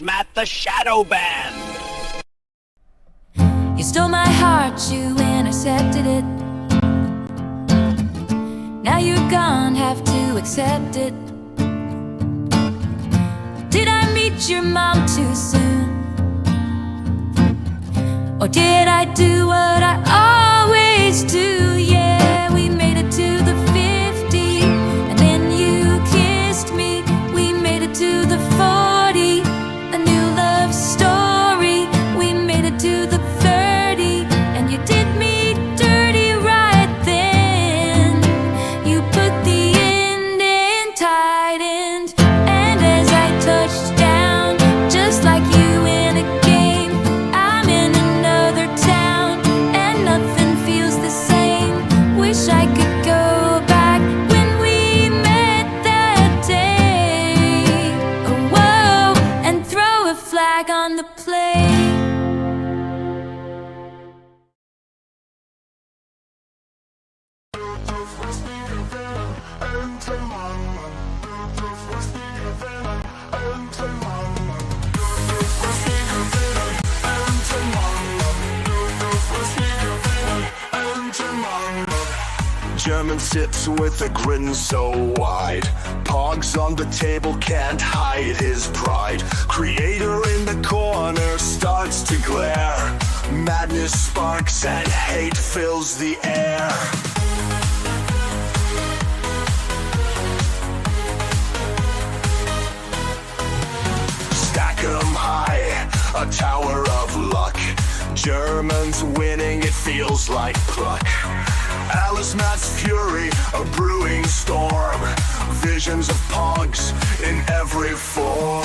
Allah's Matt the Shadow Band. You stole my heart, you intercepted it. Now you're gone, have to accept it. Did I meet your mom too soon? Or did I do what I always do? Yeah, we made it to the 50, and then you kissed me. We made it to the 40, a new love story. We made it to the 30, and you did me dirty right then. You put the end in tight end, and as I touched down, just like you in a game, I'm in another town, and nothing feels the same. Wish I could go back when we met that day. Oh, whoa, and throw a flag on the play. German sits with a grin so wide. Pogs on the table can't hide his pride. Creator in the corner starts to glare. Madness sparks and hate fills the air. Stack 'em high, a tower of luck. Germans winning, it feels like pluck. Alice Matt's fury, a brewing storm. Visions of pogs in every form.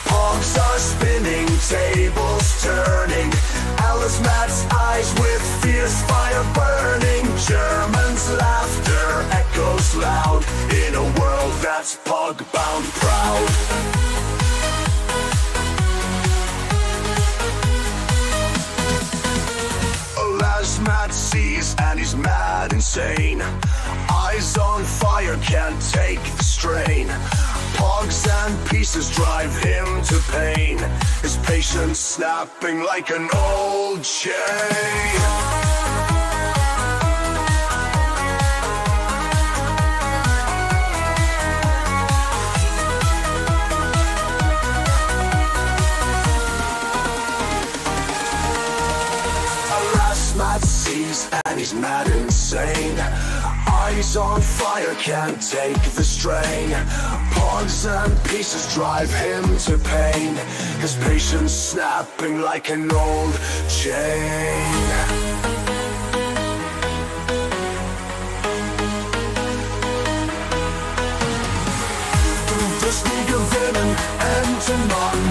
Pogs are spinning, tables turning. Alice Matt's eyes with fierce fire burning. Germans' laughter echoes loud in a world that's pog-bound proud. Matt sees and he's mad insane. Eyes on fire, can't take the strain. Pogs and pieces drive him to pain. His patience snapping like an old chain. Matt sees and he's mad insane. Eyes on fire, can't take the strain. Pogs and pieces drive him to pain. His patience snapping like an old chain. Du bist nie gewinnen, Entenmann.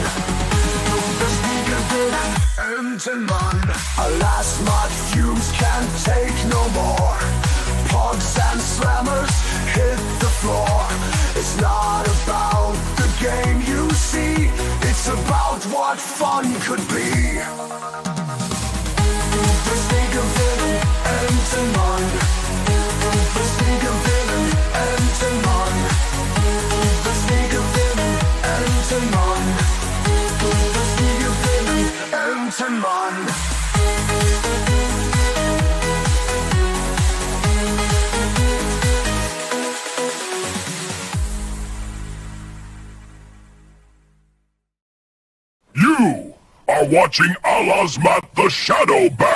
Du bist nie gewinnen, Entenmann. Alas, Matt fumes can't take no more. Pogs and slammers hit the floor. It's not about the game you see, it's about what fun could be. Du bist nie gewinnen, Entenmann. Du bist nie gewinnen, Entenmann. Du bist nie gewinnen, Entenmann. Du bist nie gewinnen, Entenmann. You are watching Allah's Matt the Shadow Band.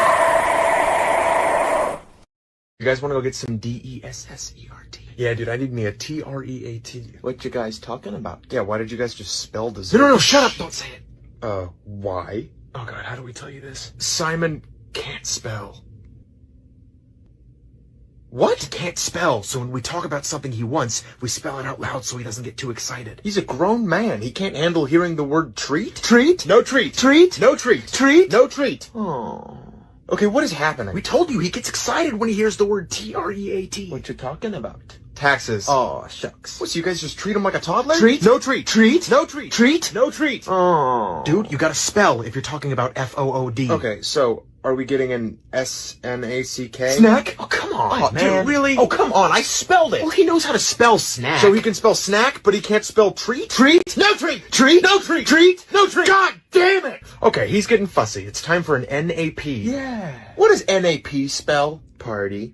You guys want to go get some DESSERT? Yeah, dude, I need me a TREAT. What you guys talking about? Yeah, why did you guys just spell dessert? No, shut up! Don't say it. Why? Oh god, how do we tell you this? Simon can't spell. What? He can't spell, so when we talk about something he wants, we spell it out loud so he doesn't get too excited. He's a grown man. He can't handle hearing the word treat? Treat? No treat. Treat? No treat. Treat? No treat. Oh. Okay, what is happening? We told you he gets excited when he hears the word TREAT. What you talking about? Taxes. Oh, shucks. What, so you guys just treat him like a toddler? Treat? No treat. Treat? No treat. Treat? No treat. Oh. Dude, you gotta spell if you're talking about FOOD. Okay, so Are we getting an S-N-A-C-K? Snack? Oh, come on, Oh, man. dude, really? Oh, come on. I spelled it. Well, he knows how to spell snack. So he can spell snack, but he can't spell treat? treat? No treat! Treat? No treat! Treat? No treat! God damn it! Okay, he's getting fussy. It's time for an NAP. Yeah. What does NAP spell? Party.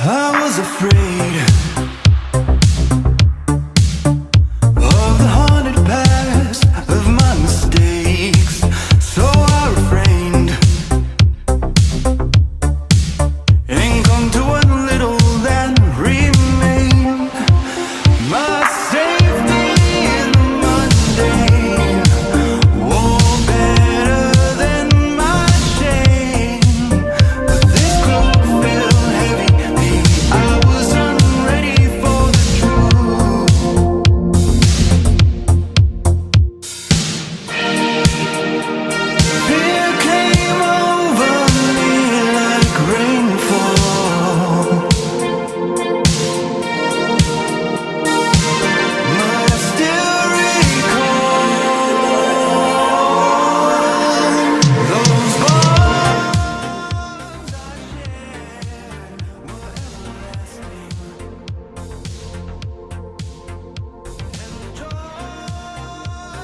I was afraid of the haunted past of my mistakes, so I refrained and come to what little that remained. My safety in the mundane, oh, better than my shame. But this cloak felt heavy, maybe I was unready for the truth. Fear came over me like rainfall. But I still recall those bonds I shared were everlasting, and the joy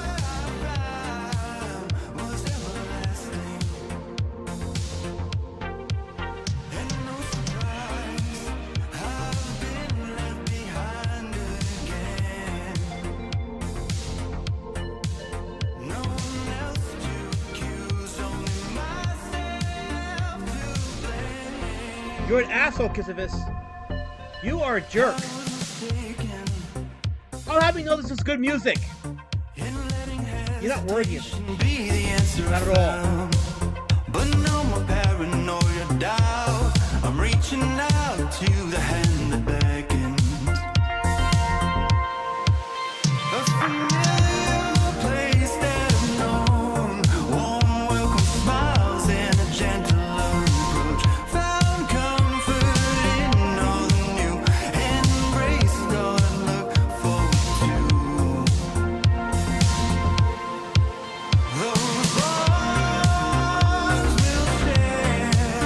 I found was everlasting. And no surprise, I've been left behind again. No one else to accuse, only myself to blame. You're an asshole, Kissivus. You are a jerk. Mistaken How have you know this is good music? in letting You're not worthy of it. hesitation be the answer Not I at all. found. But no more paranoia, doubt. I'm reaching out to the hand that beckons. A familiar place that I've known. Warm welcome smiles and a gentle approach. Found comfort in all the new. Embraced all I look forward to. Those bonds we'll share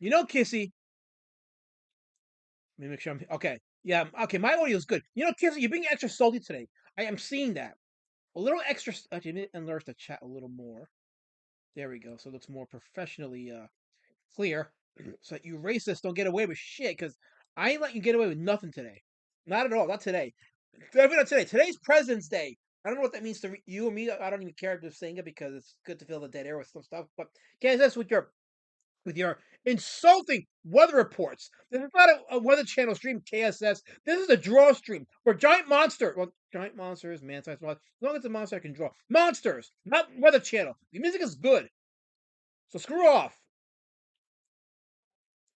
You know, Kissy. Let me make sure I'm okay. Yeah, okay. My audio is good. You know, Kissy, you're being extra salty today. I am seeing that. A little extra. Actually, let me enlarge the chat a little more. There we go. So it looks more professionally clear. So that you racists don't get away with shit. Because I ain't letting you get away with nothing today. Not at all. Not today. Definitely not today. Today's President's Day. I don't know what that means to you or me. I don't even care if they're saying it because it's good to fill the dead air with some stuff. But guys, that's with your insulting weather reports. This is not a Weather Channel stream, KSS. This is a draw stream where giant monster. Well, giant monsters, man-sized monsters. As long as the monster I can draw. Monsters, not Weather Channel. The music is good. So screw off.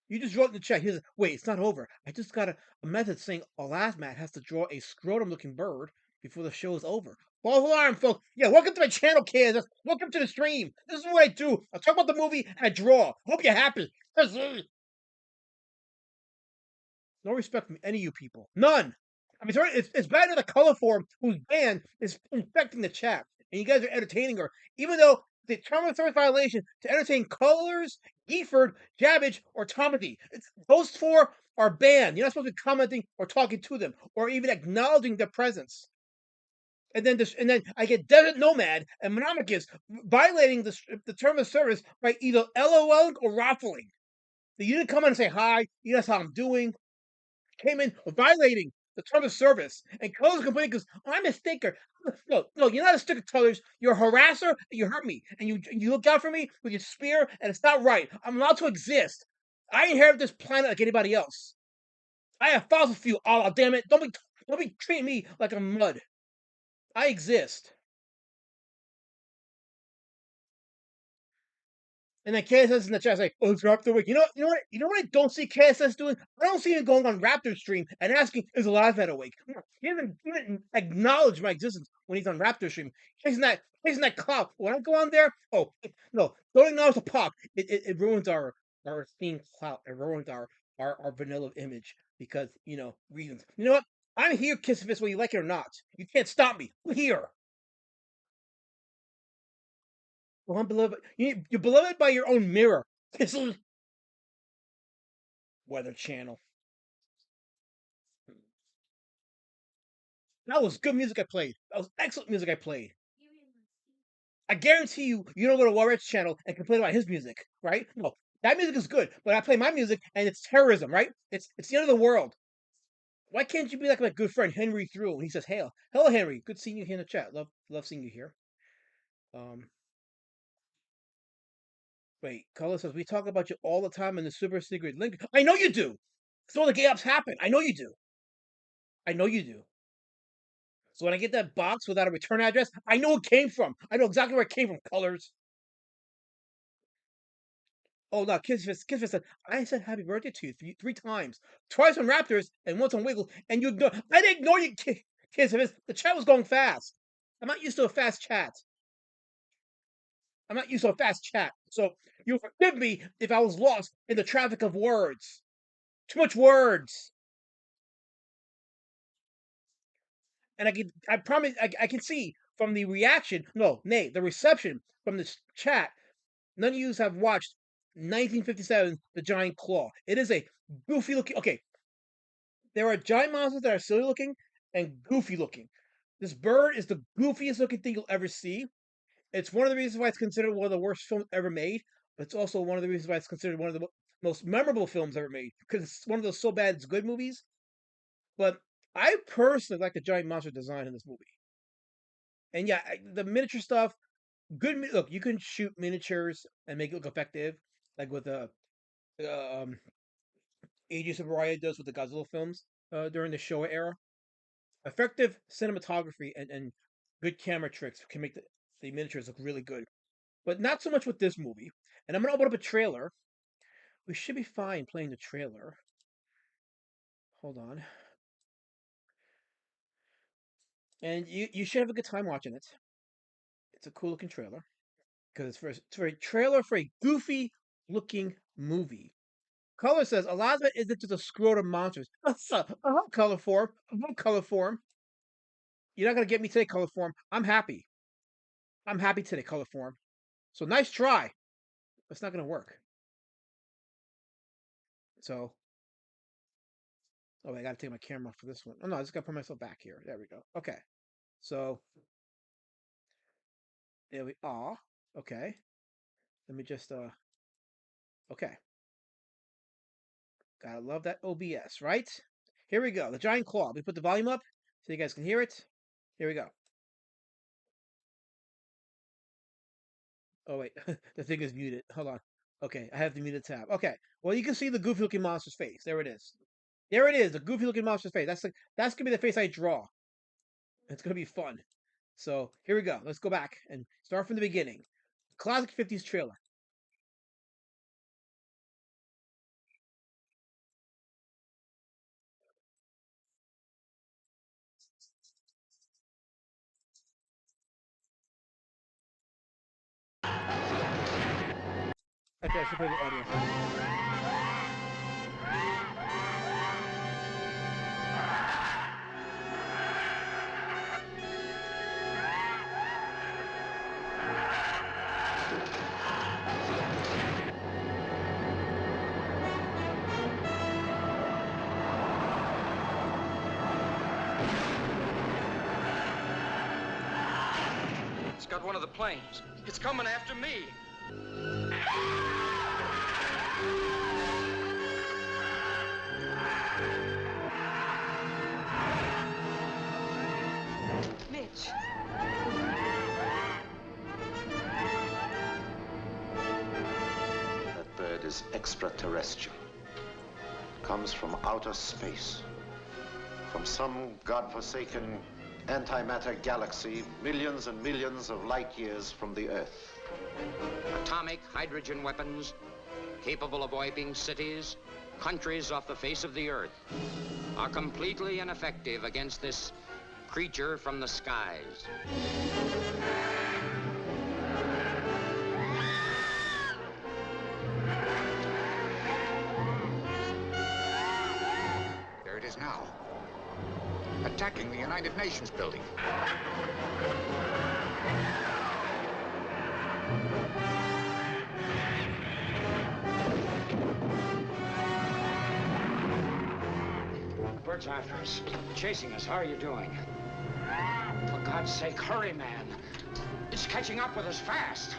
You just wrote in the chat. Here's wait, it's not over. I just got a message saying Alasmat has to draw a scrotum-looking bird before the show is over. False alarm, folks. Yeah, welcome to my channel, kids. Welcome to the stream. This is what I do. I talk about the movie and I draw. Hope you're happy. No respect from any of you people. None. I mean, it's bad to the color form whose ban is infecting the chat. And you guys are entertaining her. Even though the term of service violation to entertain Colors, Gifford, Jabbage, or Tomothy. Those four are banned. You're not supposed to be commenting or talking to them or even acknowledging their presence. And then I get Desert Nomad and Monomachus violating the term of service by either LOLing or raffling. You didn't come in and say hi. You asked how I'm doing. Came in violating the term of service, and Colors complaining because I'm a stinker. No, you're not a sticker, Colors. You're a harasser. And you hurt me, and you look out for me with your spear, and it's not right. I'm allowed to exist. I inherit this planet like anybody else. I have fossil fuel. Oh, damn it! Don't be treating me like I'm mud. I exist. And then KSS in the chat is like, "Oh, it's Raptor Week." You know what I don't see KSS doing? I don't see him going on Raptor stream and asking, "Is Elijah awake?" He doesn't acknowledge my existence when he's on Raptor stream. Chasing that clout. When I go on there, no, don't acknowledge the pop. It ruins our esteemed clout. It ruins our vanilla image because reasons. You know what? I'm here, Kissifist, whether you like it or not. You can't stop me. I'm here. Well, I'm beloved. You're beloved by your own mirror. Weather Channel. That was good music I played. That was excellent music I played. I guarantee you don't go to Warren's channel and complain about his music, right? No, that music is good, but I play my music and it's terrorism, right? It's the end of the world. Why can't you be like my good friend Henry Through when he says, "Hail, hello Henry, good seeing you here in the chat. Love seeing you here." Wait, Color says we talk about you all the time in the super secret link. I know you do. So the gay ups happen. I know you do. I know you do. So when I get that box without a return address, I know it came from. I know exactly where it came from, Colors. Oh, no, Kissfist said, I said happy birthday to you three times. Twice on Raptors and once on Wiggles, and you ignore. I didn't ignore you, Kissfist. The chat was going fast. I'm not used to a fast chat. So you forgive me if I was lost in the traffic of words. Too much words. And I promise, I can see from the reaction, the reception from this chat, none of you have watched 1957, The Giant Claw. It is a goofy looking. Okay, there are giant monsters that are silly looking and goofy looking. This bird is the goofiest looking thing you'll ever see. It's one of the reasons why it's considered one of the worst films ever made, but it's also one of the reasons why it's considered one of the most memorable films ever made because it's one of those so bad it's good movies. But I personally like the giant monster design in this movie. And yeah, the miniature stuff, good. Look, you can shoot miniatures and make it look effective, like with Aegis of Mariah does with the Godzilla films during the Showa era. Effective cinematography and good camera tricks can make the miniatures look really good. But not so much with this movie. And I'm going to open up a trailer. We should be fine playing the trailer. Hold on. And you should have a good time watching it. It's a cool looking trailer. Because it's for a trailer for a goofy looking movie. Color says Elizabeth isn't just a scrotum monsters. Color form. Color form. You're not gonna get me today, color form. I'm happy. I'm happy today, color form. So nice try. It's not gonna work. So, oh, I gotta take my camera off for this one. Oh no, I just gotta put myself back here. There we go. Okay. So there we are. Okay. Let me just okay. Gotta love that OBS, right? Here we go. The giant claw. We put the volume up so you guys can hear it. Here we go. Oh wait, the thing is muted. Hold on. Okay, I have the muted tab. Okay. Well, you can see the goofy looking monster's face. There it is. There it is. The goofy looking monster's face. That's gonna be the face I draw. It's gonna be fun. So here we go. Let's go back and start from the beginning. Classic 50s trailer. Okay, I should play the audio. It's got one of the planes. It's coming after me. Mitch. That bird is extraterrestrial. Comes from outer space. From some godforsaken antimatter galaxy millions and millions of light years from the Earth. Atomic hydrogen weapons capable of wiping cities, countries off the face of the earth, are completely ineffective against this creature from the skies. There it is now, attacking the United Nations building. The bird's after us, chasing us. How are you doing? For God's sake, hurry, man. It's catching up with us fast.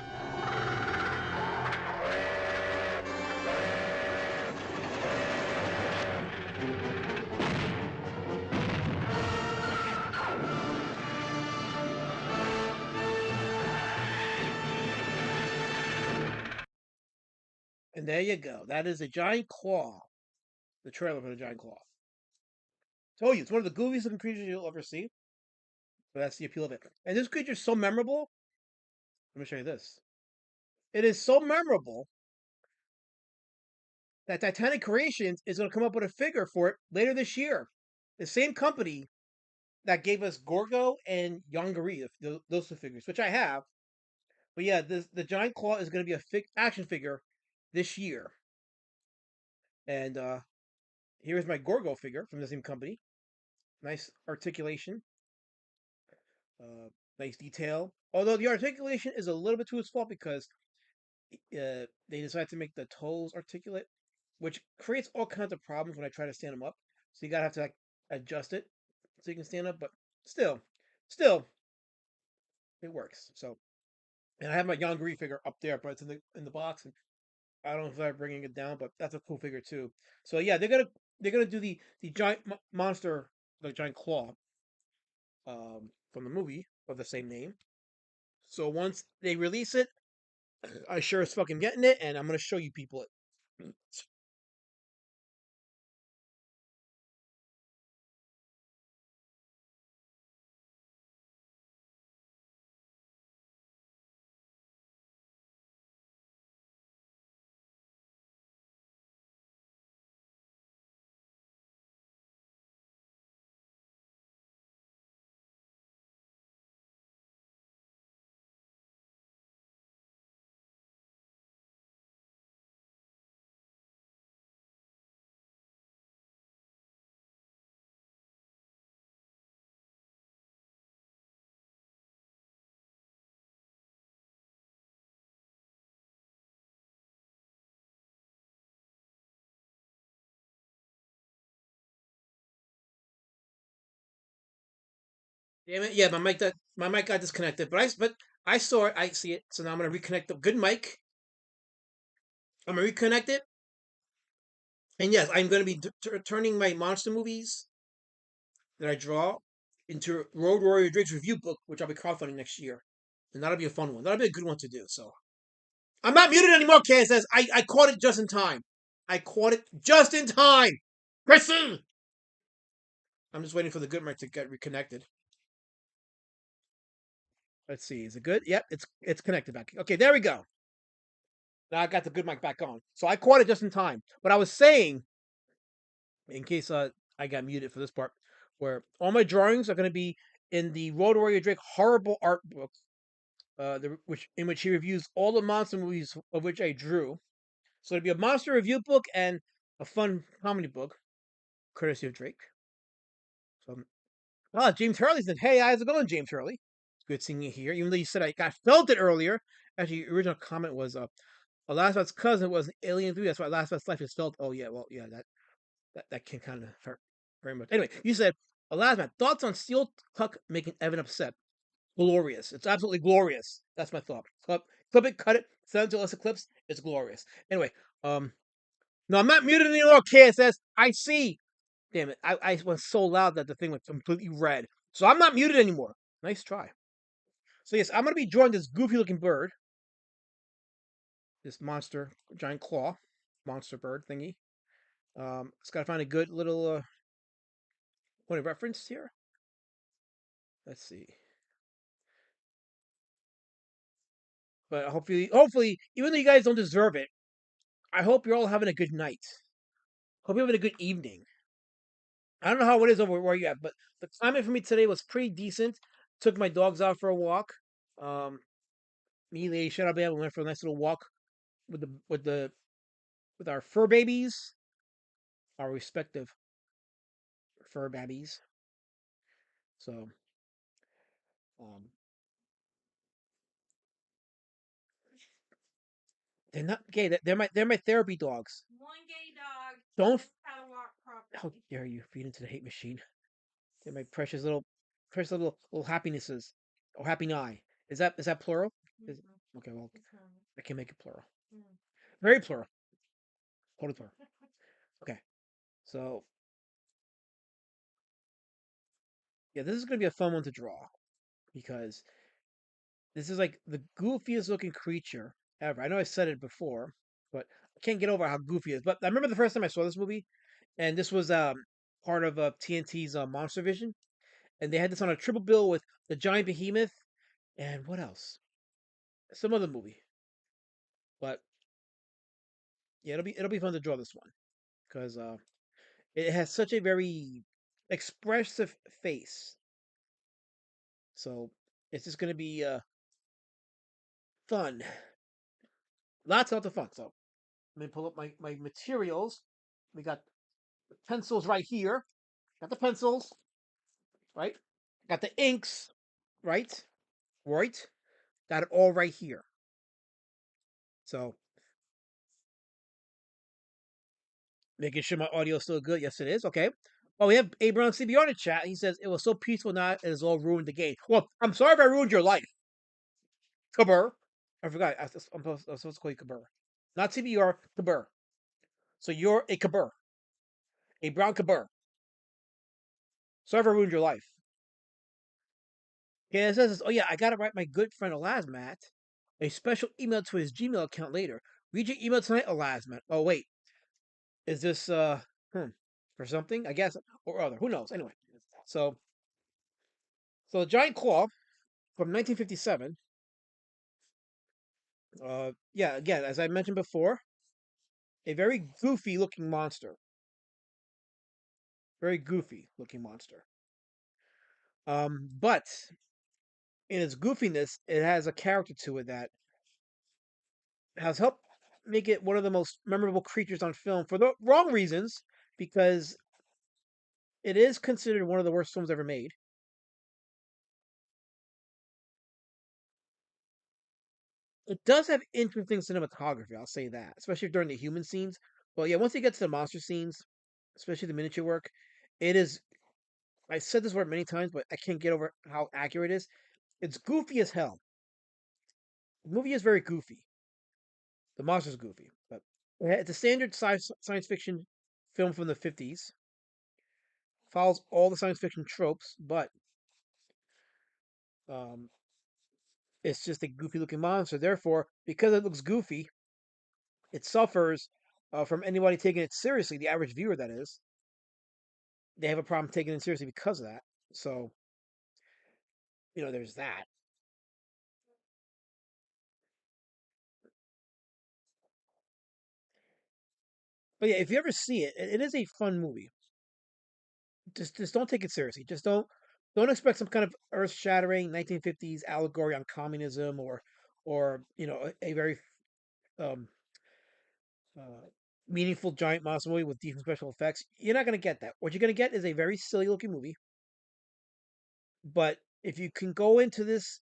And there you go. That is a giant claw. The trailer for the giant claw. Told you, it's one of the goofiest looking creatures you'll ever see. But that's the appeal of it. And this creature is so memorable. Let me show you this. It is so memorable that Titanic Creations is going to come up with a figure for it later this year. The same company that gave us Gorgo and Yongari, those two figures, which I have. But yeah, the giant claw is going to be a action figure this year. And here's my Gorgo figure from the same company. Nice articulation. Nice detail. Although the articulation is a little bit too small because they decided to make the toes articulate, which creates all kinds of problems when I try to stand them up. So you gotta have to like adjust it so you can stand up. But still, it works. So, and I have my Yongari figure up there, but it's in the box, and I don't know if I'm bringing it down, but that's a cool figure too. So yeah, they're gonna do the giant monster, the giant claw, from the movie of the same name. So once they release it, I sure as fucking getting it, and I'm gonna show you people it. Damn it! Yeah, my mic got disconnected, but I saw it. I see it. So now I'm gonna reconnect the good mic. I'm gonna reconnect it, and yes, I'm gonna be turning my monster movies that I draw into Road Warrior Drake's review book, which I'll be crowdfunding next year, and that'll be a fun one. That'll be a good one to do. So I'm not muted anymore. Kay says I caught it just in time. I caught it just in time. Chrissy! I'm just waiting for the good mic to get reconnected. Let's see. Is it good? Yep, it's connected back. Okay, there we go. Now I got the good mic back on. So I caught it just in time. But I was saying, in case I got muted for this part, where all my drawings are going to be in the Road Warrior Drake horrible art book, in which he reviews all the monster movies of which I drew. So it'll be a monster review book and a fun comedy book, courtesy of Drake. So, James Hurley said, "Hey, how's it going, James Hurley? It's good seeing you here." Even though you said I felt it earlier. Actually, your original comment was, Elizabeth's cousin was an alien too. That's why Elizabeth's life is felt. Oh yeah, well yeah, that can kind of hurt very much. Anyway, you said Elizabeth, thoughts on Steel Tuck making Evan upset? Glorious. It's absolutely glorious. That's my thought. Clip it, cut it, send it to us clips. It's glorious. Anyway, no, I'm not muted anymore. KSS, I see. Damn it, I was so loud that the thing was completely red. So I'm not muted anymore. Nice try. So yes, I'm gonna be drawing this goofy looking bird. This monster, giant claw, monster bird thingy. Just gotta find a good little point of reference here. Let's see. But hopefully, even though you guys don't deserve it, I hope you're all having a good night. Hope you're having a good evening. I don't know how it is over where you at, but the climate for me today was pretty decent. Took my dogs out for a walk. Um, me, Lady Shadow Band, we went for a nice little walk with our fur babies, our respective fur babbies. So, um, they're not gay. They're my therapy dogs. One gay dog. Don't. How to walk properly. How dare you feed into the hate machine? They're my precious little happinesses. Oh, happy eye. Is that plural? Is it? Okay, well, I can make it plural. Very plural. Totally plural. Okay, so yeah, this is gonna be a fun one to draw because this is like the goofiest looking creature ever. I know I said it before, but I can't get over how goofy it is. But I remember the first time I saw this movie, and this was part of TNT's Monster Vision, and they had this on a triple bill with the giant behemoth and what else? Some other movie. But yeah, it'll be fun to draw this one because it has such a very expressive face. So it's just gonna be fun. Lots of fun. So let me pull up my materials. We got the pencils right here. Got the pencils, right? Got the inks, right? Right? Got it all right here. So making sure my audio is still good. Yes, it is. Okay. Oh, we have Abraham CBR in the chat. He says it was so peaceful now it has all ruined the game. Well, I'm sorry if I ruined your life. Kabur. I forgot. I'm supposed to call you Kabur. Not CBR, Kabur. So you're a Kabur. A brown Kabur. Sorry if I ruined your life. Yeah, it says, oh yeah, I gotta write my good friend Elasmat a special email to his Gmail account later. Read your email tonight, Elasmat. Oh wait, is this for something? I guess or other. Who knows? Anyway, so the giant claw from 1957. Yeah, again, as I mentioned before, a very goofy looking monster. Very goofy looking monster. But in its goofiness, it has a character to it that has helped make it one of the most memorable creatures on film for the wrong reasons, because it is considered one of the worst films ever made. It does have interesting cinematography, I'll say that, especially during the human scenes. But yeah, once you get to the monster scenes, especially the miniature work, it is I said this word many times, but I can't get over how accurate it is. It's goofy as hell. The movie is very goofy. The monster's goofy, but it's a standard science fiction film from the 50s. Follows all the science fiction tropes, but um, it's just a goofy looking monster. Therefore, because it looks goofy, it suffers from anybody taking it seriously. The average viewer, that is, they have a problem taking it seriously because of that. So, there's that. But yeah, if you ever see it, it is a fun movie. Just don't take it seriously. Just don't expect some kind of earth shattering 1950s allegory on communism or a very um uh, meaningful giant monster movie with decent special effects. You're not gonna get that. What you're gonna get is a very silly looking movie. But if you can go into this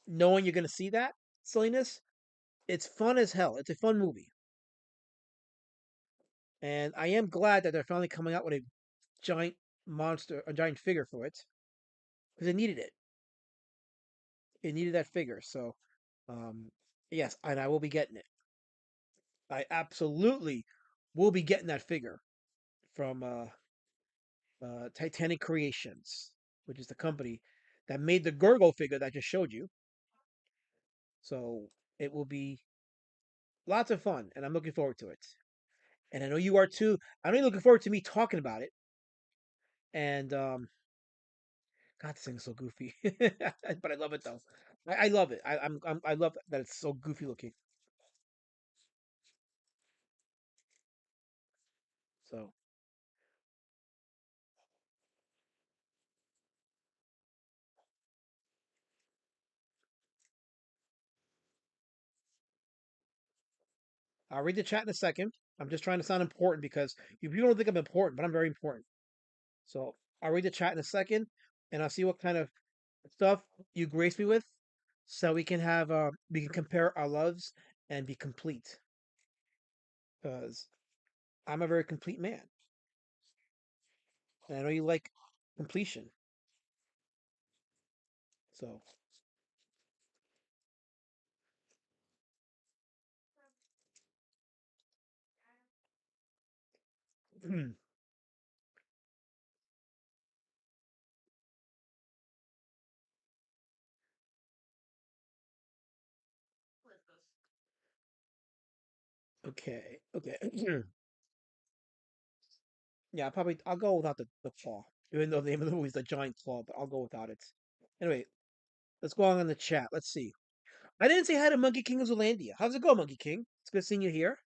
knowing you're gonna see that silliness, it's fun as hell. It's a fun movie, and I am glad that they're finally coming out with a giant a giant figure for it because it needed it. It needed that figure. So, um, yes, and I will be getting it. I absolutely will be getting that figure from Titanic Creations, which is the company that made the Gurgle figure that I just showed you. So it will be lots of fun, and I'm looking forward to it. And I know you are too. I know you're looking forward to me talking about it. And God, this thing is so goofy, but I love it though. I love it. I love that it's so goofy looking. So I'll read the chat in a second. I'm just trying to sound important because you people don't think I'm important, but I'm very important. So I'll read the chat in a second, and I'll see what kind of stuff you grace me with, so we can compare our loves and be complete. Because I'm a very complete man, and I know you like completion. So okay, okay. Yeah, I'll go without the claw, even though the name of the movie is the giant claw, but I'll go without it. Anyway, let's go on in the chat. Let's see. I didn't say hi to Monkey King of Zealandia. How's it go, Monkey King? It's good seeing you here.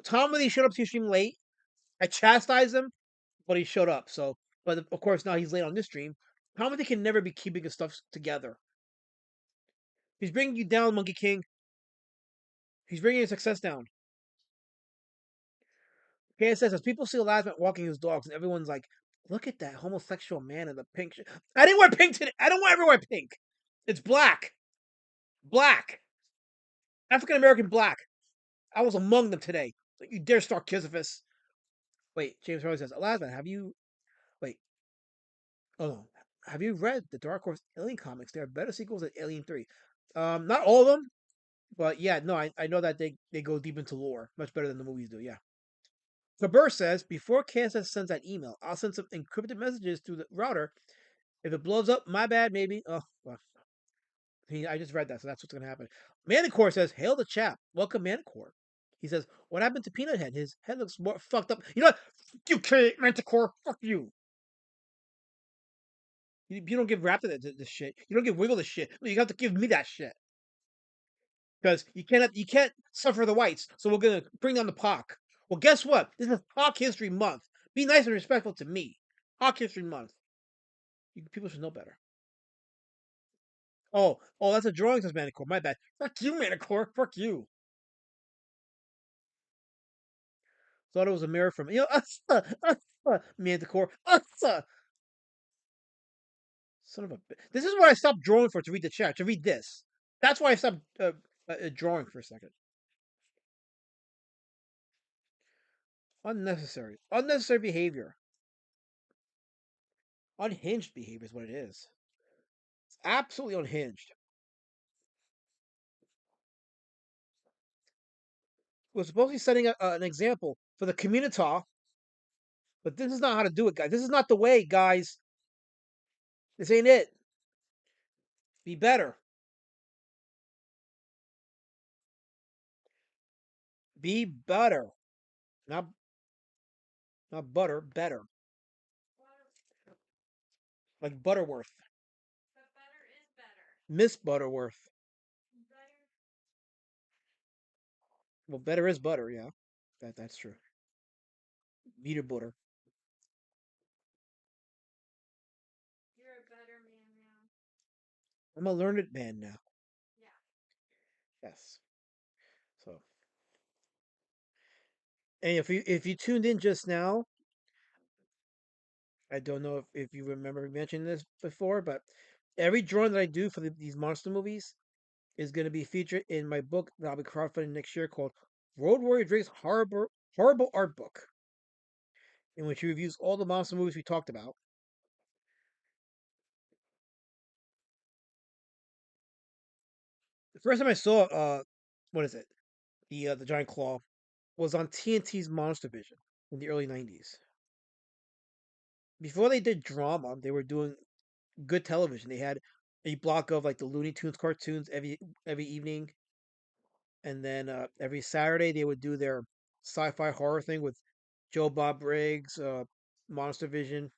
Tom really showed up to your stream late. I chastised him, but he showed up. So, but of course now he's late on this stream. Tom can never be keeping his stuff together. He's bringing you down, Monkey King. He's bringing your success down. KSS says people see Lazarus walking his dogs, and everyone's like, "Look at that homosexual man in the pink shirt." I didn't wear pink today. I don't ever wear pink. It's black, black, African American black. I was among them today. Don't you dare start Kissifus. Wait, James Harley says, Lazarus, have you? Wait, oh no, have you read the Dark Horse Alien comics? They are better sequels than Alien 3. Not all of them, but yeah, no, I know that they go deep into lore, much better than the movies do. Yeah. Kabur says, before KSS sends that email, I'll send some encrypted messages through the router. If it blows up, my bad, maybe. Oh, well, I just read that, so that's what's going to happen. Manicore says, hail the chap. Welcome, Manicore. He says, what happened to Peanut Head? His head looks more fucked up. You know what? You Manticore. Fuck you. You don't give rap to this shit. You don't give Wiggle this shit. No, you have to give me that shit. Because you can't suffer the whites, so we're gonna bring down the Pac. Well, guess what? This is Pac History Month. Be nice and respectful to me. Pac History Month. People should know better. Oh, that's a drawing, says Manicore. My bad. Fuck you, Manicore. Fuck you. Thought it was a mirror from Manticore. Son of a bitch. This is why I stopped drawing to read the chat, to read this. That's why I stopped drawing for a second. Unnecessary. Unnecessary behavior. Unhinged behavior is what it is. It's absolutely unhinged. We're supposed to be setting an example for the Communitah, but this is not how to do it, guys. This is not the way, guys. This ain't it. Be better. Be better. Not not butter, better. Like Butterworth. But better is better. Miss Butterworth. Better. Well, better is butter, yeah. That's true. Beater butter. You're a better man now. I'm a learned man now. Yeah. Yes. So, and if you tuned in just now, I don't know if you remember me mentioning this before, but every drawing that I do for these monster movies is going to be featured in my book that I'll be crowdfunding next year called Road Warrior Drake's Horrible Art Book, in which he reviews all the monster movies we talked about. The first time I saw what is it? The giant claw was on TNT's Monster Vision in the early '90s. Before they did drama, they were doing good television. They had a block of like the Looney Tunes cartoons every evening, and then every Saturday they would do their sci-fi horror thing with Joe Bob Briggs, Monster Vision,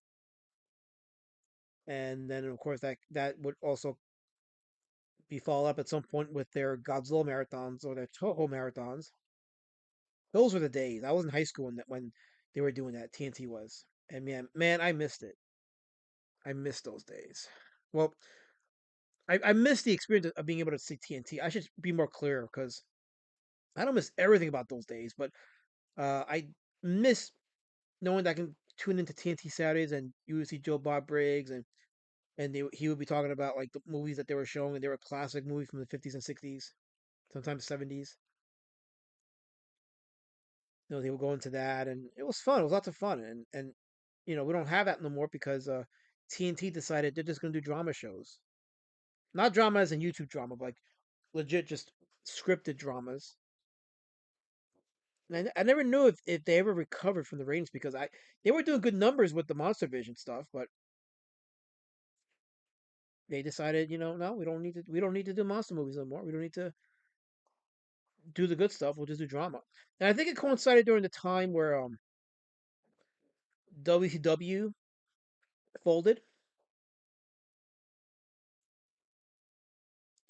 and then of course that would also be followed up at some point with their Godzilla marathons or their Toho marathons. Those were the days. I was in high school when they were doing that. TNT was, and man, I missed it. I missed those days. Well, I missed the experience of being able to see TNT. I should be more clear because I don't miss everything about those days, but I miss knowing that I can tune into TNT Saturdays and you would see Joe Bob Briggs and he would be talking about like the movies that they were showing and they were classic movies from the 50s and 60s, sometimes 70s. They would go into that and it was fun. It was lots of fun and we don't have that no more because TNT decided they're just going to do drama shows. Not drama as in YouTube drama, but like legit just scripted dramas. And I never knew if they ever recovered from the ratings because they were doing good numbers with the Monster Vision stuff, but they decided, no, we don't need to do monster movies anymore. We don't need to do the good stuff. We'll just do drama. And I think it coincided during the time where WCW folded.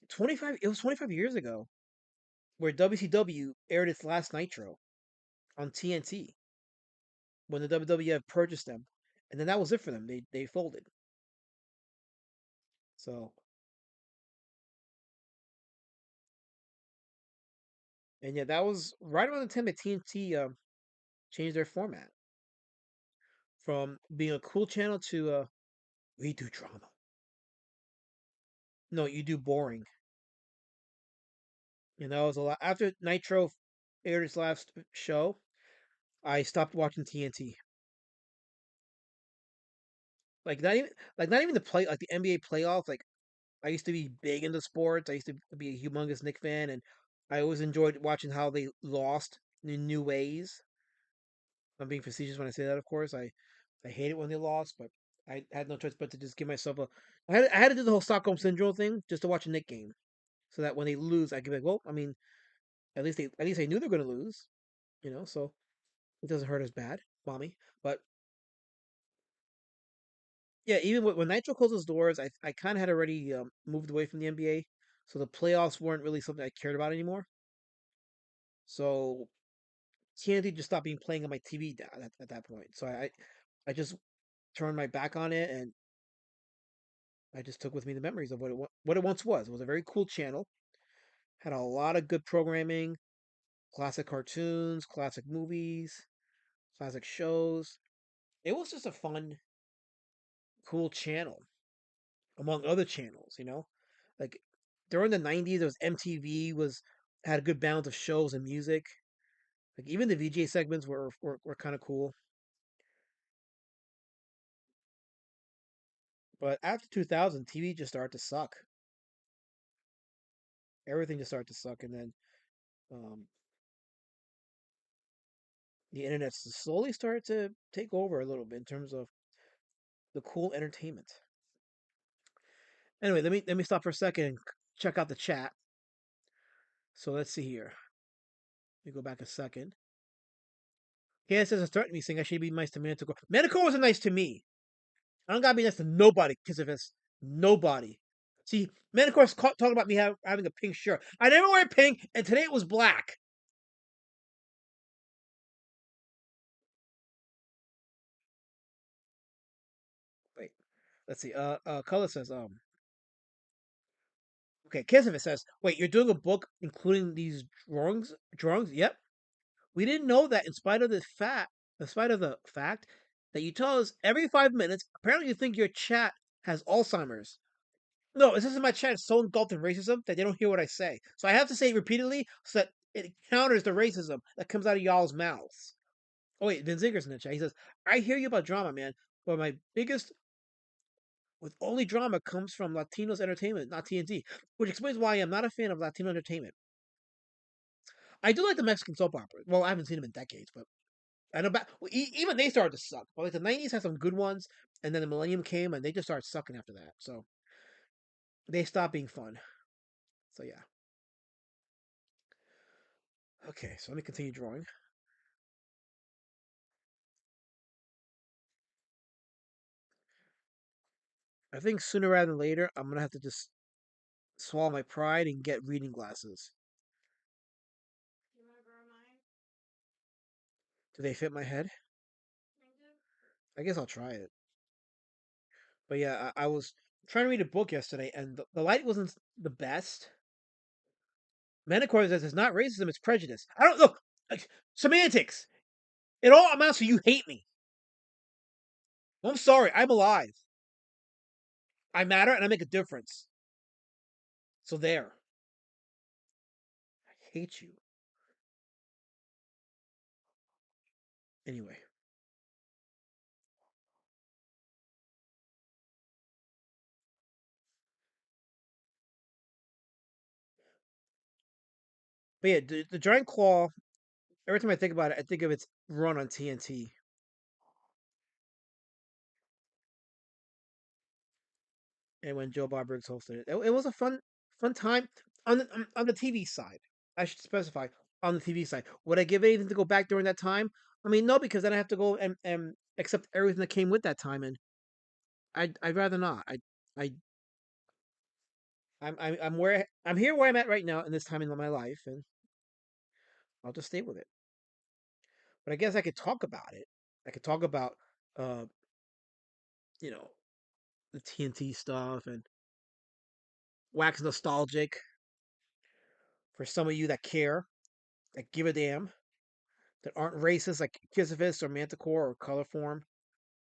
25 years ago where WCW aired its last Nitro on TNT when the WWF purchased them. And then that was it for them. They folded. So, and yeah, that was right around the time that TNT changed their format from being a cool channel to we do drama. No, you do boring. That was a lot. After Nitro aired its last show, I stopped watching TNT. Like not even the play like the NBA playoffs. Like I used to be big into sports. I used to be a humongous Knicks fan, and I always enjoyed watching how they lost in new ways. I'm being facetious when I say that, of course. I hate it when they lost, but I had no choice but to just give myself a. I had to do the whole Stockholm syndrome thing just to watch a Knick game, so that when they lose, I can be like, well, I mean, at least I knew they're going to lose, so it doesn't hurt as bad, mommy. But yeah, even when Nitro closed its doors, I kind of had already moved away from the NBA, so the playoffs weren't really something I cared about anymore. So TNT just stopped being playing on my TV at that point. So I just turned my back on it, and I just took with me the memories of what it once was. It was a very cool channel, had a lot of good programming, classic cartoons, classic movies, classic shows. It was just a fun, cool channel among other channels. Like during the '90s, there was MTV was had a good balance of shows and music. Like even the VJ segments were kind of cool. But after 2000, TV just started to suck. Everything just started to suck, and then um, the internet slowly started to take over a little bit in terms of the cool entertainment. Anyway, let me stop for a second and check out the chat. So let's see here. Let me go back a second. Candace says, threatened me saying I should be nice to Manticore. Manticore wasn't nice to me. I don't gotta be nice to nobody because of this. Nobody. See, Manticore's talking about me having a pink shirt. I never wear pink, and today it was black. Wait, let's see. Color says, okay, Kismet says, wait, you're doing a book including these drawings? Drawings? Yep. We didn't know that in spite of the fact that you tell us every 5 minutes, apparently you think your chat has Alzheimer's. No, it's just that my chat is so engulfed in racism that they don't hear what I say. So I have to say it repeatedly so that it counters the racism that comes out of y'all's mouths. Oh wait, Vin Zinger's in the chat. He says, I hear you about drama, man, but my biggest with only drama comes from Latinos entertainment, not TNT, which explains why I'm not a fan of Latino entertainment. I do like the Mexican soap operas. Well, I haven't seen them in decades, but I know even they started to suck. But like the '90s had some good ones, and then the millennium came, and they just started sucking after that. So they stopped being fun. So yeah. Okay, so let me continue drawing. I think sooner rather than later, I'm gonna have to just swallow my pride and get reading glasses. You wanna borrow mine? Do they fit my head? Kind of. I guess I'll try it. But yeah, I was trying to read a book yesterday, and the light wasn't the best. Manticore says it's not racism, it's prejudice. I don't look like semantics. It all amounts to you hate me. I'm sorry, I'm alive. I matter and I make a difference. So there. I hate you. Anyway. But yeah, the giant claw, every time I think about it, I think of its run on TNT. And when Joe Bob Briggs hosted it. It was a fun time on the TV side. I should specify on the TV side. Would I give anything to go back during that time? I mean, no, because then I have to go and accept everything that came with that time, and I'd rather not. I I'm here where I'm at right now in this time in my life, and I'll just stay with it. But I guess I could talk about it. I could talk about uh you know the TNT stuff and wax nostalgic for some of you that care, that give a damn, that aren't racist like Kissifist or Manticore or Colorform,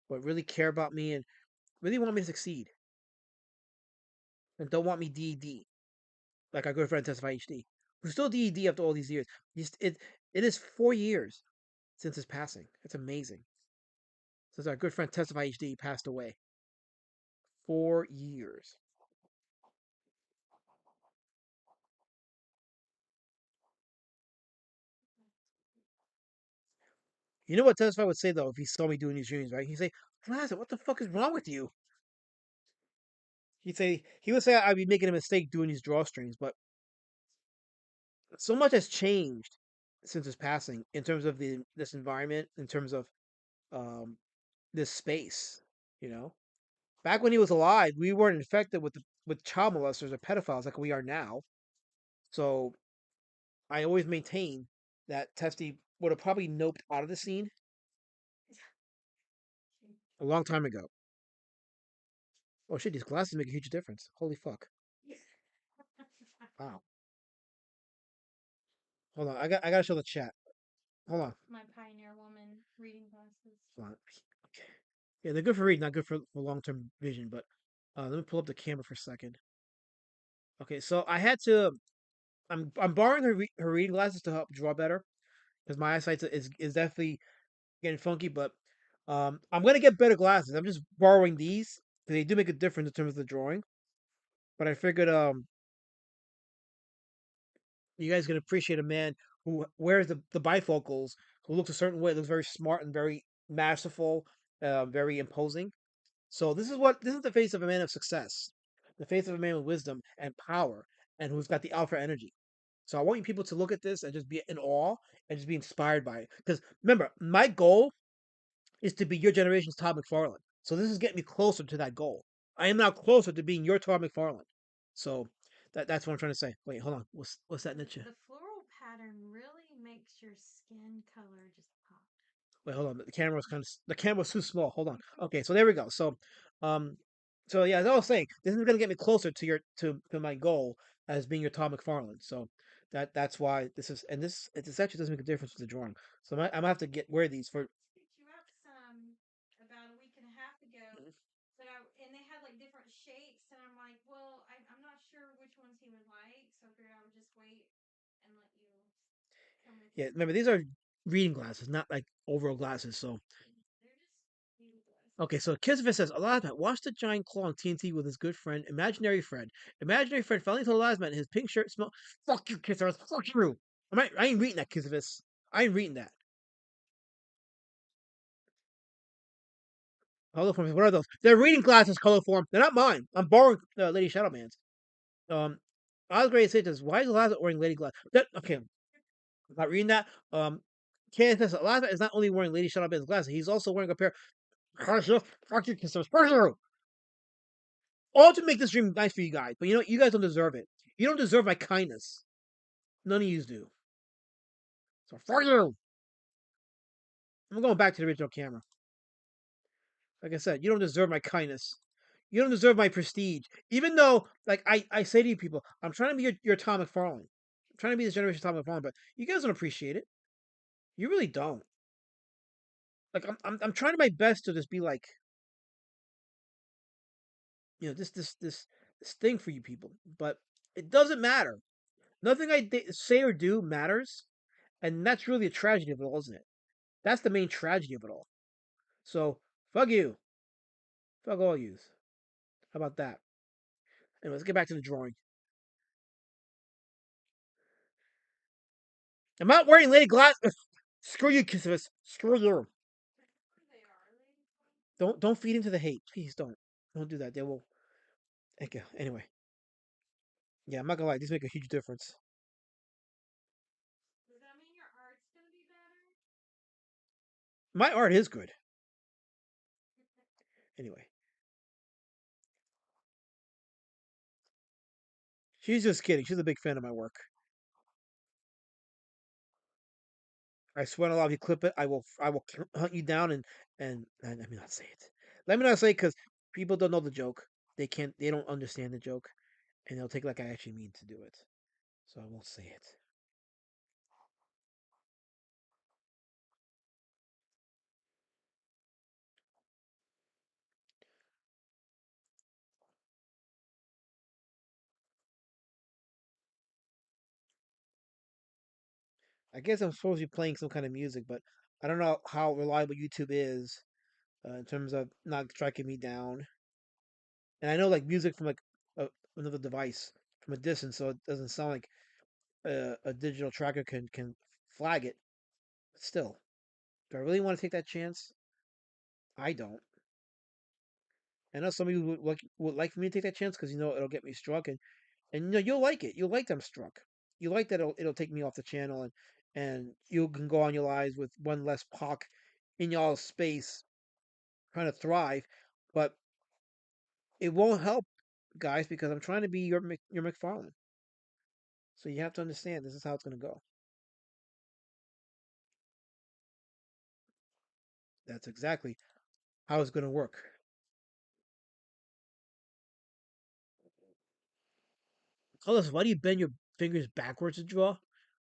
but really care about me and really want me to succeed and don't want me DED like our good friend Testify HD, who's still DED after all these years. It is 4 years since his passing. It's amazing. Since our good friend Testify HD passed away. 4 years. You know what Testify would say though if he saw me doing these dreams, right? He'd say, Plaza, what the fuck is wrong with you? He would say I'd be making a mistake doing these drawstrings, but so much has changed since his passing in terms of this environment, in terms of um this space, you know. Back when he was alive, we weren't infected with child molesters or pedophiles like we are now. So I always maintain that Testy would have probably noped out of the scene a long time ago. Oh shit, these glasses make a huge difference. Holy fuck. Wow. Hold on, I gotta show the chat. Hold on. My Pioneer Woman reading glasses. Hold on. Okay. Yeah, they're good for reading, not good for long term vision, but let me pull up the camera for a second. Okay, so I had to I'm borrowing her reading glasses to help draw better because my eyesight is definitely getting funky. But I'm gonna get better glasses. I'm just borrowing these They do make a difference in terms of the drawing. But I figured you guys can appreciate a man who wears the bifocals, who looks a certain way, looks very smart and very masterful, very imposing. So this is the face of a man of success, the face of a man with wisdom and power, and who's got the alpha energy. So I want you people to look at this and just be in awe and just be inspired by it. Because remember, my goal is to be your generation's Todd McFarlane. So this is getting me closer to that goal. I am now closer to being your Todd McFarlane. So that's what I'm trying to say. Wait, hold on. What's that niche? The floral pattern really makes your skin color just pop. Wait, hold on. The camera's too small. Hold on. Okay, so there we go. Um, so yeah, as I was saying, this is gonna get me closer to to my goal as being your Tom McFarlane. So that's why this is and this actually doesn't make a difference with the drawing. So I'm gonna have to wear these for. Picked you up some about a week and a half ago. And they had like different shapes, and I'm like, well, I'm not sure which ones he would like, so I figured I would just wait and let you come with Yeah, me. remember these are reading glasses, not like overall glasses. So They're just beauty glasses. okay, so Kisvit says Elijah watched the giant claw on TNT with his good friend, Imaginary Fred. Imaginary Fred finally told Elijah his pink shirt smell. Fuck you, Kisvit. Fuck you. I ain't reading that, Kisvit. I ain't reading that. Color forms. What are those? They're reading glasses. Color form. They're not mine. I'm borrowing Lady Shadowman's. I was going to say this. Why is Elijah wearing lady glasses? Okay, I'm not reading that. Candace says Elijah is not only wearing Lady Shadowman's glasses, he's also wearing a pair. Fuck you, Kisvit. All to make this dream nice for you guys, but you guys don't deserve it. You don't deserve my kindness. None of you do. So fuck you. I'm going back to the original camera. Like I said, you don't deserve my kindness. You don't deserve my prestige. Even though, like I say to you people, I'm trying to be your Tom McFarlane. I'm trying to be this generation Tom McFarlane, but you guys don't appreciate it. You really don't. Like I'm trying my best to just be like, this thing for you people, but it doesn't matter. Nothing say or do matters, and that's really a tragedy of it all, isn't it? That's the main tragedy of it all. So fuck you, fuck all yous. How about that? Anyway, let's get back to the drawing. I'm not wearing lady glasses. Screw you, Kisses. Screw you. Don't feed into the hate, please. Don't do that. They will. Okay. Anyway, yeah, I'm not gonna lie. These make a huge difference. Does that mean your art's gonna be better? My art is good. Anyway, she's just kidding. She's a big fan of my work. I swear to Allah, if you clip it, I will hunt you down and let me not say it. Let me not say because people don't know the joke. They don't understand the joke, and they'll take it like I actually mean to do it. So I won't say it. I guess I'm supposed to be playing some kind of music, but I don't know how reliable YouTube is in terms of not striking me down. And I know like music from like a, another device from a distance, so it doesn't sound like a digital tracker can flag it. But still, do I really want to take that chance? I don't. I know some of you would like for me to take that chance because it'll get me struck, and you'll like it. You'll like them struck. You like that it'll take me off the channel, and you can go on your lives with one less pock in y'all's space trying to thrive. But it won't help, guys, because I'm trying to be your McFarlane. So you have to understand this is how it's going to go. That's exactly how it's going to work. Carlos, why do you bend your fingers backwards to draw?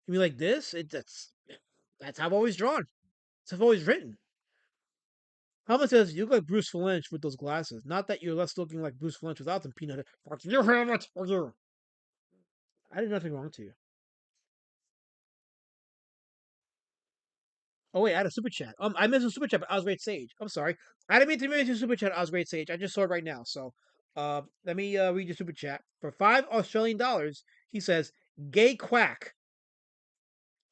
You mean like this? That's how I've always drawn. That's how I've always written. Helmet says you look like Bruce Lynch with those glasses. Not that you're less looking like Bruce Lynch without them, Peanut. Fuck you, Helmet. Fuck you. I did nothing wrong to you. Oh wait, I had a super chat. I missed a super chat, but Osgrade Sage. I'm sorry. I didn't mean to miss a super chat, Osgrade Sage. I just saw it right now. So, let me read your super chat for $5 Australian. He says, "Gay quack."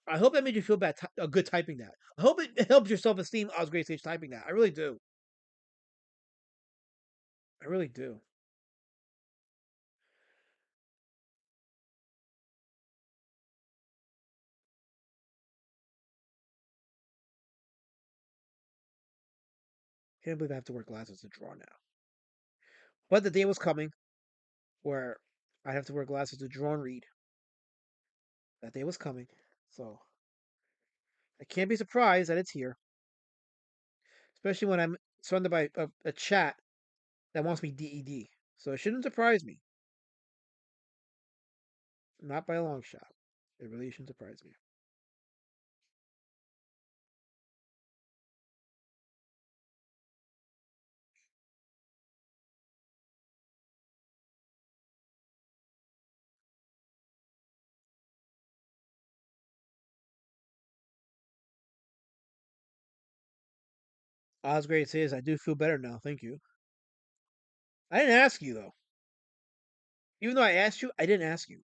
I hope that made you feel bad. Good typing that. I hope it helps your self esteem, Osgrade Sage, typing that. I really do. I really do. Can't believe I have to wear glasses to draw now. But the day was coming where I have to wear glasses to draw and read. That day was coming. So I can't be surprised that it's here. Especially when I'm surrounded by a chat that wants me DED. So it shouldn't surprise me. Not by a long shot. It really shouldn't surprise me. Osgrade says, I do feel better now. Thank you. I didn't ask you, though. Even though I asked you, I didn't ask you.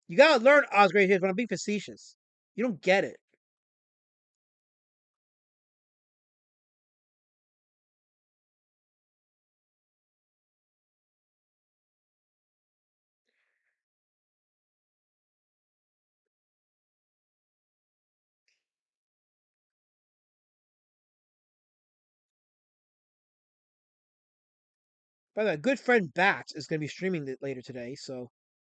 You gotta learn, Osgrade says, when I'm being facetious. You don't get it. By the way, good friend Bats is going to be streaming it later today, so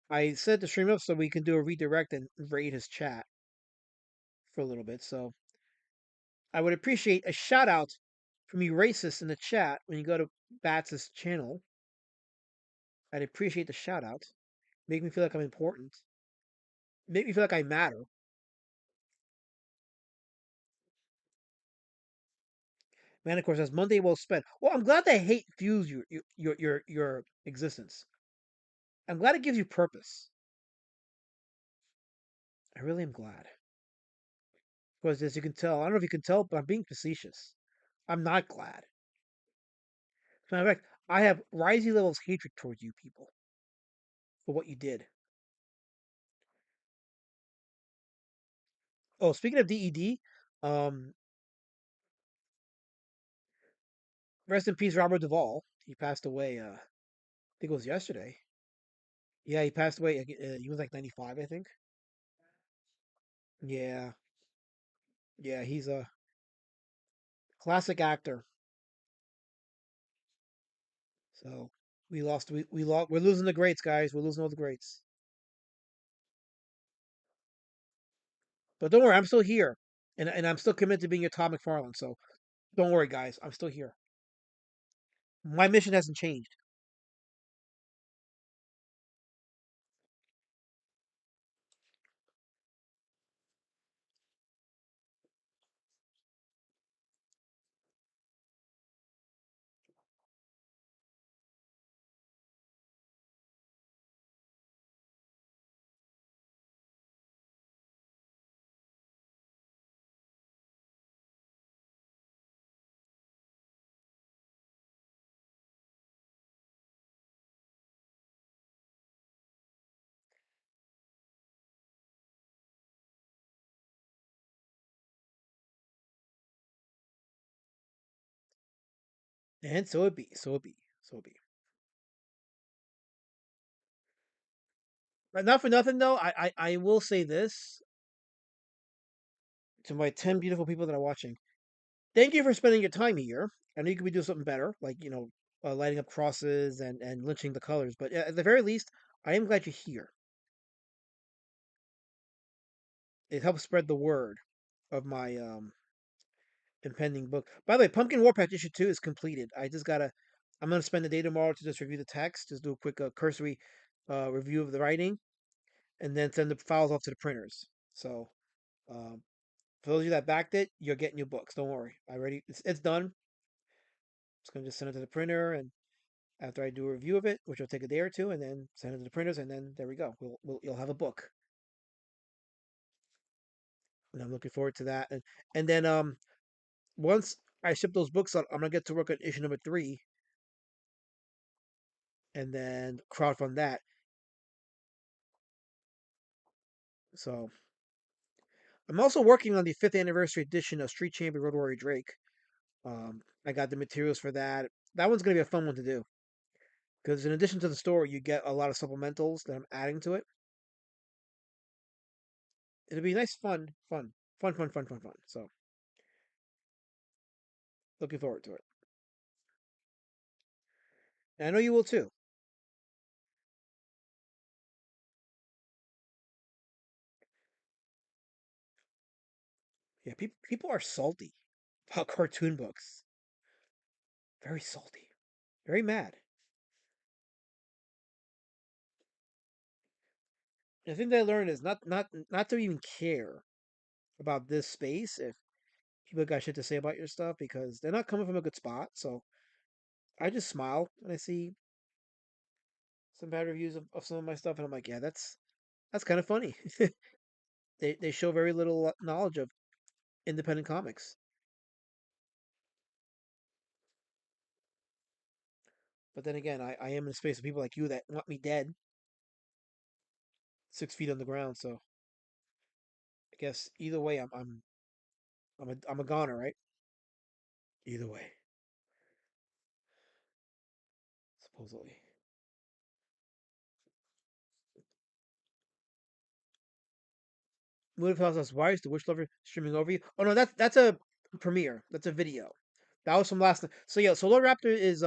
I set the stream up so we can do a redirect and raid his chat for a little bit. So I would appreciate a shout out from you racists in the chat when you go to Bats' channel. I'd appreciate the shout out. Make me feel like I'm important. Make me feel like I matter. Man, of course, says Monday well spent. Well, I'm glad that hate fuels your existence. I'm glad it gives you purpose. I really am glad. Because as you can tell, I don't know if you can tell, but I'm being facetious. I'm not glad. As a matter of fact, I have rising levels of hatred towards you people for what you did. Oh, speaking of DED, um, rest in peace, Robert Duvall. He passed away. I think it was yesterday. Yeah, he passed away. He was like 95, I think. Yeah, yeah, he's a classic actor. So we lost. We lost. We're losing the greats, guys. We're losing all the greats. But don't worry, I'm still here, and I'm still committed to being your Todd McFarlane. So don't worry, guys. I'm still here. My mission hasn't changed. And so it be. So it be. So it be. But not for nothing though. I will say this to my 10 beautiful people that are watching. Thank you for spending your time here. I know you could be doing something better, like lighting up crosses and lynching the colors. But at the very least, I am glad you're here. It helps spread the word of my impending book. By the way, Pumpkin Warpath issue 2 is completed. I'm gonna spend the day tomorrow to just review the text, just do a quick cursory review of the writing, and then send the files off to the printers. So um, for those of you that backed it, you're getting your books. Don't worry. It's done. Just gonna just send it to the printer, and after I do a review of it, which will take a day or two, and then send it to the printers, and then there we go. You'll have a book. and I'm looking forward to that. And then once I ship those books out, I'm gonna get to work on issue number 3, and then crowdfund that. So I'm also working on the 5th anniversary edition of Street Champion Road Warrior Drake. I got the materials for that. That one's gonna be a fun one to do because in addition to the story, you get a lot of supplementals that I'm adding to it. It'll be nice, fun. So looking forward to it. And I know you will too. Yeah, people are salty about cartoon books. Very salty. Very mad. The thing that I learned is not to even care about this space if people got shit to say about your stuff because they're not coming from a good spot. So I just smile when I see some bad reviews of some of my stuff, and I'm like, yeah, that's kind of funny. They show very little knowledge of independent comics. But then again, I am in a space of people like you that want me dead, 6 feet on the ground. So I guess either way, I'm a goner, right? Either way, supposedly. Moon tells us why is the Witch Lover streaming over you? Oh no, that's a premiere. That's a video. That was from last night. So yeah, so Lord Raptor is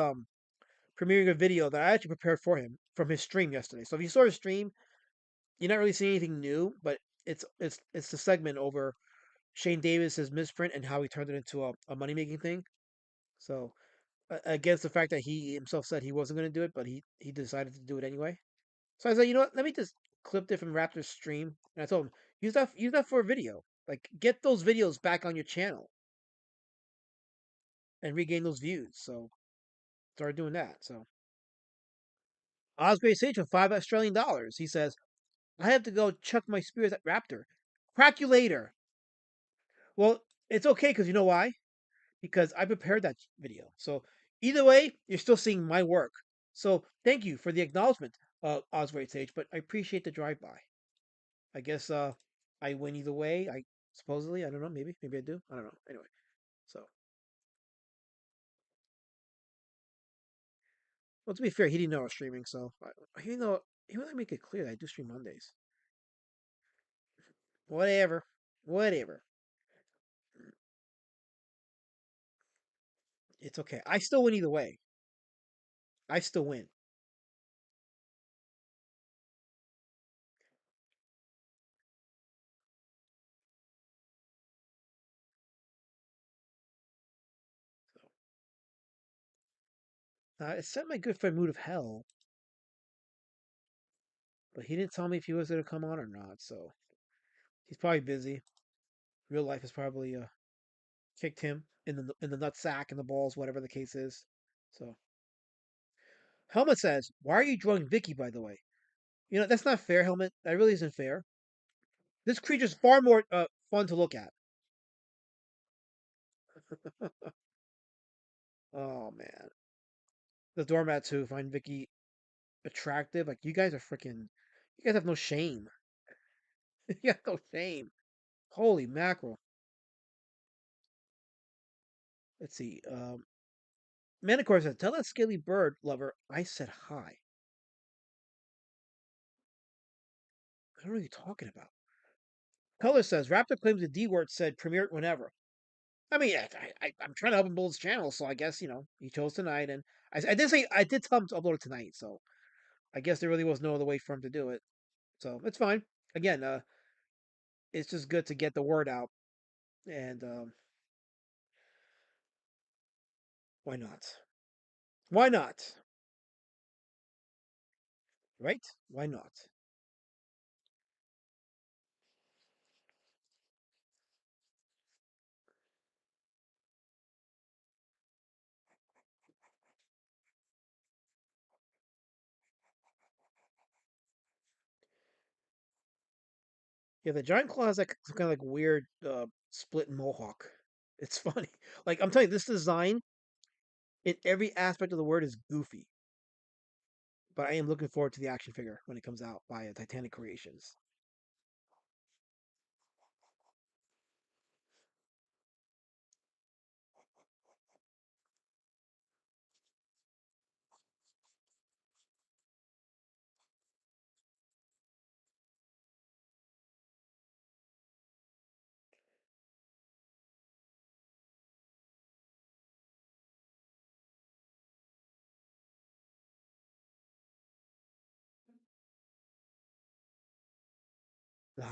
premiering a video that I actually prepared for him from his stream yesterday. So if you saw his stream, you're not really seeing anything new, but it's the segment over Shane Davis's misprint and how he turned it into a money making thing. So against the fact that he himself said he wasn't going to do it, but he decided to do it anyway. So I said, you know what? Let me just clip it from Raptor's stream, and I told him use that for a video. Like get those videos back on your channel and regain those views. So started doing that. So Osprey Sage for $5 Australian. He says, I have to go chuck my spears at Raptor. Crack you later. Well, it's okay because you know why? Because I prepared that video. So either way, you're still seeing my work. So thank you for the acknowledgement, Osprey Sage. But I appreciate the drive by. I guess I win either way. I supposedly I don't know. Maybe I do. I don't know. Anyway, so well to be fair, he didn't know I was streaming, so he would make it clear that I do stream Mondays. Whatever, whatever. It's okay. I still win either way. I still win. So it sent my good friend Mood of Hell, but he didn't tell me if he was gonna come on or not. So he's probably busy. Real life has probably kicked him in the nut sack and the balls, whatever the case is. So Helmet says, "Why are you drawing Vicky? By the way, you know that's not fair, Helmet. That really isn't fair. This creature's far more fun to look at." Oh man, the doormats who find Vicky attractive, like you guys are freaking. You guys have no shame. You have no shame. Holy mackerel. Let's see. Manicore says, "Tell that scaly bird lover I said hi." I don't know what you're talking about. Color says, "Raptor claims the D word said premiere it whenever." I mean, yeah, I'm trying to help him build his channel, so I guess he chose tonight, and I did tell him to upload it tonight, so I guess there really was no other way for him to do it. So it's fine. Again, it's just good to get the word out, and why not? Why not? Right? Why not? Yeah, the giant claw has like some kind of like weird split mohawk. It's funny. Like I'm telling you, this design in every aspect of the word is goofy. But I am looking forward to the action figure when it comes out by Titanic Creations. I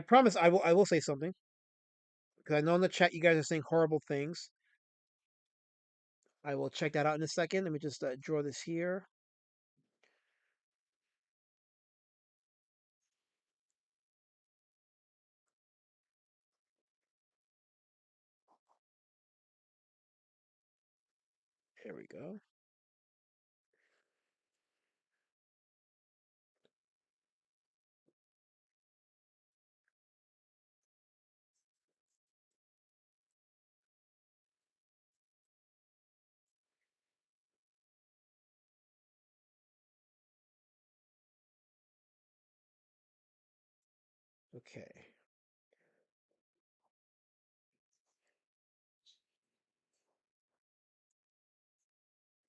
promise I will say something because I know in the chat you guys are saying horrible things. I will check that out in a second. Let me just draw this here. Here we go. Okay.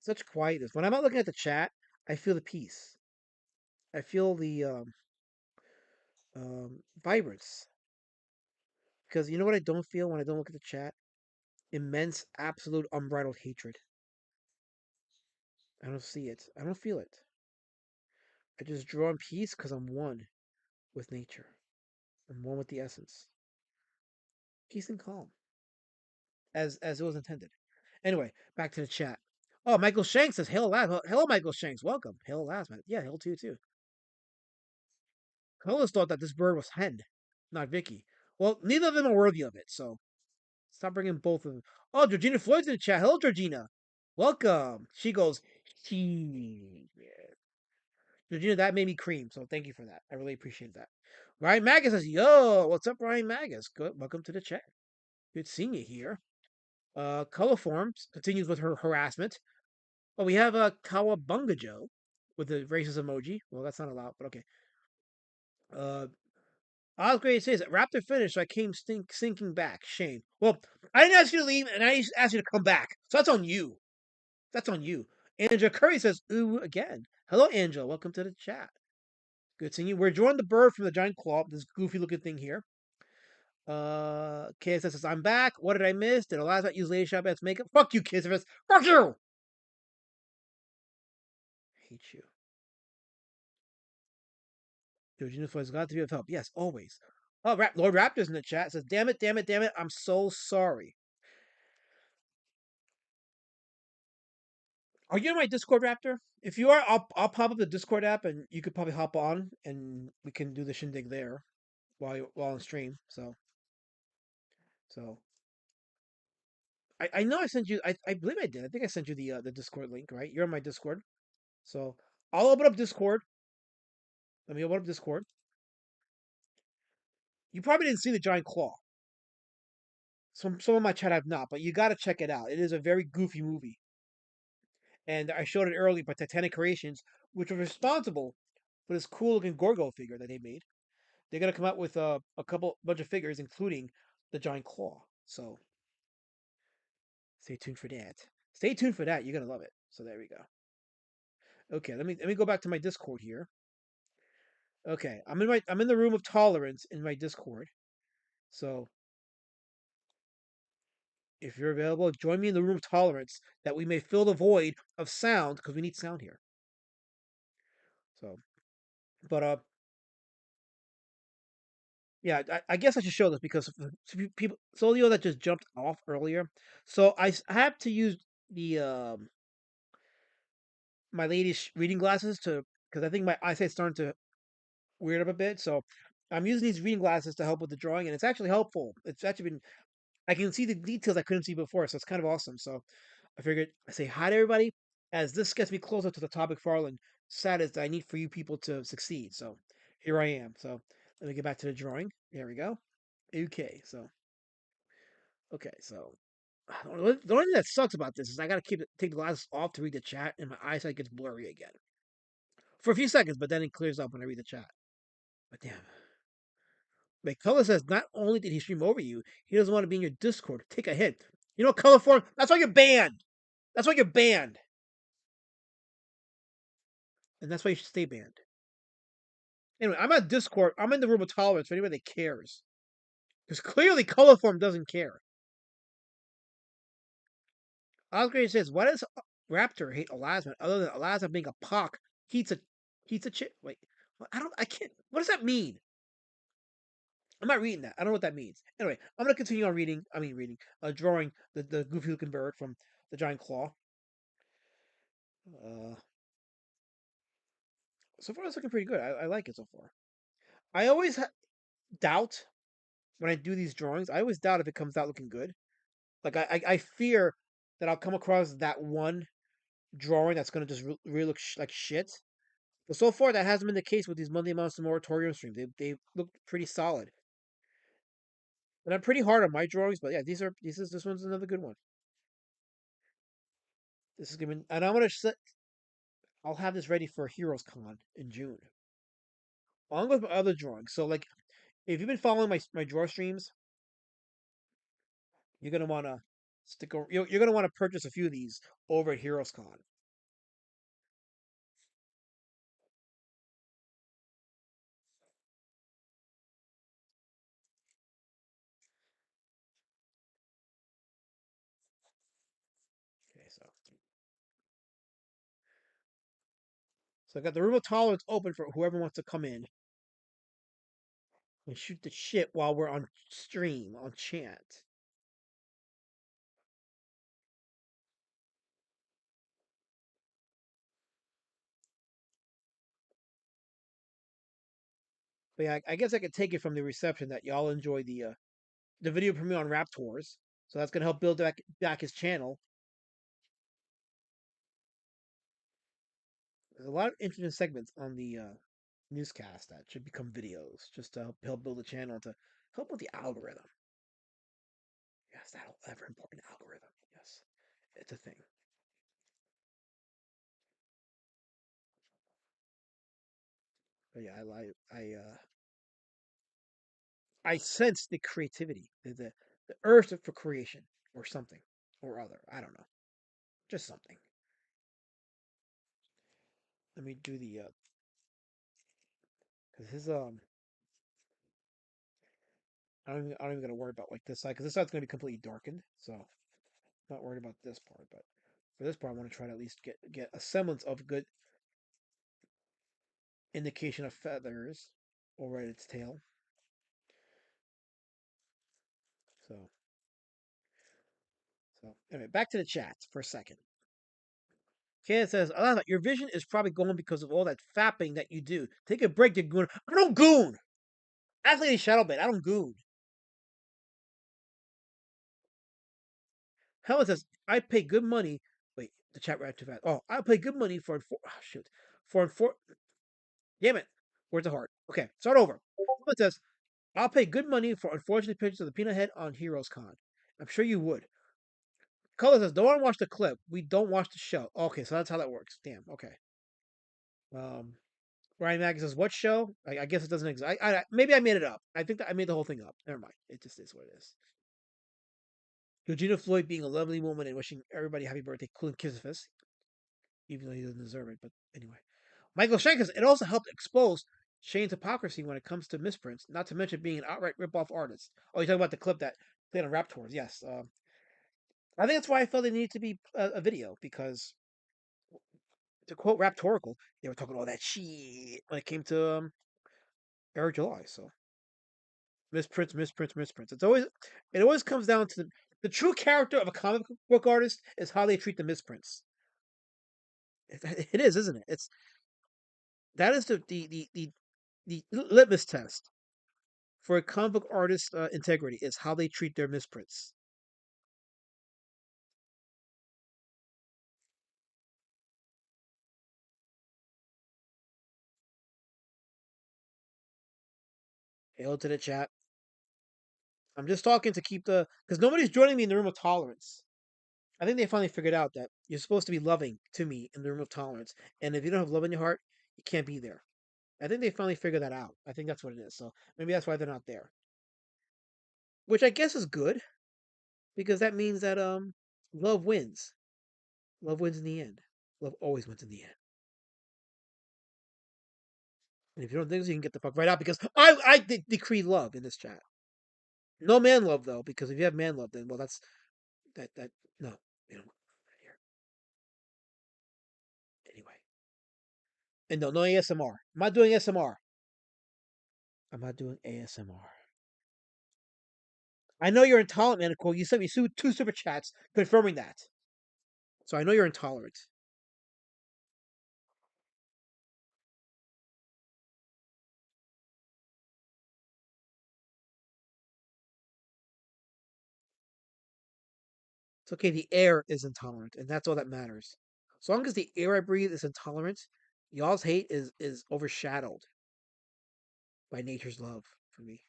Such quietness. When I'm not looking at the chat, I feel the peace. I feel the vibrance. Because you know what I don't feel when I don't look at the chat? Immense, absolute, unbridled hatred. I don't see it. I don't feel it. I just draw in peace because I'm one with nature. I'm one with the essence. Peace and calm, as it was intended. Anyway, back to the chat. Oh, Michael Shanks says, "Hail Laz." Hello, Michael Shanks. Welcome. Hail Laz, man. Yeah, hail to you too. Carlos thought that this bird was hen, not Vicky. Well, neither of them are worthy of it, so stop bringing both of them. Oh, Georgina Floyd's in the chat. Hello, Georgina. Welcome. She goes, she. Georgina, that made me cream, so thank you for that. I really appreciate that. Ryan Magus says, "Yo, what's up, Ryan Magus? Good, welcome to the chat. Good seeing you here." Color Forms continues with her harassment. Oh, we have Kawabunga Joe with the racist emoji. Well, that's not allowed, but okay. Uh, Osgrade says Raptor finished, so I came sinking back. Shame. Well, I didn't ask you to leave, and I asked you to come back, so that's on you. That's on you. Angela Curry says, "Ooh again." Hello, Angela. Welcome to the chat. Good seeing you. We're drawing the bird from the giant claw. This goofy looking thing here. KSS says, "I'm back. What did I miss? Did Eliza use Lady Shop as makeup? Fuck you, KSS. Fuck you. Hate you." Georgina Floyd's got to be of help. Yes, always. Oh, Lord Raptor's in the chat. Says, "Damn it, damn it, damn it. I'm so sorry." Are you in my Discord, Raptor? If you are, I'll pop up the Discord app, and you could probably hop on, and we can do the shindig there while on stream. So I know I sent you. I believe I did. I think I sent you the Discord link. Right? You're on my Discord. So I'll open up Discord. Let me open up Discord. You probably didn't see the giant claw. Some of my chat have not, but you got to check it out. It is a very goofy movie, and I showed it earlier by Titanic Creations, which was responsible for this cool looking Gorgo figure that they made. They're gonna come out with a bunch of figures, including the giant claw. So stay tuned for that. Stay tuned for that. You're gonna love it. So there we go. Okay, let me go back to my Discord here. Okay, I'm in the room of tolerance in my Discord. So if you're available, join me in the room of tolerance that we may fill the void of sound because we need sound here. So, but yeah, I guess I should show this because people, Solio that just jumped off earlier. So I have to use the my lady's reading glasses to because I think my eyesight's starting to weird up a bit. So I'm using these reading glasses to help with the drawing, and it's actually helpful. It's actually been I can see the details I couldn't see before, so it's kind of awesome. So I figured I say hi to everybody as this gets me closer to the topic Farland said is that I need for you people to succeed. So here I am. So let me get back to the drawing. There we go. Okay, so okay, so the only thing that sucks about this is I gotta take the glasses off to read the chat, and my eyesight gets blurry again for a few seconds, but then it clears up when I read the chat. But damn, McCullough says not only did he stream over you, he doesn't want to be in your Discord. Take a hit. You know, Colorform, that's why you're banned. That's why you're banned. And that's why you should stay banned. Anyway, I'm at Discord. I'm in the room of tolerance for anybody that cares. Because clearly Colorform doesn't care. Oscar says, why does Raptor hate Elasma other than Elasma being a pock? Heats a chip. Wait, I can't. What does that mean? I'm not reading that. I don't know what that means. Anyway, I'm gonna continue on reading. Drawing the goofy looking bird from the giant claw. Uh, so far it's looking pretty good. I like it so far. I always doubt when I do these drawings. I always doubt if it comes out looking good. Like I fear that I'll come across that one drawing that's gonna just really look like shit. But so far that hasn't been the case with these Monday Monster Moratorium streams. They look pretty solid. And I'm pretty hard on my drawings, but yeah, this one's another good one. This is gonna and I'll have this ready for Heroes Con in June. Along with my other drawings. So like if you've been following my draw streams, you're gonna wanna you're gonna want to purchase a few of these over at Heroes Con. Okay, so I got the room of tolerance open for whoever wants to come in and shoot the shit while we're on stream on chat. But yeah, I guess I could take it from the reception that y'all enjoy the video premiere on Raptors. So that's gonna help build back his channel. There's a lot of interesting segments on the newscast that should become videos just to help build the channel to help with the algorithm. Yes, that ever important algorithm. Yes, it's a thing. But yeah, I sense the creativity, the urge for creation or something or other. I don't know, just something. Let me do the because his I don't even gotta worry about like this side because this side's gonna be completely darkened, so I'm not worried about this part. But for this part, I want to try to at least get a semblance of good indication of feathers over its tail. So anyway, back to the chat for a second. Ken says, Alana, your vision is probably going because of all that fapping that you do. Take a break, you goon. I don't goon. Athlete Shadowbait, I don't goon. Helen says, I pay good money. Wait, the chat ran too fast. Oh, I pay good money for shoot. For damn it. Where's the heart? Okay, start over. Helen says, I'll pay good money for unfortunate pictures of the peanut head on Heroes Con. I'm sure you would. Color says, don't want to watch the clip. We don't watch the show. Okay, so that's how that works. Damn, okay. Um Ryan Mack says, "What show?" I guess it doesn't exist. Maybe I made it up. I think that I made the whole thing up. Never mind. It just is what it is. Georgina Floyd being a lovely woman and wishing everybody happy birthday, including Kissifus, even though he doesn't deserve it. But anyway, Michael Shank says it also helped expose Shane's hypocrisy when it comes to misprints. Not to mention being an outright rip-off artist. Oh, you're talking about the clip that played on Rap Tours? Yes. I think that's why I felt it needed to be a video because, to quote Raptorical, they were talking all that shit when it came to Eric July. So misprints. It always comes down to the true character of a comic book artist is how they treat the misprints. It is, isn't it? That is the litmus test for a comic book artist integrity is how they treat their misprints. Hail to the chat. I'm just talking to keep the because nobody's joining me in the room of tolerance. I think they finally figured out that you're supposed to be loving to me in the room of tolerance, and if you don't have love in your heart, you can't be there. I think they finally figured that out. I think that's what it is. So maybe that's why they're not there. Which I guess is good because that means that love wins. Love wins in the end. Love always wins in the end. And if you don't think so, you can get the fuck right out because I decree love in this chat. No man love though, because if you have man love, then well that's that no, you don't want that here. Anyway. And no ASMR. I'm not doing ASMR. I'm not doing ASMR. I know you're intolerant, Manicool. You sent me two super chats confirming that. So I know you're intolerant. It's okay. The air is intolerant, and that's all that matters. As long as the air I breathe is intolerant, y'all's hate is overshadowed by nature's love for me.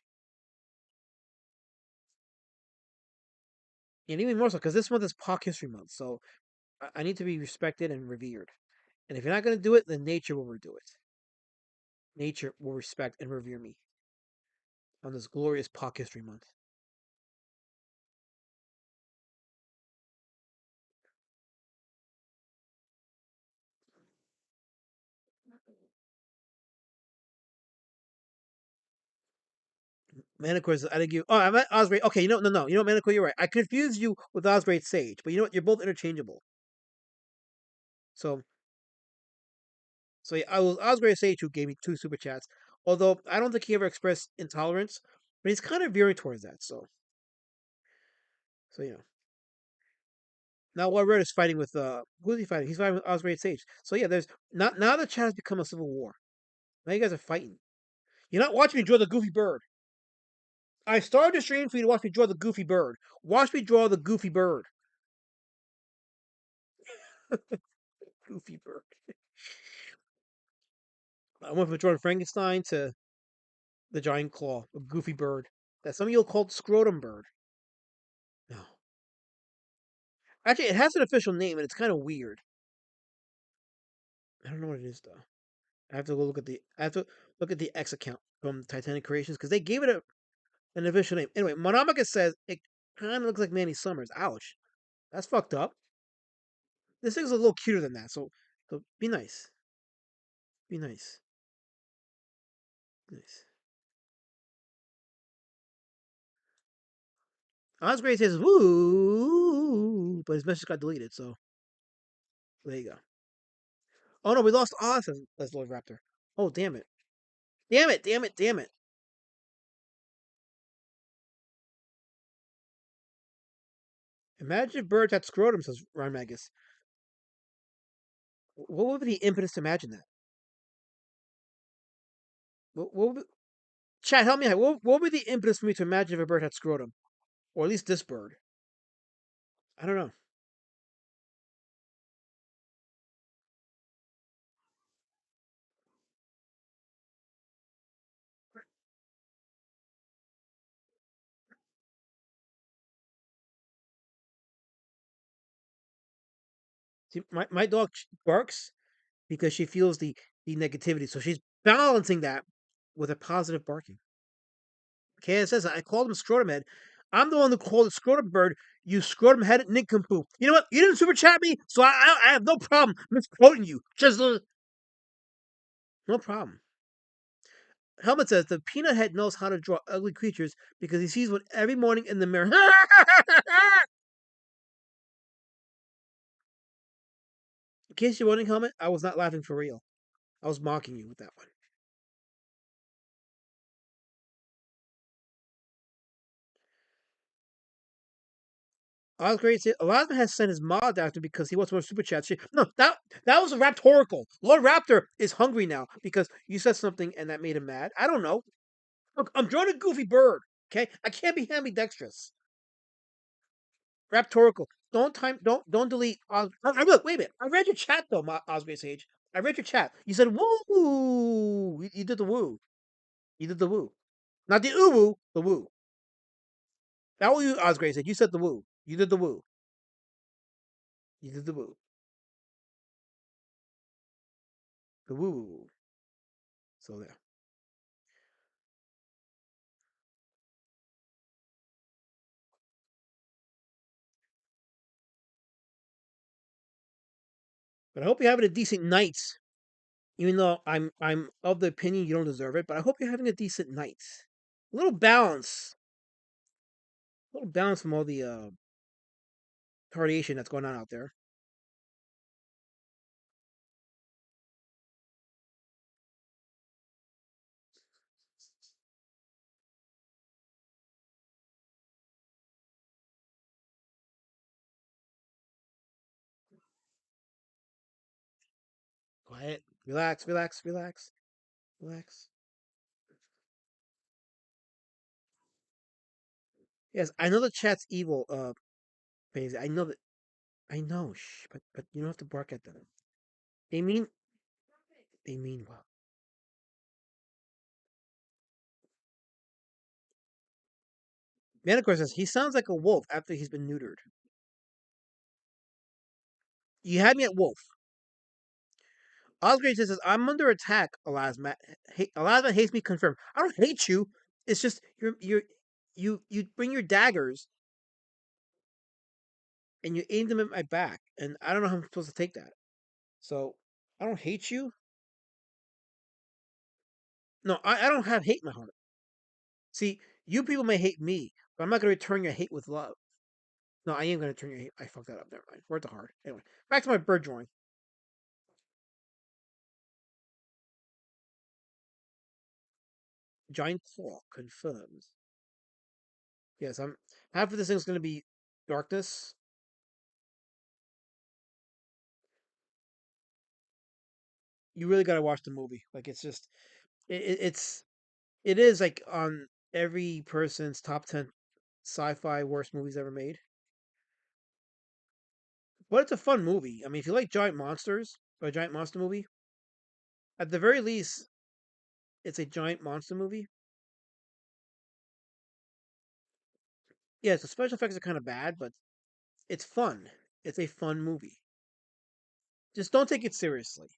And even more so, because this month is Pac History Month, so I need to be respected and revered. And if you're not going to do it, then nature will do it. Nature will respect and revere me on this glorious Pac History Month. Manticore is I think you. Oh, I meant Osprey. Okay, no. You know, Manticore, you're right. I confused you with Osprey Sage, but you know what? You're both interchangeable. So, so yeah, I was Osprey Sage who gave me two super chats. Although I don't think he ever expressed intolerance, but he's kind of veering towards that. So you know. Now what Red is fighting with who's he fighting? He's fighting with Osprey Sage. So yeah, there's not now the chat has become a civil war. Now you guys are fighting. You're not watching me draw the goofy bird. I started the stream for you to watch me draw the goofy bird. Watch me draw the goofy bird. Goofy bird. I went from drawing Frankenstein to the giant claw, a goofy bird that some of you'll call scrotum bird. No, actually, it has an official name and it's kind of weird. I don't know what it is though. I have to go look at the. I have to look at the X account from Titanic Creations because they gave it an official name. Anyway, Monomika says it kind of looks like Manny Summers. Ouch, that's fucked up. This thing's a little cuter than that. So be nice. Be nice. Nice. Osprey says woo, but his message got deleted. So there you go. Oh no, we lost Oz as Lord Raptor. Oh damn it. Damn it. Imagine if birds had scrotum, says Ryan Magus. What would be the impetus to imagine that? What would be, Chat, help me out. What would be the impetus for me to imagine if a bird had scrotum? Or at least this bird. I don't know. See, my dog barks because she feels the negativity. So she's balancing that with a positive barking. Kaya says, I called him scrotum head. I'm the one who called it scrotum bird. You scrotum headed nincompoop. You know what? You didn't super chat me, so I have no problem misquoting you. Just no problem. Helmet says the peanut head knows how to draw ugly creatures because he sees one every morning in the mirror. In case you're wondering, Helmet, I was not laughing for real. I was mocking you with that one. Osgrade said Elasma has sent his mod after because he wants more super chats. No, that was a Raptorical. Lord Raptor is hungry now because you said something and that made him mad. I don't know. Look, I'm drawing a goofy bird. Okay, I can't be ambidextrous. Raptorical. Don't delete. Look, wait a minute. I read your chat though, Osgrade Sage. I read your chat. You said woo. You did the woo. You did the woo. Not the woo. The woo. That what you Osgrade said. You said the woo. You did the woo. You did the woo. The woo. So there. But I hope you're having a decent night. Even though I'm of the opinion you don't deserve it, but I hope you're having a decent night. A little balance. A little balance from all the radiation that's going on out there. Quiet. Relax, relax, relax, relax. Yes, I know the chat's evil, Paisy. I know, shh, but you don't have to bark at them. They mean they mean well. Manticore says he sounds like a wolf after he's been neutered. You had me at wolf. Osgrade says I'm under attack, Elasma. Elasma hates me confirmed. I don't hate you. It's just you bring your daggers and you aim them at my back, and I don't know how I'm supposed to take that. So I don't hate you. No, I don't have hate in my heart. See, you people may hate me, but I'm not gonna return your hate with love. No, I am gonna turn your hate. I fucked that up. Never mind. Word to heart. Anyway, back to my bird drawing. Giant claw confirms. Yes, I'm half of this thing's gonna be darkness. You really gotta watch the movie. Like it's just it is like on every person's top 10 sci-fi worst movies ever made. But it's a fun movie. I mean, if you like giant monsters or a giant monster movie, at the very least, it's a giant monster movie. Yes, the special effects are kind of bad, but it's fun. It's a fun movie. Just don't take it seriously.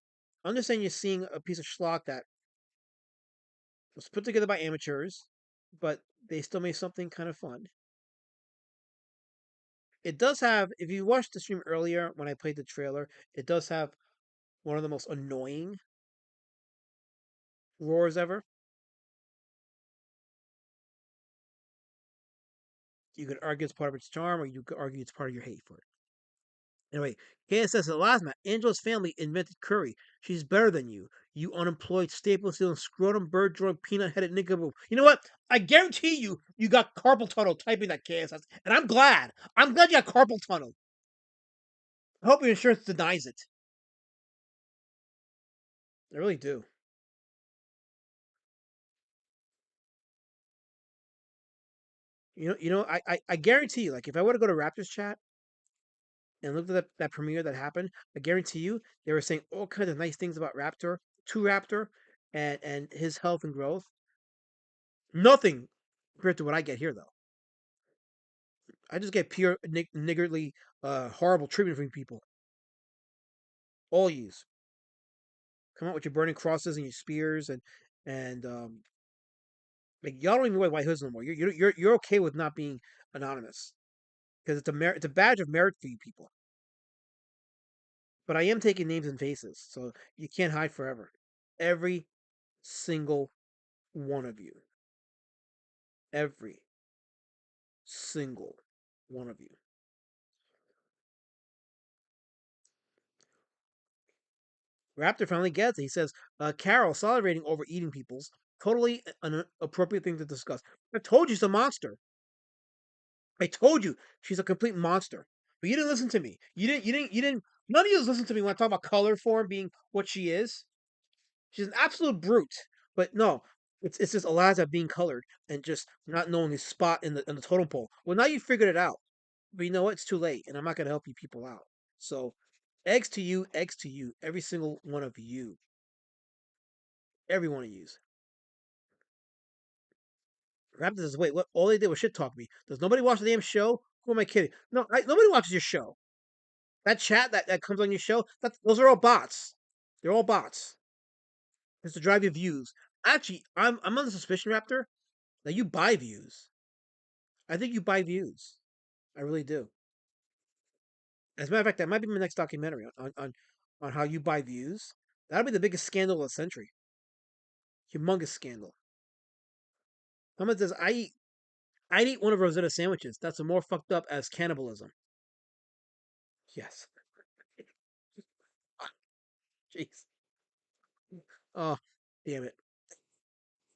Understand you're seeing a piece of schlock that was put together by amateurs, but they still made something kind of fun. It does have, if you watched the stream earlier when I played the trailer, it does have one of the most annoying roars ever. You could argue it's part of its charm, or you could argue it's part of your hate for it. Anyway, KSS Elasma, Angela's family invented curry. She's better than you. You unemployed, staple stealing, scrotum, bird drawing, peanut headed nickaboo. You know what? I guarantee you got carpal tunnel typing that KSS. And I'm glad. I'm glad you got carpal tunnel. I hope your insurance denies it. I really do. I guarantee you, like if I were to go to Raptors chat and look at that premiere that happened, I guarantee you they were saying all kinds of nice things about Raptor, to Raptor, and his health and growth. Nothing compared to what I get here, though. I just get pure niggardly, horrible treatment from people. All yous come out with your burning crosses and your spears and like y'all don't even wear white hoods no more. You're okay with not being anonymous because it's a badge of merit for you people. But I am taking names and faces, so you can't hide forever. Every single one of you. Every single one of you. Raptor finally gets it. He says, Carol celebrating over eating people's totally an appropriate thing to discuss. I told you it's a monster. I told you she's a complete monster, but you didn't listen to me. You didn't. None of you listen to me when I talk about color form being what she is. She's an absolute brute. But no, it's just Eliza being colored and just not knowing his spot in the totem pole. Well, now you figured it out, but you know what? It's too late, and I'm not gonna help you people out. So, eggs to you, every single one of you, every one of yous. Raptors says, wait, what? All they did was shit talk me. Does nobody watch the damn show? Who am I kidding? No, nobody watches your show. That chat that comes on your show, those are all bots. They're all bots. It's to drive your views. Actually, I'm on the suspicion, Raptor, that you buy views. I think you buy views. I really do. As a matter of fact, that might be my next documentary on how you buy views. That'll be the biggest scandal of the century. Humongous scandal. Someone says I'd eat one of Rosetta's sandwiches. That's more fucked up as cannibalism. Yes. Jeez. Oh, damn it.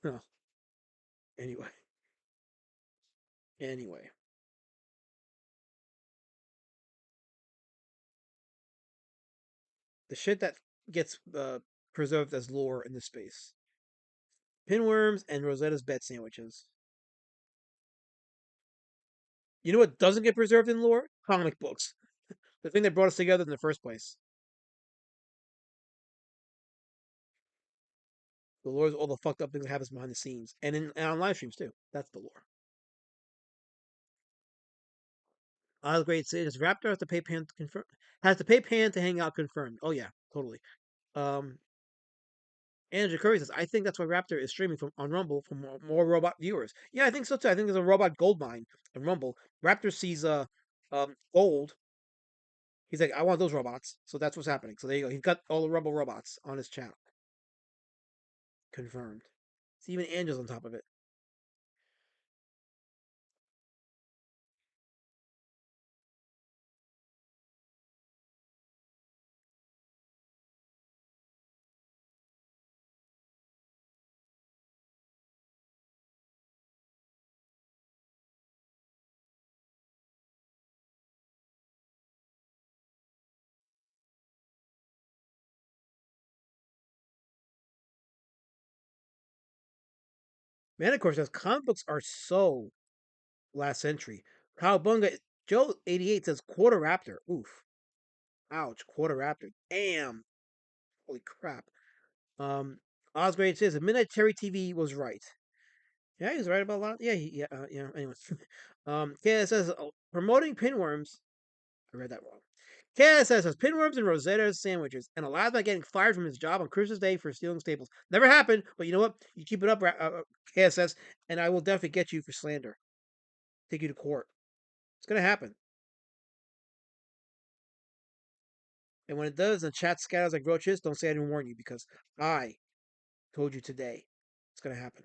Oh, anyway. Anyway. The shit that gets preserved as lore in this space. Pinworms and Rosetta's bed sandwiches. You know what doesn't get preserved in lore? Comic books. The thing that brought us together in the first place. The lore is all the fucked up things that happens behind the scenes. And on live streams too. That's the lore. I'll grade say this Raptor has to pay Pan to confirm has to pay Pan to hang out confirmed. Oh yeah, totally. Um Andrew Curry says, I think that's why Raptor is streaming from on Rumble for more robot viewers. Yeah, I think so too. I think there's a robot gold mine in Rumble. Raptor sees gold. He's like, I want those robots. So that's what's happening. So there you go. He's got all the Rumble robots on his channel. Confirmed. See, even Angel's on top of it. Man, of course, says comic books are so last century. Cowabunga Joe 88 says quarter raptor. Oof. Ouch. Quarter raptor. Damn. Holy crap. Osgrade says Midnight Terry TV was right. Yeah, he was right about a lot. Yeah, yeah. Anyways, KS says promoting pinworms. I read that wrong. KS says pinworms and Rosetta sandwiches, and allowed by getting fired from his job on Christmas Day for stealing staples. Never happened, but you know what? You keep it up, KSS, and I will definitely get you for slander. Take you to court. It's gonna happen. And when it does, and chat scatters like roaches, don't say I didn't warn you because I told you today. It's gonna happen.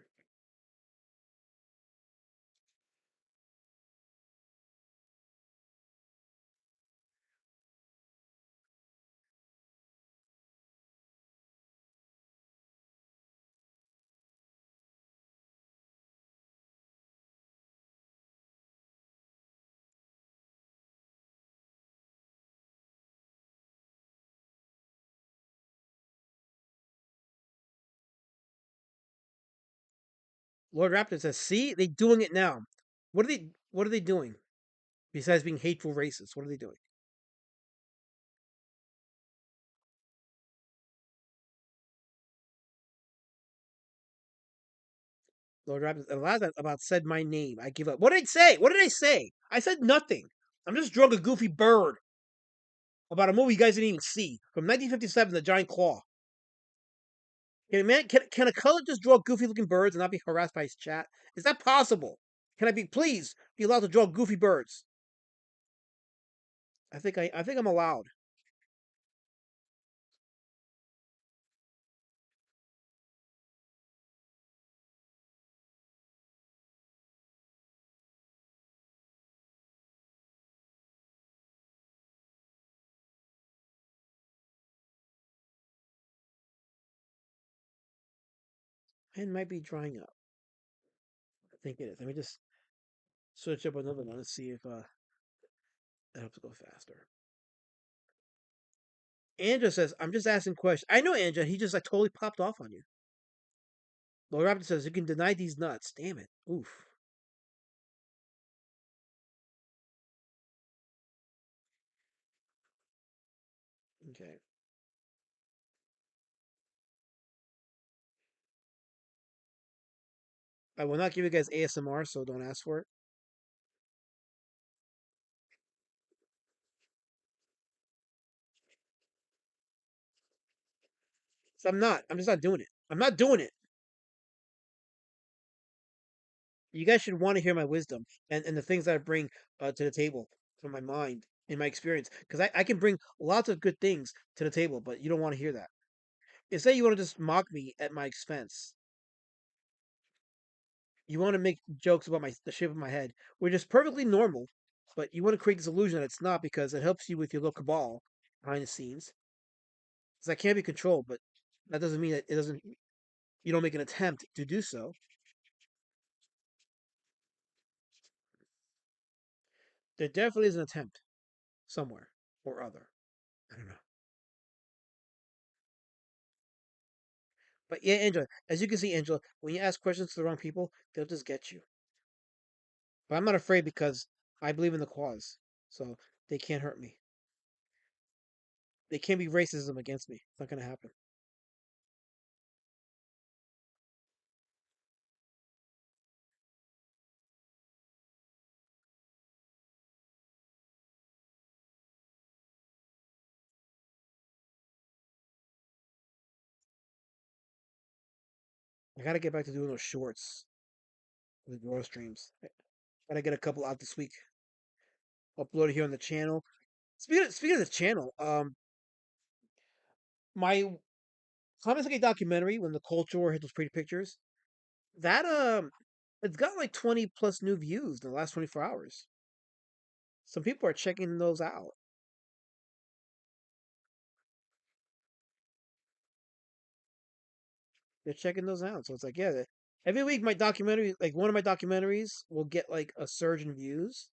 Lord Raptor says, "See, they doing it now. What are they doing besides being hateful racists? What are they doing?" Lord Raptor, and a lot of that about said my name. I give up. What did I say? What did I say? I said nothing. I'm just drunk a goofy bird about a movie you guys didn't even see from 1957, The Giant Claw. Can a color just draw goofy looking birds and not be harassed by his chat? Is that possible? Can I please be allowed to draw goofy birds? I think I'm allowed. Pen might be drying up. I think it is. Let me just Switch up another one. Let's see if it helps go faster. Andrew says, "I'm just asking questions." I know Andrew. He just like totally popped off on you. Lord Raptor says, "You can deny these nuts." Damn it. Oof. Okay. I will not give you guys ASMR, so don't ask for it. So I'm not. I'm just not doing it. I'm not doing it. You guys should want to hear my wisdom and the things that I bring to the table from my mind in my experience. Because I can bring lots of good things to the table, but you don't want to hear that. Instead, you want to just mock me at my expense. You want to make jokes about the shape of my head, which is perfectly normal, but you want to create this illusion that it's not because it helps you with your little cabal behind the scenes. Because I can't be controlled, but that doesn't mean that it doesn't. You don't make an attempt to do so. There definitely is an attempt somewhere or other. I don't know. But yeah, Angela, as you can see, Angela, when you ask questions to the wrong people, they'll just get you. But I'm not afraid because I believe in the cause. So they can't hurt me. They can't be racism against me. It's not going to happen. I got to get back to doing those shorts, the grow streams. I got to get a couple out this week. Upload it here on the channel. Speaking of the channel, my Communitah documentary, when the culture war hit those pretty pictures, that it's got like 20 plus new views in the last 24 hours. Some people are checking those out. They're checking those out. So it's like, yeah, every week my documentary, like one of my documentaries, will get like a surge in views,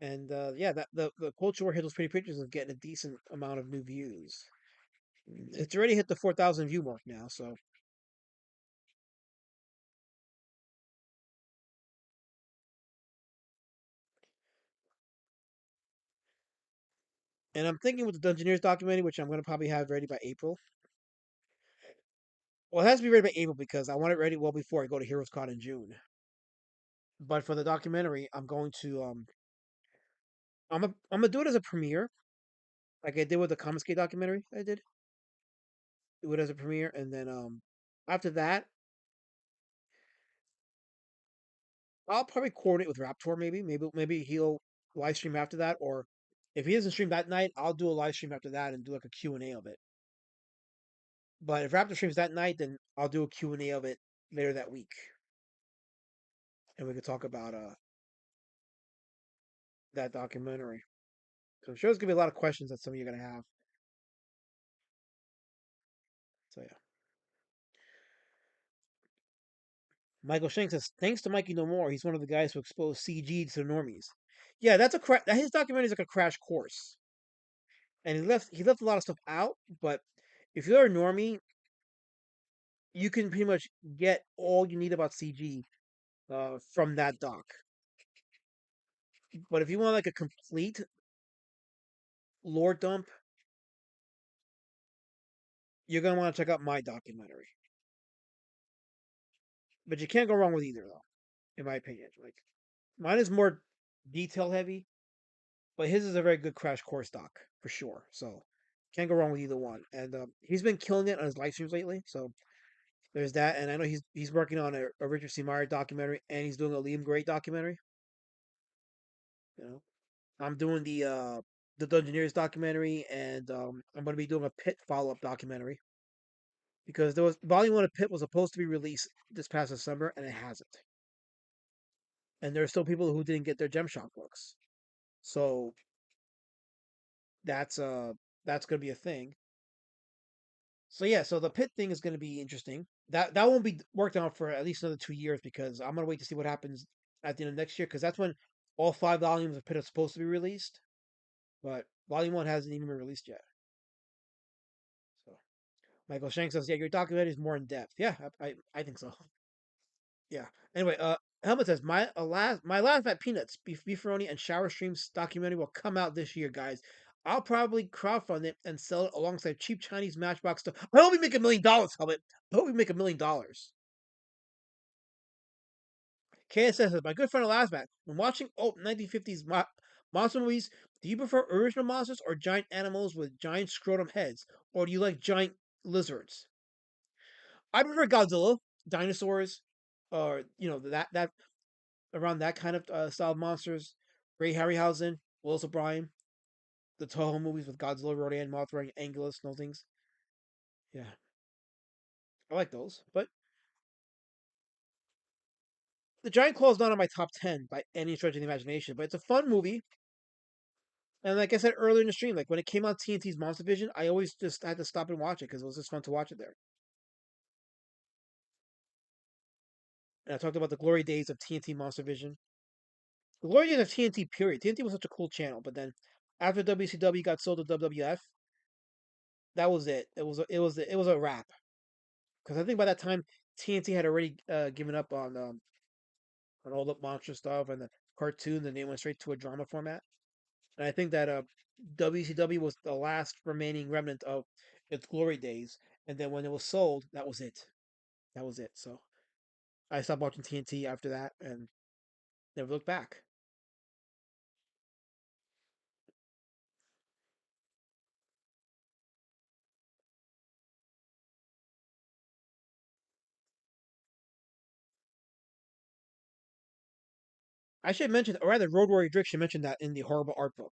and yeah, that the culture war hit those pretty pictures is getting a decent amount of new views. It's already hit the 4,000 view mark now. So, and I'm thinking with the Dungeoneers documentary, which I'm gonna probably have ready by April. Well, it has to be ready by April because I want it ready well before I go to Heroes Con in June. But for the documentary, I'm going to I'm gonna do it as a premiere, like I did with the Comicsgate documentary. I did do it as a premiere, and then after that, I'll probably coordinate with Raptor. Maybe he'll live stream after that, or if he doesn't stream that night, I'll do a live stream after that and do like a Q&A of it. But if Raptor streams that night, then I'll do a Q&A of it later that week, and we can talk about that documentary. So I'm sure there's gonna be a lot of questions that some of you are gonna have. So yeah. Michael Shank says, thanks to Mikey No More, he's one of the guys who exposed CG to the normies. Yeah, his documentary is like a crash course. And he left a lot of stuff out, but if you're a normie, you can pretty much get all you need about CG from that doc. But if you want like a complete lore dump, you're gonna want to check out my documentary. But you can't go wrong with either, though, in my opinion. Like mine is more detail heavy, but his is a very good crash course doc for sure. So can't go wrong with either one. And he's been killing it on his live streams lately. So there's that. And I know he's working on a Richard C. Meyer documentary, and he's doing a Liam Gray documentary. You know, I'm doing the Dungeoneers documentary, and I'm going to be doing a Pit follow up documentary because there was Volume One of Pit was supposed to be released this past December, and it hasn't. And there are still people who didn't get their Gem Shock books, so that's uh that's going to be a thing. So yeah, so the Pit thing is going to be interesting. that won't be worked on for at least another 2 years because I'm gonna wait to see what happens at the end of next year because that's when all 5 volumes of Pit are supposed to be released. But Volume One hasn't even been released yet. So Michael Shank says, "Yeah, your documentary is more in depth." Yeah, I think so. Yeah. Anyway, Helmet says my last at Peanuts, Beefaroni, and Shower Streams documentary will come out this year, guys. I'll probably crowdfund it and sell it alongside cheap Chinese Matchbox stuff. I hope we make $1 million, Helmet. I hope we make $1 million. KSS says, my good friend Elasmat, when watching old 1950s monster movies, do you prefer original monsters or giant animals with giant scrotum heads, or do you like giant lizards? I prefer Godzilla, dinosaurs, or that around that kind of style of monsters. Ray Harryhausen, Willis O'Brien, the Toho movies with Godzilla, Rodan, Mothra, Anguillus, no things. Yeah, I like those. But the Giant Claw is not on my top 10 by any stretch of the imagination. But it's a fun movie. And like I said earlier in the stream, like when it came on TNT's Monster Vision, I always just had to stop and watch it because it was just fun to watch it there. And I talked about the glory days of TNT Monster Vision. The glory days of TNT, period. TNT was such a cool channel, but then after WCW got sold to WWF, that was it. It was a wrap. Because I think by that time TNT had already given up on all the monster stuff and the cartoons, and they went straight to a drama format. And I think that WCW was the last remaining remnant of its glory days. And then when it was sold, that was it. That was it. So I stopped watching TNT after that and never looked back. I should mention, or rather, Road Warrior Drake should mention that in the horrible art book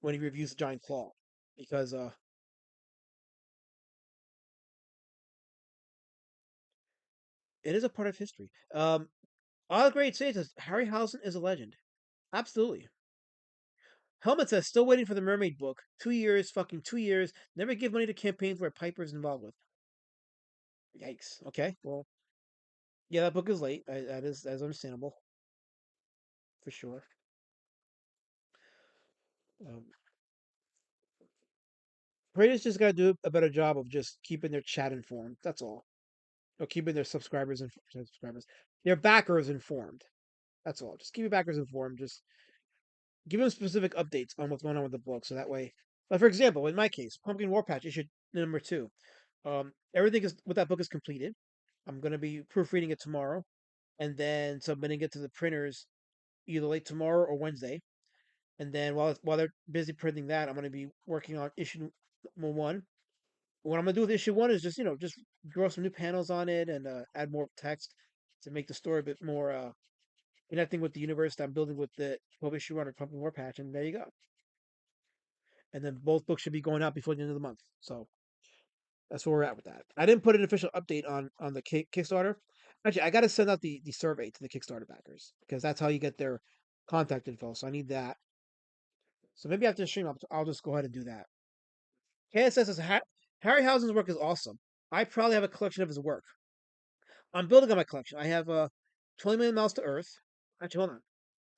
when he reviews the Giant Claw, because it is a part of history. All great says Harryhausen is a legend. Absolutely. Helmet says still waiting for the Mermaid book. 2 years, fucking 2 years. Never give money to campaigns where Piper's involved with. Yikes. Okay, well, yeah, that book is late. That is understandable for sure. Um, Creators just got to do a better job of just keeping their chat informed. That's all. Or keeping their their backers informed. That's all. Just keep your backers informed. Just give them specific updates on what's going on with the book, so that way. Like for example, in my case, Pumpkin War Patch issue number 2. Everything is with that book is completed. I'm gonna be proofreading it tomorrow, and then submitting it to the printers either late tomorrow or Wednesday. And then while they're busy printing that, I'm gonna be working on issue 1. What I'm gonna do with issue 1 is just draw some new panels on it and add more text to make the story a bit more connecting with the universe that I'm building with the 12 issue run of Pumpkin War Patch, and there you go. And then both books should be going out before the end of the month. So that's where we're at with that. I didn't put an official update on the Kickstarter. Actually, I got to send out the survey to the Kickstarter backers because that's how you get their contact info. So I need that. So maybe after the stream, I'll just go ahead and do that. KSS says Harryhausen's work is awesome. I probably have a collection of his work. I'm building on my collection. I have 20 million miles to Earth. Actually, hold on.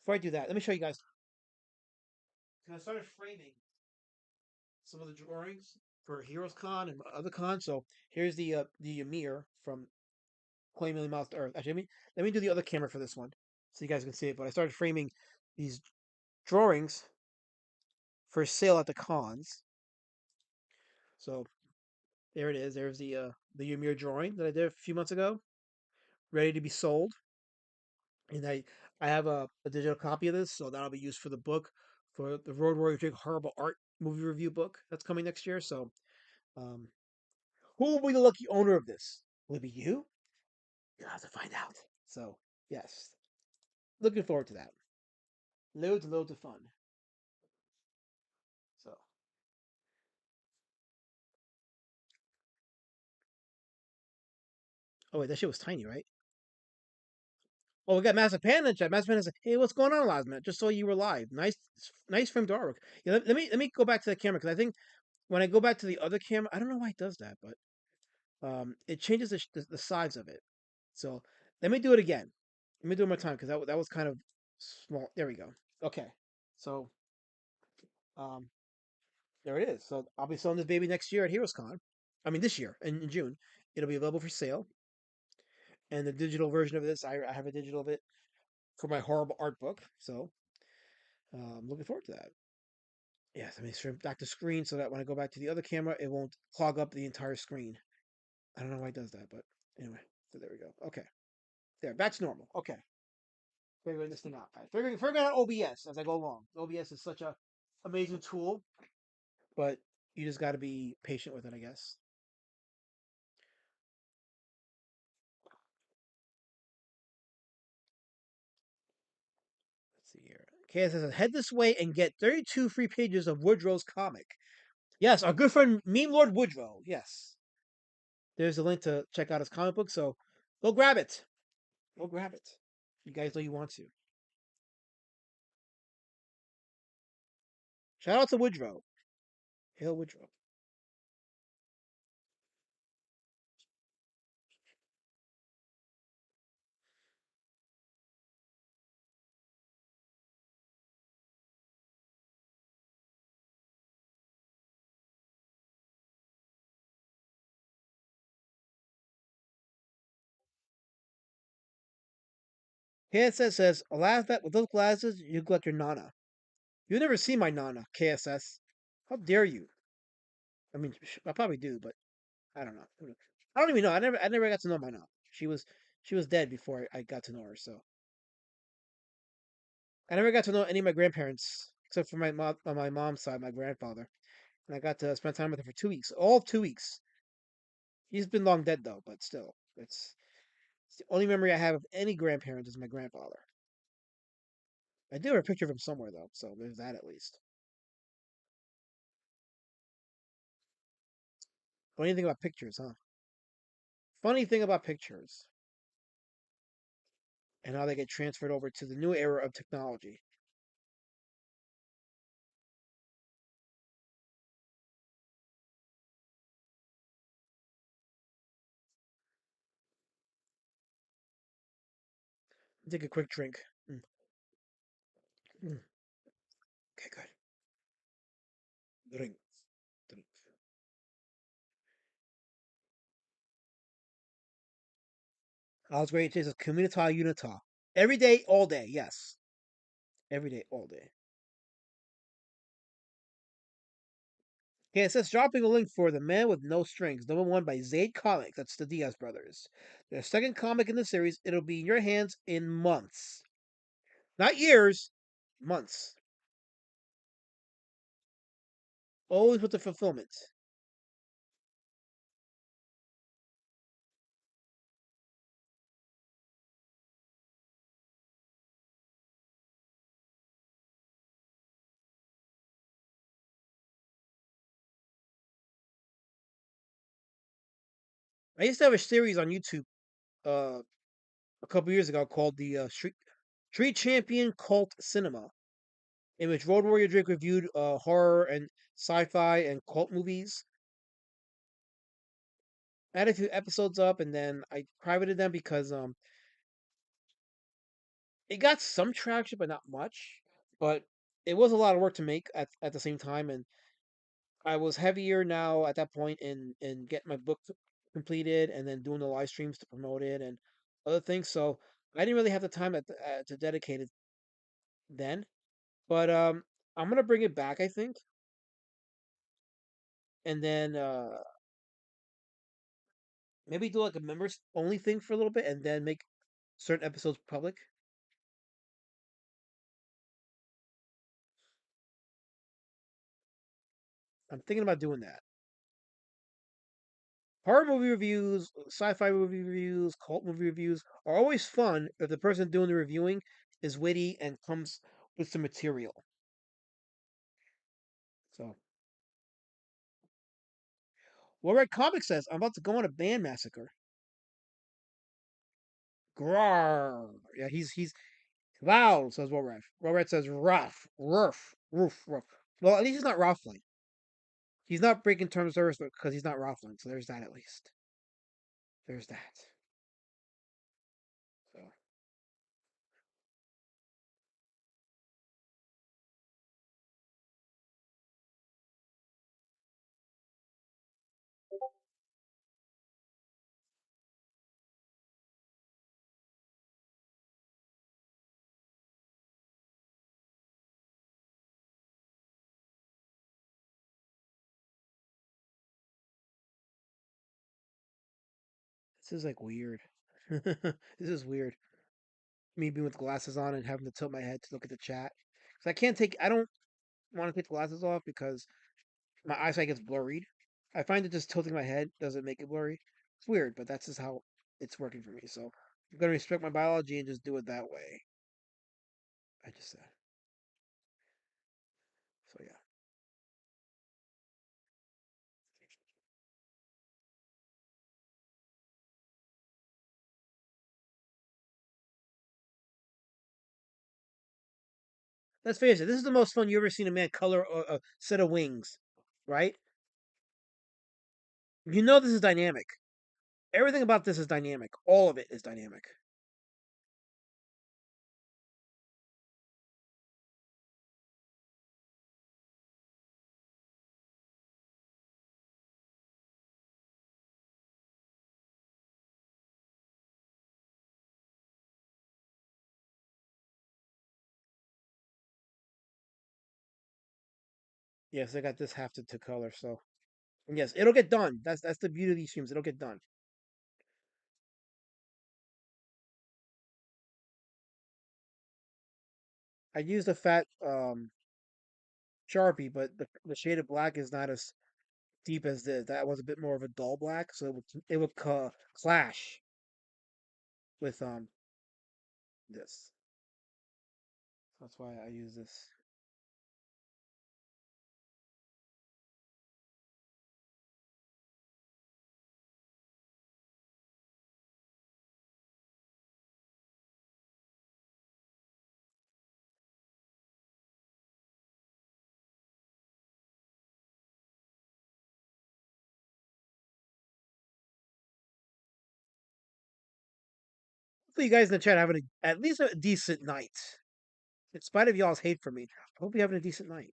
Before I do that, let me show you guys. I started framing some of the drawings for Heroes Con and other cons. So here's the Ymir from 20 million miles to Earth. Actually, let me do the other camera for this one so you guys can see it. But I started framing these drawings for sale at the cons. So there it is. There's the Ymir drawing that I did a few months ago, ready to be sold. And I have a digital copy of this, so that'll be used for the book for the Road Warrior Jake Horrible Art movie review book that's coming next year. So um, who will be the lucky owner of this? Will it be you? You'll have to find out. So yes, looking forward to that. Loads and loads of fun. So oh wait, that shit was tiny, right? Oh, we got Massive Panda in chat. Massive Panda said, "Hey, what's going on, Lasman? Just saw you were live. Nice framed artwork." Yeah, let me go back to the camera because I think when I go back to the other camera, I don't know why it does that, but It changes the size of it. So let me do it again. Let me do it one more time because that was kind of small. There we go. Okay. So um, there it is. So I'll be selling this baby next year at HeroesCon. I mean, this year in June. It'll be available for sale. And the digital version of this, I have a digital of it for my horrible art book. So I'm looking forward to that. Yes, I mean, shrink back the screen so that when I go back to the other camera, it won't clog up the entire screen. I don't know why it does that, but anyway. So there we go. Okay. There, back to normal. Okay. Figuring this thing out. Right. Figuring out OBS as I go along. OBS is such a amazing tool, but you just got to be patient with it, I guess. Let's see here. KS says, head this way and get 32 free pages of Woodrow's comic. Yes, our good friend Meme Lord Woodrow. Yes. There's a link to check out his comic book, so go grab it. Go grab it. You guys know you want to. Shout out to Woodrow. Hail Woodrow. KSS says, laugh at with those glasses, you look like your Nana. You never see my Nana, KSS. How dare you? I mean, I probably do, but I don't know. I don't even know. I never got to know my Nana. She was dead before I got to know her. So I never got to know any of my grandparents except for my mom on my mom's side, my grandfather. And I got to spend time with her for 2 weeks, all of 2 weeks. He's been long dead though, but still, it's the only memory I have of any grandparent is my grandfather. I do have a picture of him somewhere though, so there's that at least. Funny thing about pictures, huh? Funny thing about pictures and how they get transferred over to the new era of technology. Take a quick drink. Mm, mm. Okay, good. Drink. Drink. I was great. It says Communitah Unitah. Every day, all day. Yes. Every day, all day. Okay, it says dropping a link for The Man with No Strings, #1 by Zaid Comics. That's the Diaz brothers. Their second comic in the series. It'll be in your hands in months. Not years, months. Always with the fulfillment. I used to have a series on YouTube uh, a couple years ago called the Street Champion Cult Cinema, in which Road Warrior Drake reviewed horror and sci-fi and cult movies. I had a few episodes up, and then I privated them because it got some traction, but not much. But it was a lot of work to make at the same time, and I was heavier now at that point in getting my book completed and then doing the live streams to promote it and other things. So I didn't really have the time to dedicate it then. But I'm gonna bring it back, I think, and then maybe do like a members only thing for a little bit, and then make certain episodes public. I'm thinking about doing that. Horror movie reviews, sci-fi movie reviews, cult movie reviews are always fun if the person doing the reviewing is witty and comes with some material. So, What Red Comic says, I'm about to go on a band massacre. Grar. Yeah, he's loud, says What Red. What Red says rough, roof, roof, roof. Well, at least he's not ruffling. He's not breaking terms of service because he's not ruffling, so there's that at least. there's that. So this is like weird. This is weird. Me being with glasses on and having to tilt my head to look at the chat. Because I can't take. I don't want to take the glasses off because my eyesight gets blurred. I find that just tilting my head doesn't make it blurry. It's weird, but that's just how it's working for me. So I'm gonna respect my biology and just do it that way. I just said. So yeah. Let's face it. This is the most fun you ever seen a man color a set of wings, right? You know this is dynamic. Everything about this is dynamic. All of it is dynamic. Yes, I got this half to color, so and yes, it'll get done. That's the beauty of these streams. It'll get done. I used a fat Sharpie, but the shade of black is not as deep as this. That was a bit more of a dull black, so it would clash with this. That's why I use this. Hopefully, you guys in the chat having at least a decent night. In spite of y'all's hate for me, I hope you're having a decent night.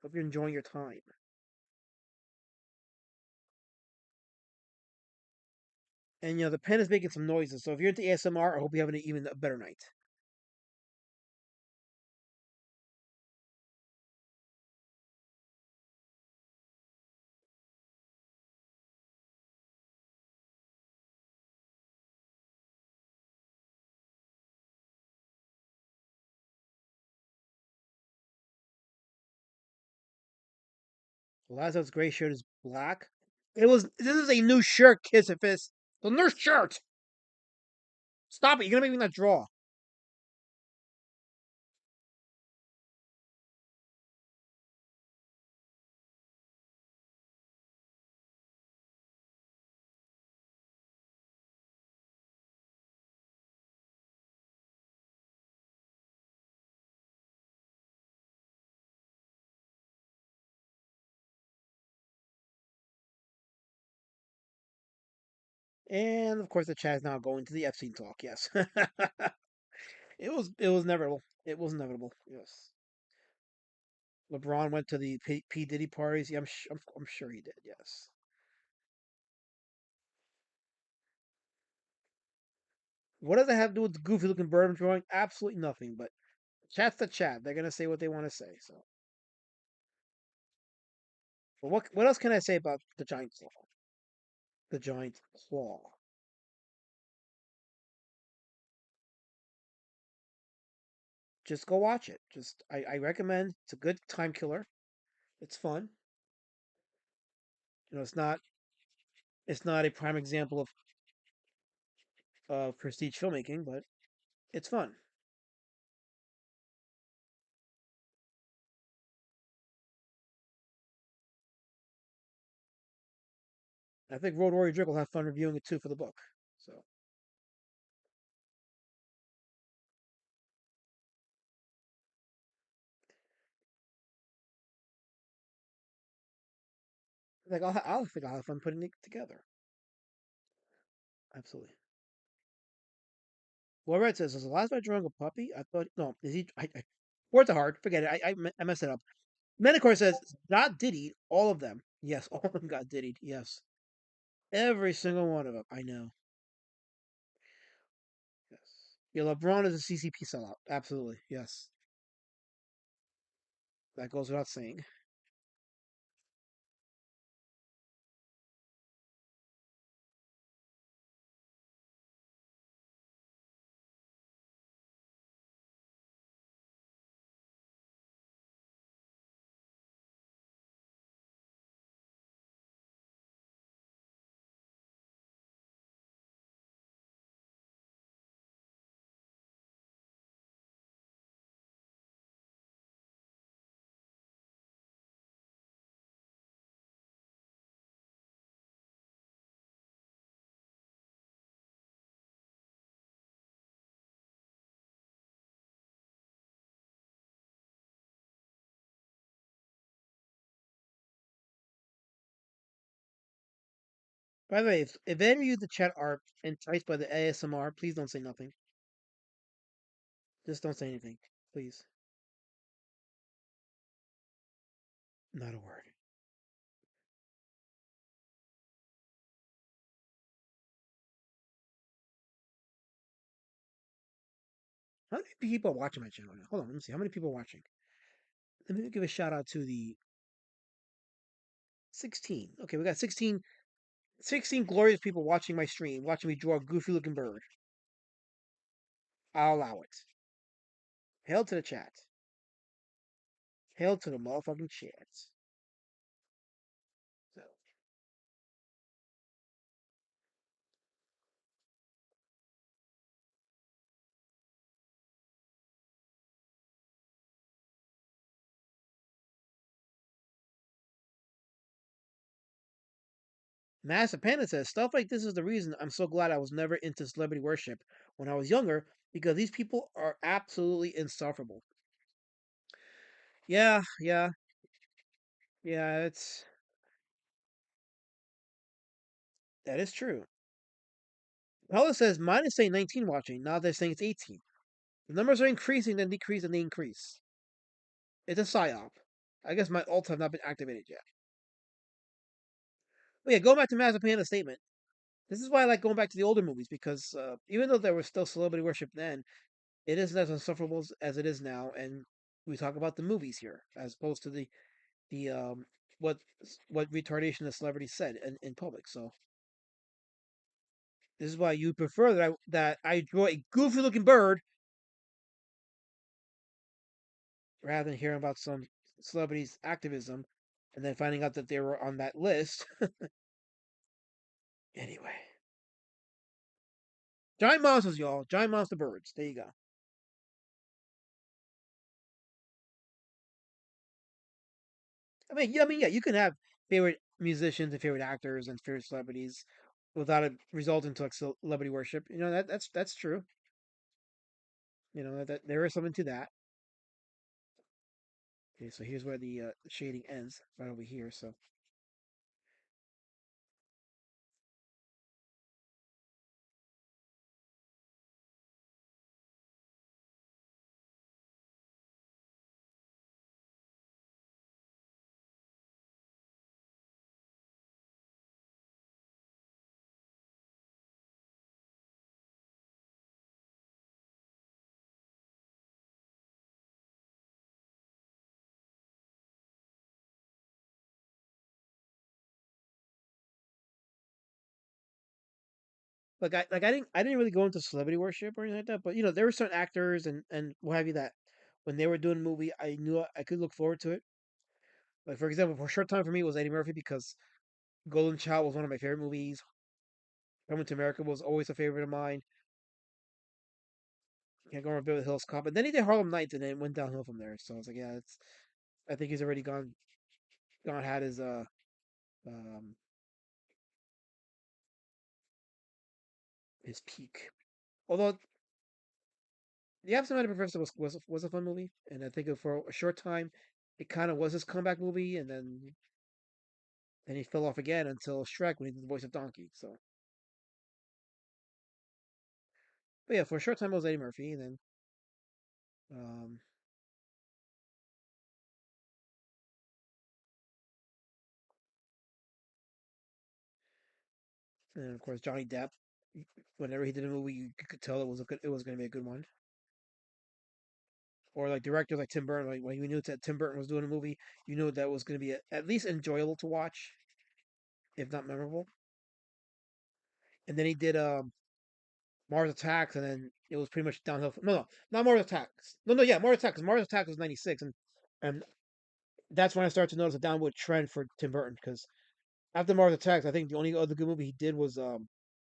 Hope you're enjoying your time. And the pen is making some noises. So if you're into ASMR, I hope you're having an even a better night. Lazo's gray shirt is black. This is a new shirt, Kissifis. The nurse shirt. Stop it! You're gonna make me not draw. And of course, the chat is now going to the Epstein talk. Yes, it was inevitable. It was inevitable. Yes, LeBron went to the P Diddy parties. Yeah, I'm sure he did. Yes. What does it have to do with the goofy looking bird I'm drawing? Absolutely nothing. But chat's the chat. They're gonna say what they want to say. So, but what else can I say about the giant claw? The giant claw. Just go watch it. Just I recommend. It's a good time killer. It's fun. It's not a prime example of prestige filmmaking, but it's fun. I think Road Warrior Drake will have fun reviewing it too for the book. So, like I'll think I'll have fun putting it together. Absolutely. Well, Red says, "Is the last man drawing a puppy?" I thought, no, is he? Words are hard. Forget it. I messed it up. Menacor says, "Got diddied, all of them." Yes, all of them got diddied. Yes, every single one of them. I know. Yes. Yeah, LeBron is a CCP sellout. Absolutely. Yes, that goes without saying. By the way, if any of you in the chat are enticed by the ASMR, please don't say nothing. Just don't say anything, please. Not a word. How many people are watching my channel now? Hold on, let me see. How many people are watching? Let me give a shout out to the 16. Okay, we got 16 glorious people watching my stream, watching me draw a goofy looking bird. I'll allow it. Hail to the chat. Hail to the motherfucking chat. So, Master Panda says, stuff like this is the reason I'm so glad I was never into celebrity worship when I was younger, because these people are absolutely insufferable. Yeah, yeah, yeah, that is true. Paula says mine is saying 19 watching, now they're saying it's 18. The numbers are increasing, then decrease, and they increase. It's a psyop. I guess my ults have not been activated yet. But yeah, going back to Master Panda's statement, this is why I like going back to the older movies, because even though there was still celebrity worship then, it isn't as insufferable as it is now, and we talk about the movies here as opposed to the what what retardation the celebrities said in public. So this is why you prefer that I draw a goofy looking bird rather than hearing about some celebrities' activism and then finding out that they were on that list. Anyway, giant monsters, y'all. Giant monster birds. There you go. Yeah, you can have favorite musicians and favorite actors and favorite celebrities without it resulting to like celebrity worship. You know that's true. You know that there is something to that. Okay, so here's where the shading ends, right over here. So I didn't really go into celebrity worship or anything like that, but there were certain actors and what have you that when they were doing a movie, I knew I could look forward to it. Like for example, for a short time for me it was Eddie Murphy because Golden Child was one of my favorite movies. Coming to America was always a favorite of mine. Can't go on Beverly Hills Cop, but then he did Harlem Nights and then went downhill from there. So I was like, yeah, it's. I think he's already gone had um his peak. Although The Absent Minded Professor was a fun movie, and I think for a short time, it kind of was his comeback movie, and then he fell off again until Shrek when he did the voice of Donkey. So But yeah, for a short time it was Eddie Murphy, and then um, and of course Johnny Depp. Whenever he did a movie, you could tell it was going to be a good one. Or like directors like Tim Burton, like when you knew that Tim Burton was doing a movie, you knew that was going to be at least enjoyable to watch, if not memorable. And then he did Mars Attacks, and then it was pretty much downhill. No, not Mars Attacks. No, yeah, Mars Attacks. Mars Attacks was '96, and that's when I started to notice a downward trend for Tim Burton because after Mars Attacks, I think the only other good movie he did was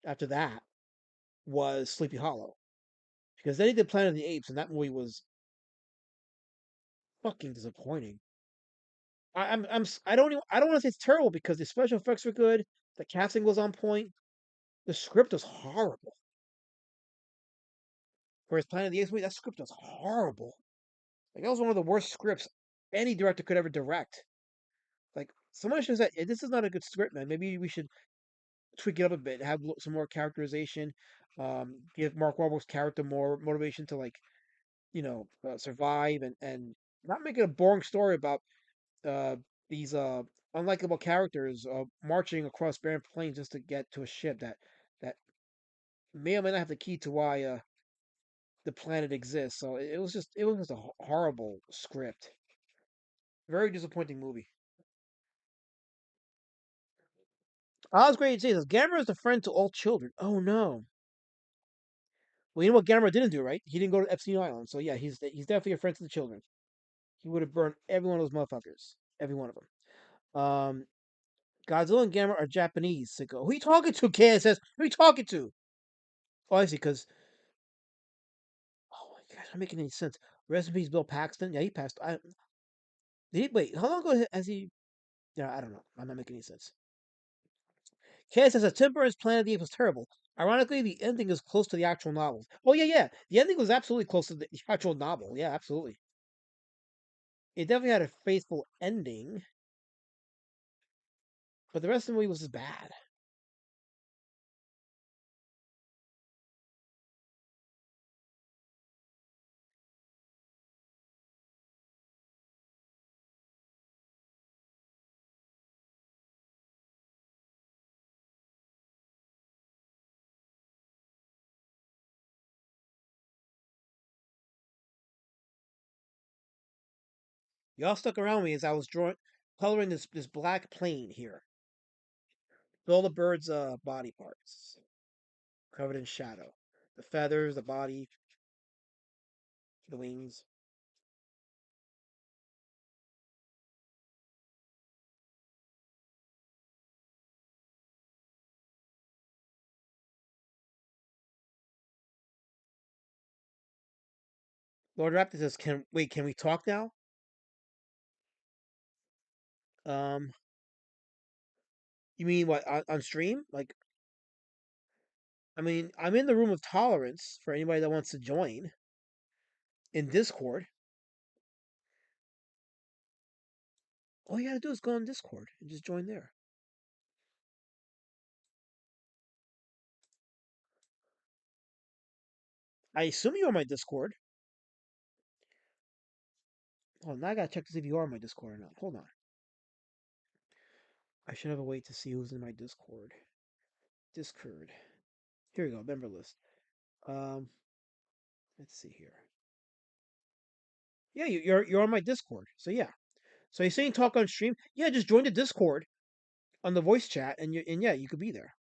after that was Sleepy Hollow because then he did Planet of the Apes, and that movie was fucking disappointing. I don't want to say it's terrible because the special effects were good, the casting was on point, the script was horrible. Whereas Planet of the Apes movie, that script was horrible. Like that was one of the worst scripts any director could ever direct. Like someone should have said, "Hey, this is not a good script, man. Maybe we should tweak it up a bit, have some more characterization, give Mark Wahlberg's character more motivation to like survive and not make it a boring story about uh, these unlikable characters marching across barren plains just to get to a ship that may or may not have the key to why the planet exists. So it was just a horrible script. Very disappointing movie. Oz Great Jesus. Gamera is a friend to all children. Oh no. Well, you know what Gamera didn't do, right? He didn't go to Epstein Island. So yeah, he's definitely a friend to the children. He would have burned every one of those motherfuckers. Every one of them. Godzilla and Gamera are Japanese, sicko. Who are you talking to, KSS? Who are you talking to? Oh, I see, because oh my god, not making any sense. Rest in peace, Bill Paxton. Yeah, he passed. Did he wait? How long ago has he? Yeah, I don't know. I'm not making any sense. Kay says that Tim Burton's Planet of the Apes was terrible. Ironically, the ending is close to the actual novel. Oh yeah, yeah. The ending was absolutely close to the actual novel. Yeah, absolutely. It definitely had a faithful ending, but the rest of the movie was just bad. Y'all stuck around me as I was drawing, coloring this black plane here. With all the birds' body parts covered in shadow. The feathers, the body, the wings. Lord Raptor says, "Can wait? Can we talk now?" Um, you mean what on stream? Like, I mean, I'm in the room of tolerance for anybody that wants to join in Discord. All you gotta do is go on Discord and just join there. I assume you're on my Discord. Oh, now I gotta check to see if you are on my Discord or not. Hold on. I should have a way to see who's in my Discord. Discord. Here we go. Member list. Um, let's see here. Yeah, you're on my Discord. So yeah. So you're saying talk on stream? Yeah, just join the Discord on the voice chat, and yeah, you could be there.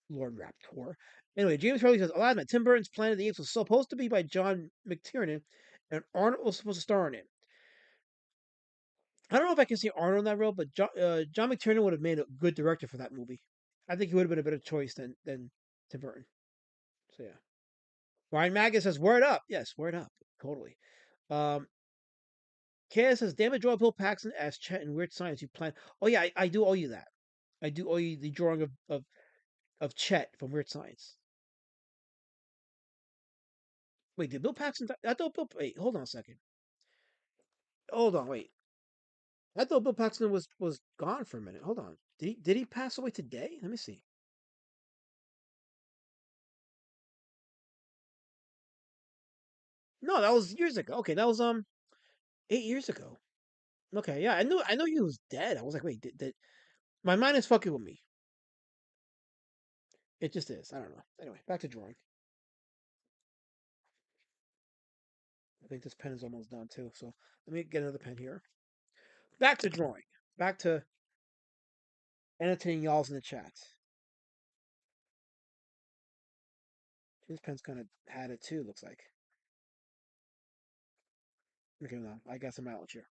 Lord Raptor. Anyway, James Hurley says, Aladdin, Tim Burton's Planet of the Apes was supposed to be by John McTiernan, and Arnold was supposed to star in it. I don't know if I can see Arnold in that role, but John McTiernan would have made a good director for that movie. I think he would have been a better choice than Tim Burton. So yeah. Brian Magus says, "Word up." Yes, word up. Totally. Um, KS says, "Damn it, draw Bill Paxton as Chet in Weird Science. You plan." Oh yeah, I do owe you that. I do owe you the drawing of Chet from Weird Science. Wait, did Bill Paxton? I thought Bill. Wait, hold on a second. Hold on, wait. I thought Bill Paxton was gone for a minute. Hold on. Did he pass away today? Let me see. No, that was years ago. Okay, that was 8 years ago. Okay, yeah, I know he was dead. I was like, wait, did my mind is fucking with me. It just is. I don't know. Anyway, back to drawing. I think this pen is almost done too. So let me get another pen here. Back to drawing. Back to entertaining y'all's in the chat. This pen's kind of had it too. Looks like. Okay, no, I got some mileage here.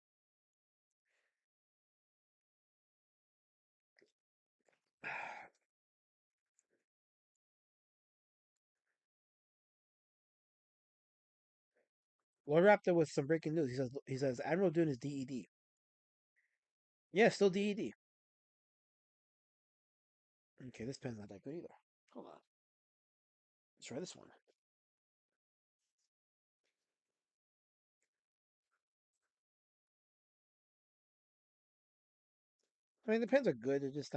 Well, wrapped up with some breaking news. He says Admiral Dune is DED. Yeah, still DED. Okay, this pen's not that good either. Hold on. Let's try this one. I mean, the pens are good. They're just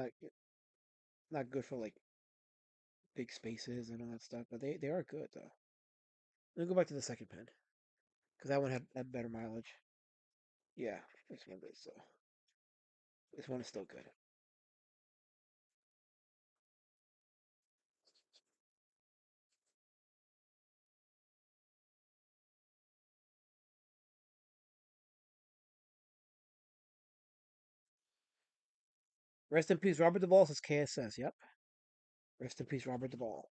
not good for like big spaces and all that stuff. But they are good though. Let me go back to the second pen because that one had better mileage. Yeah, this one is. So this one is still good. Rest in peace, Robert Duvall says KSS. Yep. Rest in peace, Robert Duvall.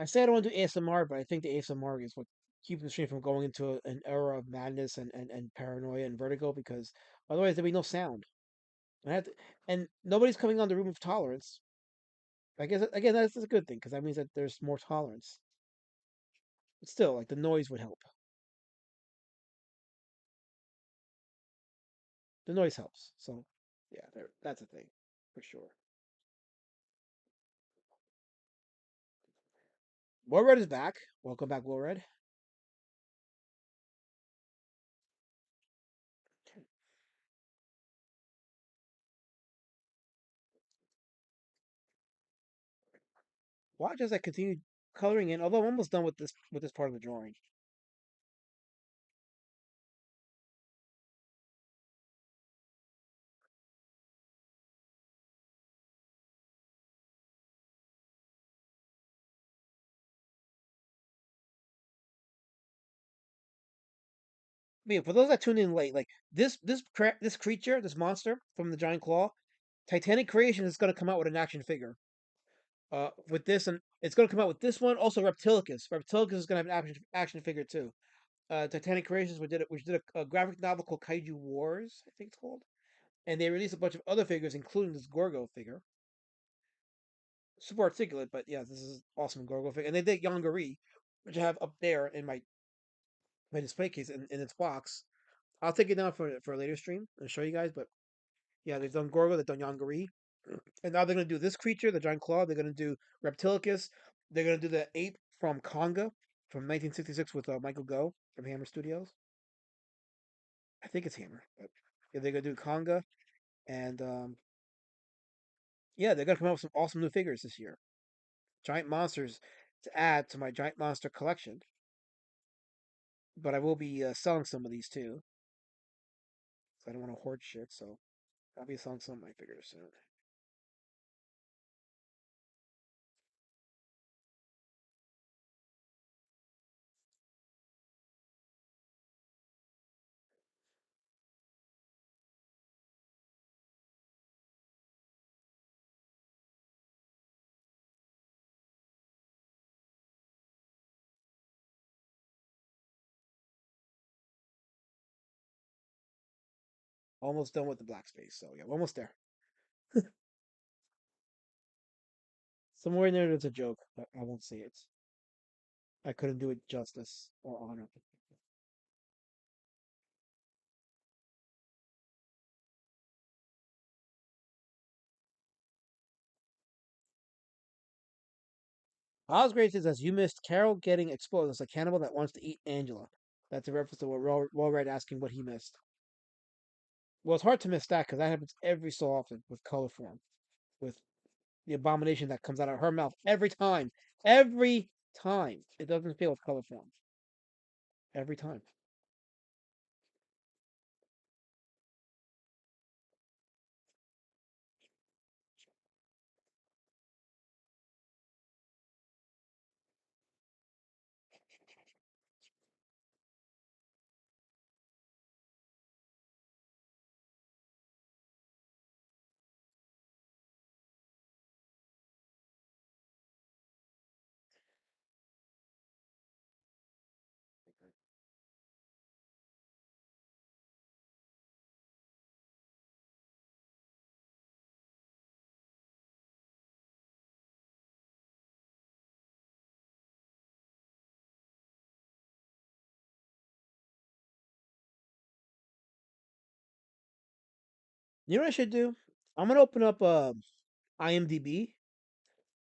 I say I don't want to do ASMR, but I think the ASMR is what keeps the stream from going into an era of madness and paranoia and vertigo because otherwise there'd be no sound. And nobody's coming on the room of tolerance. I guess again that's a good thing because that means that there's more tolerance. But still, like the noise would help. The noise helps. So yeah, that's a thing for sure. Will Red is back. Welcome back, Will Red. Watch as I continue coloring in. Although I'm almost done with this part of the drawing. But yeah, for those that tuned in late, like this creature, this monster from the Giant Claw, Titanic Creation is going to come out with an action figure. With this, and it's going to come out with this one. Also, Reptilicus. Reptilicus is going to have an action figure too. Titanic Creations, which did a graphic novel called Kaiju Wars, I think it's called, and they released a bunch of other figures, including this Gorgo figure. Super articulate, but yeah, this is awesome Gorgo figure. And they did Yongari, which I have up there in my display case in its box. I'll take it down for a later stream and show you guys. But yeah, they've done Gorgo, they've done Yongari, and now they're gonna do this creature, the giant claw. They're gonna do Reptilicus. They're gonna do the ape from Conga from 1966 with Michael Go from Hammer Studios. I think it's Hammer, but yeah, they're gonna do Conga, and yeah, they're gonna come out with some awesome new figures this year. Giant monsters. to add to my giant monster collection. But I will be selling some of these too. 'Cause I don't want to hoard shit, so I'll be selling some of my figures soon. Almost done with the black space, so yeah, we're almost there. Somewhere in there, there's a joke, but I won't say it. I couldn't do it justice or honor. Osgrave says, you missed Carol getting exposed as a cannibal that wants to eat Angela. That's a reference to what Walred asking what he missed. Well, it's hard to miss that because that happens every so often with color form, with the abomination that comes out of her mouth every time. Every time. It doesn't fail with color form. Every time. You know what I should do? I'm gonna open up IMDb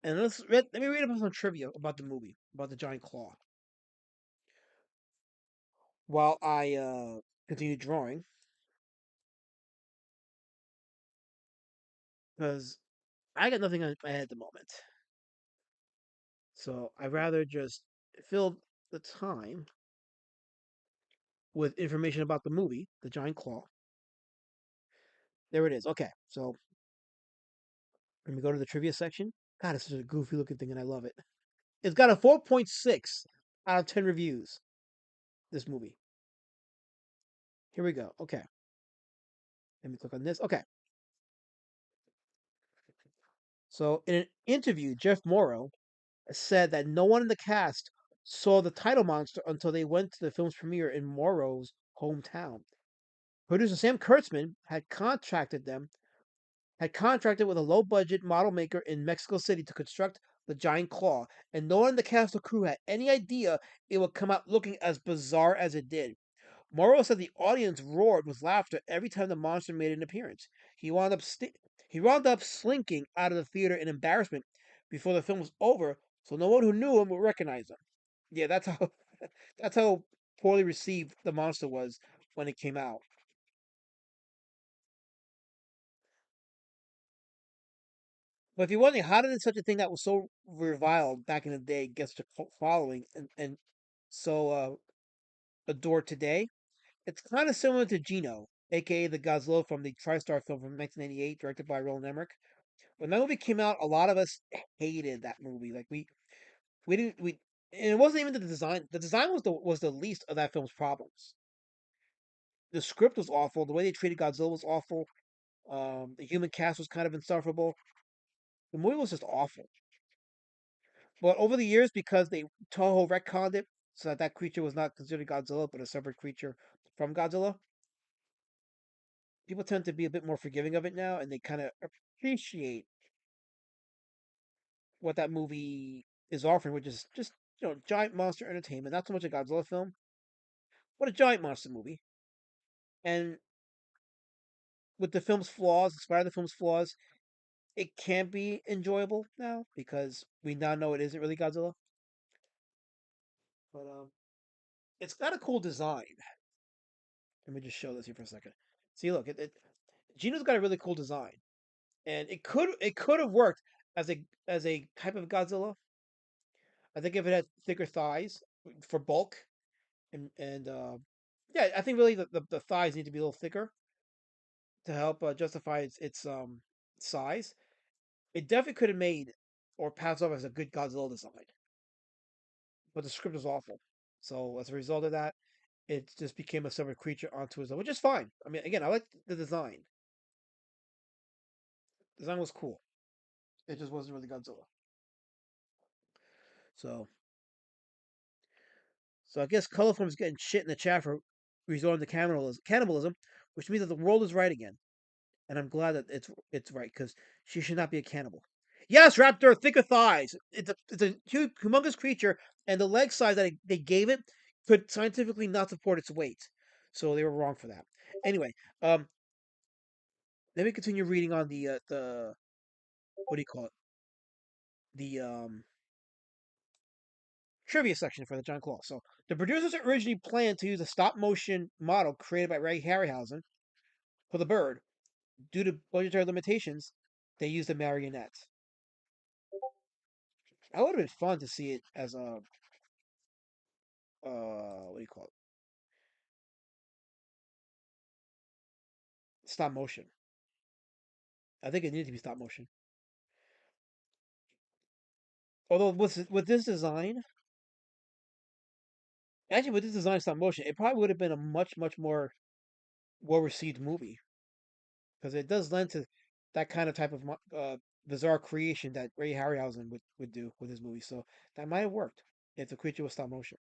and let me read about some trivia about the movie, about the giant claw. While I continue drawing. Because I got nothing on my head at the moment. So I'd rather just fill the time with information about the movie, The Giant Claw. There it is. Okay, so let me go to the trivia section. God, it's such a goofy looking thing, and I love it. It's got a 4.6 out of 10 reviews. This movie. Here we go. Okay, let me click on this. Okay, so in an interview, Jeff Morrow said that no one in the cast saw the title monster until they went to the film's premiere in Morrow's hometown. Producer Sam Kurtzman had contracted with a low budget model maker in Mexico City to construct the giant claw, and no one in the cast or crew had any idea it would come out looking as bizarre as it did. Morrow said the audience roared with laughter every time the monster made an appearance. He wound up slinking out of the theater in embarrassment before the film was over, so no one who knew him would recognize him. Yeah, that's how that's how poorly received the monster was when it came out. But if you're wondering how did such a thing that was so reviled back in the day get such a cult following and so adored today, it's kind of similar to Gino, aka the Godzilla from the TriStar film from 1998, directed by Roland Emmerich. When that movie came out, a lot of us hated that movie. Like we didn't we and it wasn't even the design. The design was the least of that film's problems. The script was awful. The way they treated Godzilla was awful. The human cast was kind of insufferable. The movie was just awful. But over the years, because they Toho retconned it so that that creature was not considered Godzilla, but a separate creature from Godzilla, people tend to be a bit more forgiving of it now, and they kind of appreciate what that movie is offering, which is just giant monster entertainment. Not so much a Godzilla film, but a giant monster movie. And with the film's flaws, in spite of the film's flaws, it can be enjoyable now because we now know it isn't really Godzilla. But it's got a cool design. Let me just show this here for a second. See, look, Gino's got a really cool design, and it could have worked as a type of Godzilla. I think if it had thicker thighs for bulk, and yeah, I think really the thighs need to be a little thicker to help justify its size. It definitely could have made or passed off as a good Godzilla design, but the script was awful. So as a result of that, it just became a separate creature onto its own, which is fine. I mean, again, I like the design. Design was cool. It just wasn't really Godzilla. So, so I guess Colorform's getting shit in the chat for resorting to cannibalism, which means that the world is right again. And I'm glad that it's right because she should not be a cannibal. Yes, raptor, thicker thighs. It's a huge, humongous creature, and the leg size that they gave it could scientifically not support its weight, so they were wrong for that. Anyway, um, let me continue reading on the what do you call it? The trivia section for the John Claw. So the producers originally planned to use a stop motion model created by Ray Harryhausen for the bird. Due to budgetary limitations, they used a marionette. That would have been fun to see it as a what do you call it? Stop motion. I think it needed to be stop motion. Although with this design, actually with this design stop motion, it probably would have been a much more well received movie because it does lend to that kind of type of bizarre creation that Ray Harryhausen would do with his movie. So that might have worked if the creature was stop motion.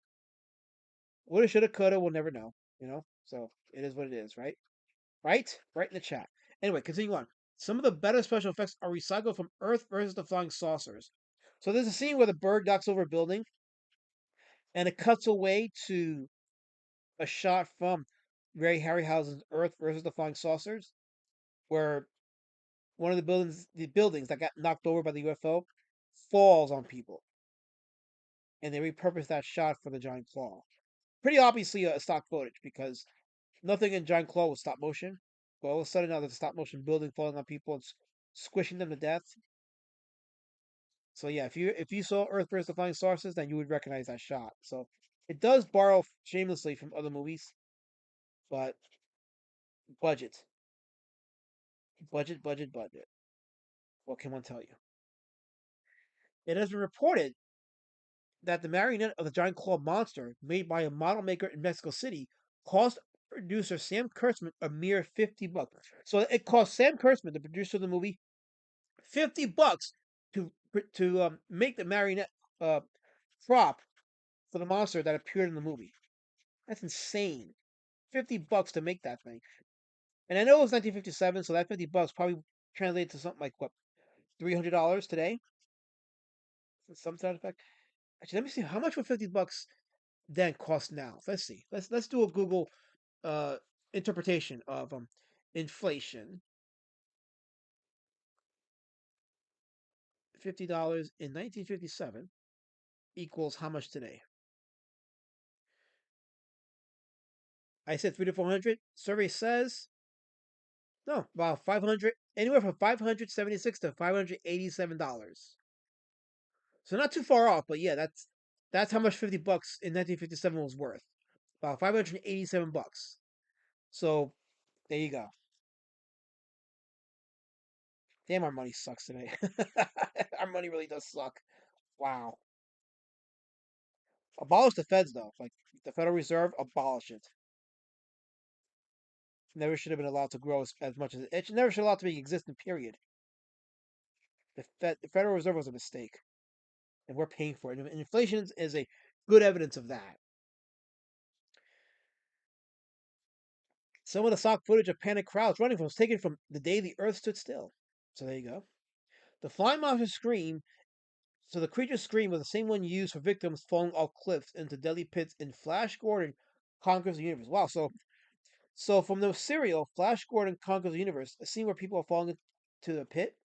Woulda, shoulda, coulda. We'll never know. So it is what it is, right? Right? Right in the chat. Anyway, continue on. Some of the better special effects are recycled from Earth versus the Flying Saucers. So there's a scene where the bird knocks over a building, and it cuts away to a shot from Ray Harryhausen's Earth versus the Flying Saucers, where one of the buildings that got knocked over by the UFO, falls on people, and they repurposed that shot for the giant claw. Pretty obviously a stock footage because nothing in Giant Claw was stop motion. But all of a sudden now there's a stop motion building falling on people and squishing them to death. So yeah, if you saw Earth vs. the Flying Saucers, then you would recognize that shot. So it does borrow shamelessly from other movies, but budget, budget. What can one tell you? It has been reported that the marionette of the giant claw monster, made by a model maker in Mexico City, cost producer Sam Kurtzman a mere $50. So it cost Sam Kurtzman, the producer of the movie, $50 to make the marionette uh, prop for the monster that appeared in the movie. That's insane. $50 to make that thing. And I know it was 1957, so that $50 probably translates to something like what, $300 today? Some sort of effect. Actually, let me see how much would $50 then cost now. Let's see. Let's do a Google uh interpretation of inflation. $50 in 1957 equals how much today? I said 3 to 400. Survey says no, about 500, anywhere from 576 to $587. So not too far off, but yeah, that's how much $50 in 1957 was worth. About $587. So there you go. Damn, our money sucks today. Our money really does suck. Wow. Abolish the feds though. Like the Federal Reserve, abolish it. Never should have been allowed to grow as much as it never should have allowed to be existent. Period. The Federal Reserve was a mistake, and we're paying for it. And inflation is a good evidence of that. Some of the stock footage of panicked crowds running was taken from the day the Earth stood still. So there you go. The flying monster scream. So the creature's scream was the same one used for victims falling off cliffs into deadly pits in Flash Gordon Conquers the Universe. Wow. So from the serial Flash Gordon Conquers the Universe, a scene where people are falling into the pit,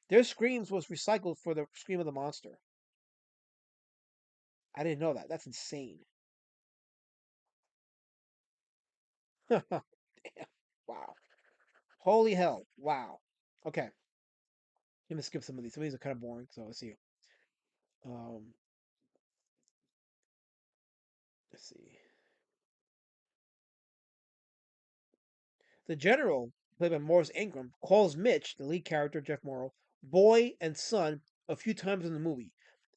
their screams was recycled for the scream of the monster. I didn't know that. That's insane. Damn. Wow. Holy hell. Wow. Okay. Let me skip some of these. Some of these are kind of boring, so let's see. Um, Let's see. The general, played by Morris Ingram, calls Mitch, the lead character, Jeff Morrow, boy and son a few times in the movie.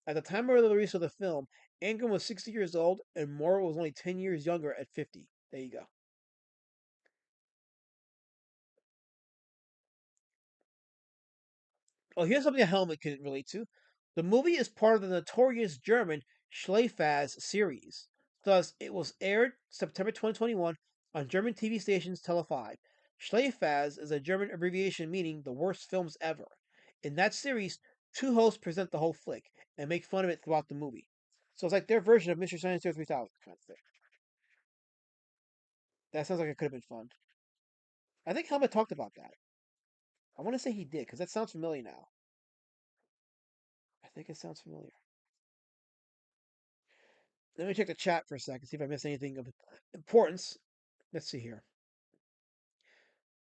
At the time of the release of the film, Ingram was 60 years old and Morrow was only 10 years younger at 50. There you go. Oh, here's something a helmet can relate to. The movie is part of the notorious German Schleifaz series. Thus, it was aired September 2021 on German TV stations Tele 5. Schleifaz is a German abbreviation meaning the worst films ever. In that series, two hosts present the whole flick and make fun of it throughout the movie. So it's like their version of Mr. Science Theater 3000 kind of thing. That sounds like it could have been fun. I think Helmet talked about that. I want to say he did because that sounds familiar now. I think it sounds familiar. Let me check the chat for a second, see if I missed anything of importance. Let's see here.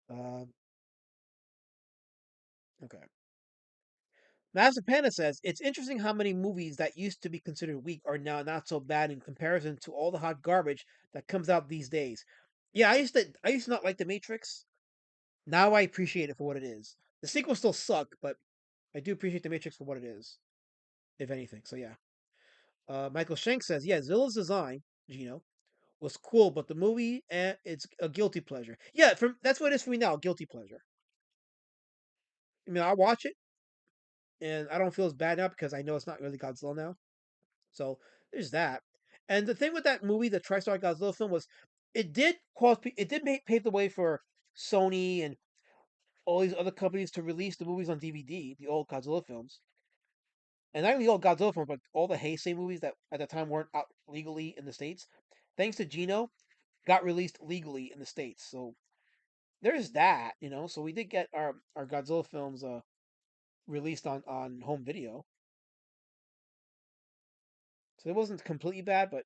Uh, okay. Master Panda says it's interesting how many movies that used to be considered weak are now not so bad in comparison to all the hot garbage that comes out these days. Yeah, I used to not like The Matrix. Now I appreciate it for what it is. The sequels still suck, but I do appreciate The Matrix for what it is, if anything. So yeah. Michael Shank says, yeah, Zilla's design, Gino, was cool, but the movie, it's a guilty pleasure. Yeah, that's what it is for me now, guilty pleasure. I mean, I watch it, and I don't feel as bad now because I know it's not really Godzilla now. So there's that. And the thing with that movie, the TriStar Godzilla film, was it did pave the way for Sony and all these other companies to release the movies on DVD, the old Godzilla films. And not only the old Godzilla films, but all the Heisei movies that at the time weren't out legally in the States. Thanks to Gino, got released legally in the States. So there's that. So we did get our Godzilla films released on home video. So it wasn't completely bad, but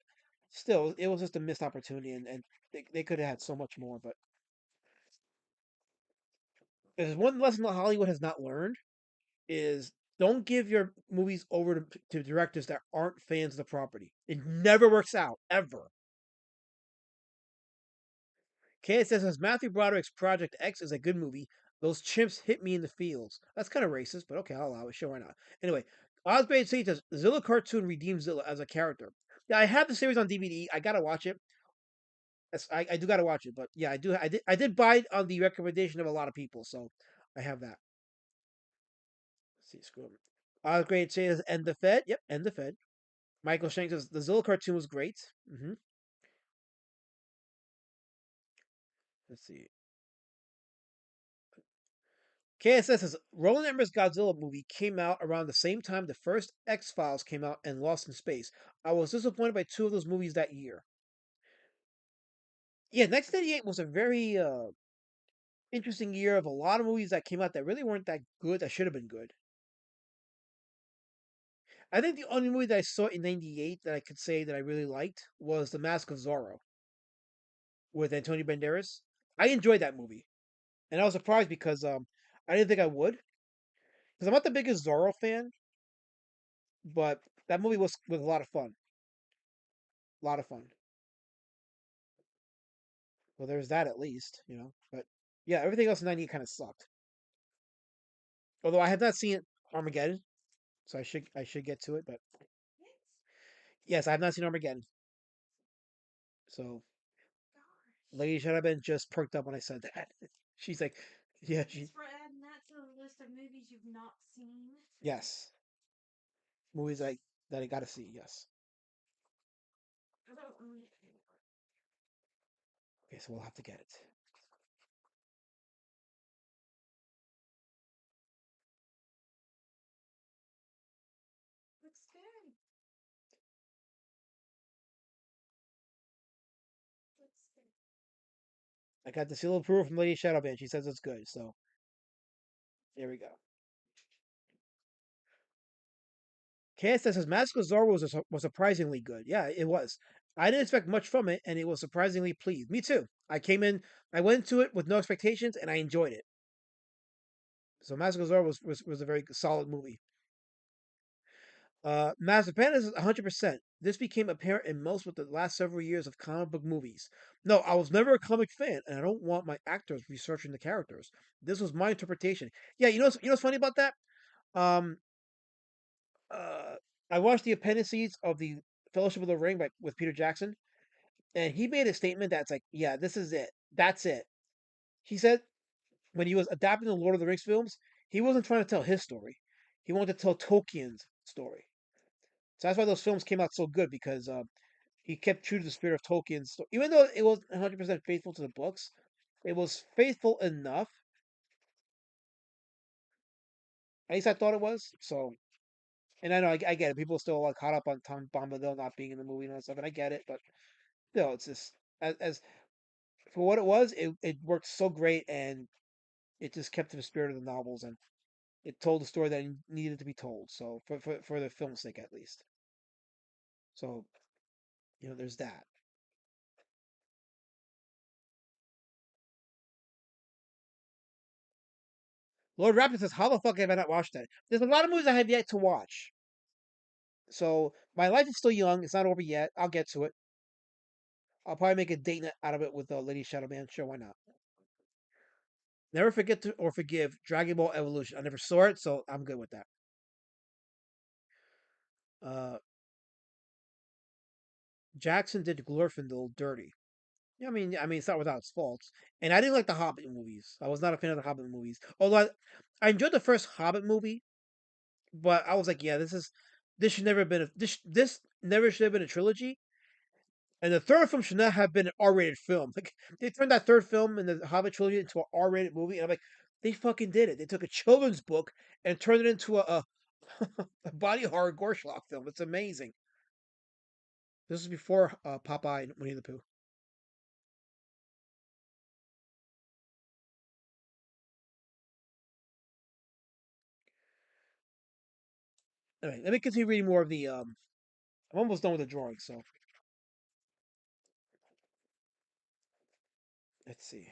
still, it was just a missed opportunity, and they could have had so much more. But there's one lesson that Hollywood has not learned is don't give your movies over to directors that aren't fans of the property. It never works out, ever. Kay says Matthew Broderick's Project X is a good movie. Those chimps hit me in the fields. That's kind of racist, but okay, I'll allow it. Sure, why not? Anyway, Osbade says Zilla cartoon redeems Zilla as a character. Yeah, I have the series on DVD. I gotta watch it. I do gotta watch it, but yeah, I did buy it on the recommendation of a lot of people, so I have that. Let's see, scroll. Osgrade says end the Fed. Yep, end the Fed. Michael Shank says the Zilla cartoon was great. Let's see. KSS says Roland Emmerich's Godzilla movie came out around the same time the first X Files came out and Lost in Space. I was disappointed by two of those movies that year. Yeah, 1998 was a very interesting year of a lot of movies that came out that really weren't that good, that should have been good. I think the only movie that I saw in '98 that I could say that I really liked was The Mask of Zorro with Antonio Banderas. I enjoyed that movie, and I was surprised because I didn't think I would, because I'm not the biggest Zorro fan, but that movie was a lot of fun. A lot of fun. Well, there's that at least. But yeah, everything else in '98 kind of sucked. Although I have not seen Armageddon, so I should get to it. But yes, I have not seen Armageddon. So Lady should have been just perked up when I said that. She's like, yeah, Thanks for adding that to the list of movies you've not seen. yes, movies that I gotta see. Yes. I don't really. Okay, so we'll have to get it. Looks good. Looks good. I got the seal of approval from Lady Shadowband. She says it's good. So there we go. Cass says Mask of Zorro was surprisingly good. Yeah, it was. I didn't expect much from it, and it was surprisingly pleased. Me too. I went into it with no expectations, and I enjoyed it. So Mask of Zorro was a very solid movie. Master Panda is 100%. This became apparent in most of the last several years of comic book movies. No, I was never a comic fan, and I don't want my actors researching the characters. This was my interpretation. Yeah, you know what's funny about that? Um, uh, I watched the appendices of the Fellowship of the Ring by with Peter Jackson, and he made a statement that's like, "Yeah, this is it. That's it." He said when he was adapting the Lord of the Rings films, he wasn't trying to tell his story. He wanted to tell Tolkien's story. So that's why those films came out so good because he kept true to the spirit of Tolkien's story. Even though it wasn't 100% faithful to the books, it was faithful enough. At least I thought it was. So, and I know I get it. People still like caught up on Tom Bombadil not being in the movie and all that stuff, and I get it. But it's just as for what it was, it worked so great, and it just kept to the spirit of the novels, and it told the story that it needed to be told. So for the film's sake, at least. So there's that. Lord Raptor says, "How the fuck have I not watched that?" There's a lot of movies I have yet to watch. So my life is still young. It's not over yet. I'll get to it. I'll probably make a date night out of it with Lady Shadowman. Sure, why not? Never forget to or forgive Dragon Ball Evolution. I never saw it, so I'm good with that. Uh, Jackson did Glorfindel dirty. Yeah, I mean, it's not without its faults. And I didn't like the Hobbit movies. I was not a fan of the Hobbit movies. Although I enjoyed the first Hobbit movie, but I was like, yeah, this should never have been this never should have been a trilogy. And the third film should not have been an R-rated film. Like they turned that third film in the Hobbit trilogy into an R-rated movie, and I'm like, they fucking did it. They took a children's book and turned it into a body horror gore schlock film. It's amazing. This is before Popeye and Winnie the Pooh. Anyway, let me continue reading more of the. I'm almost done with the drawing, so let's see.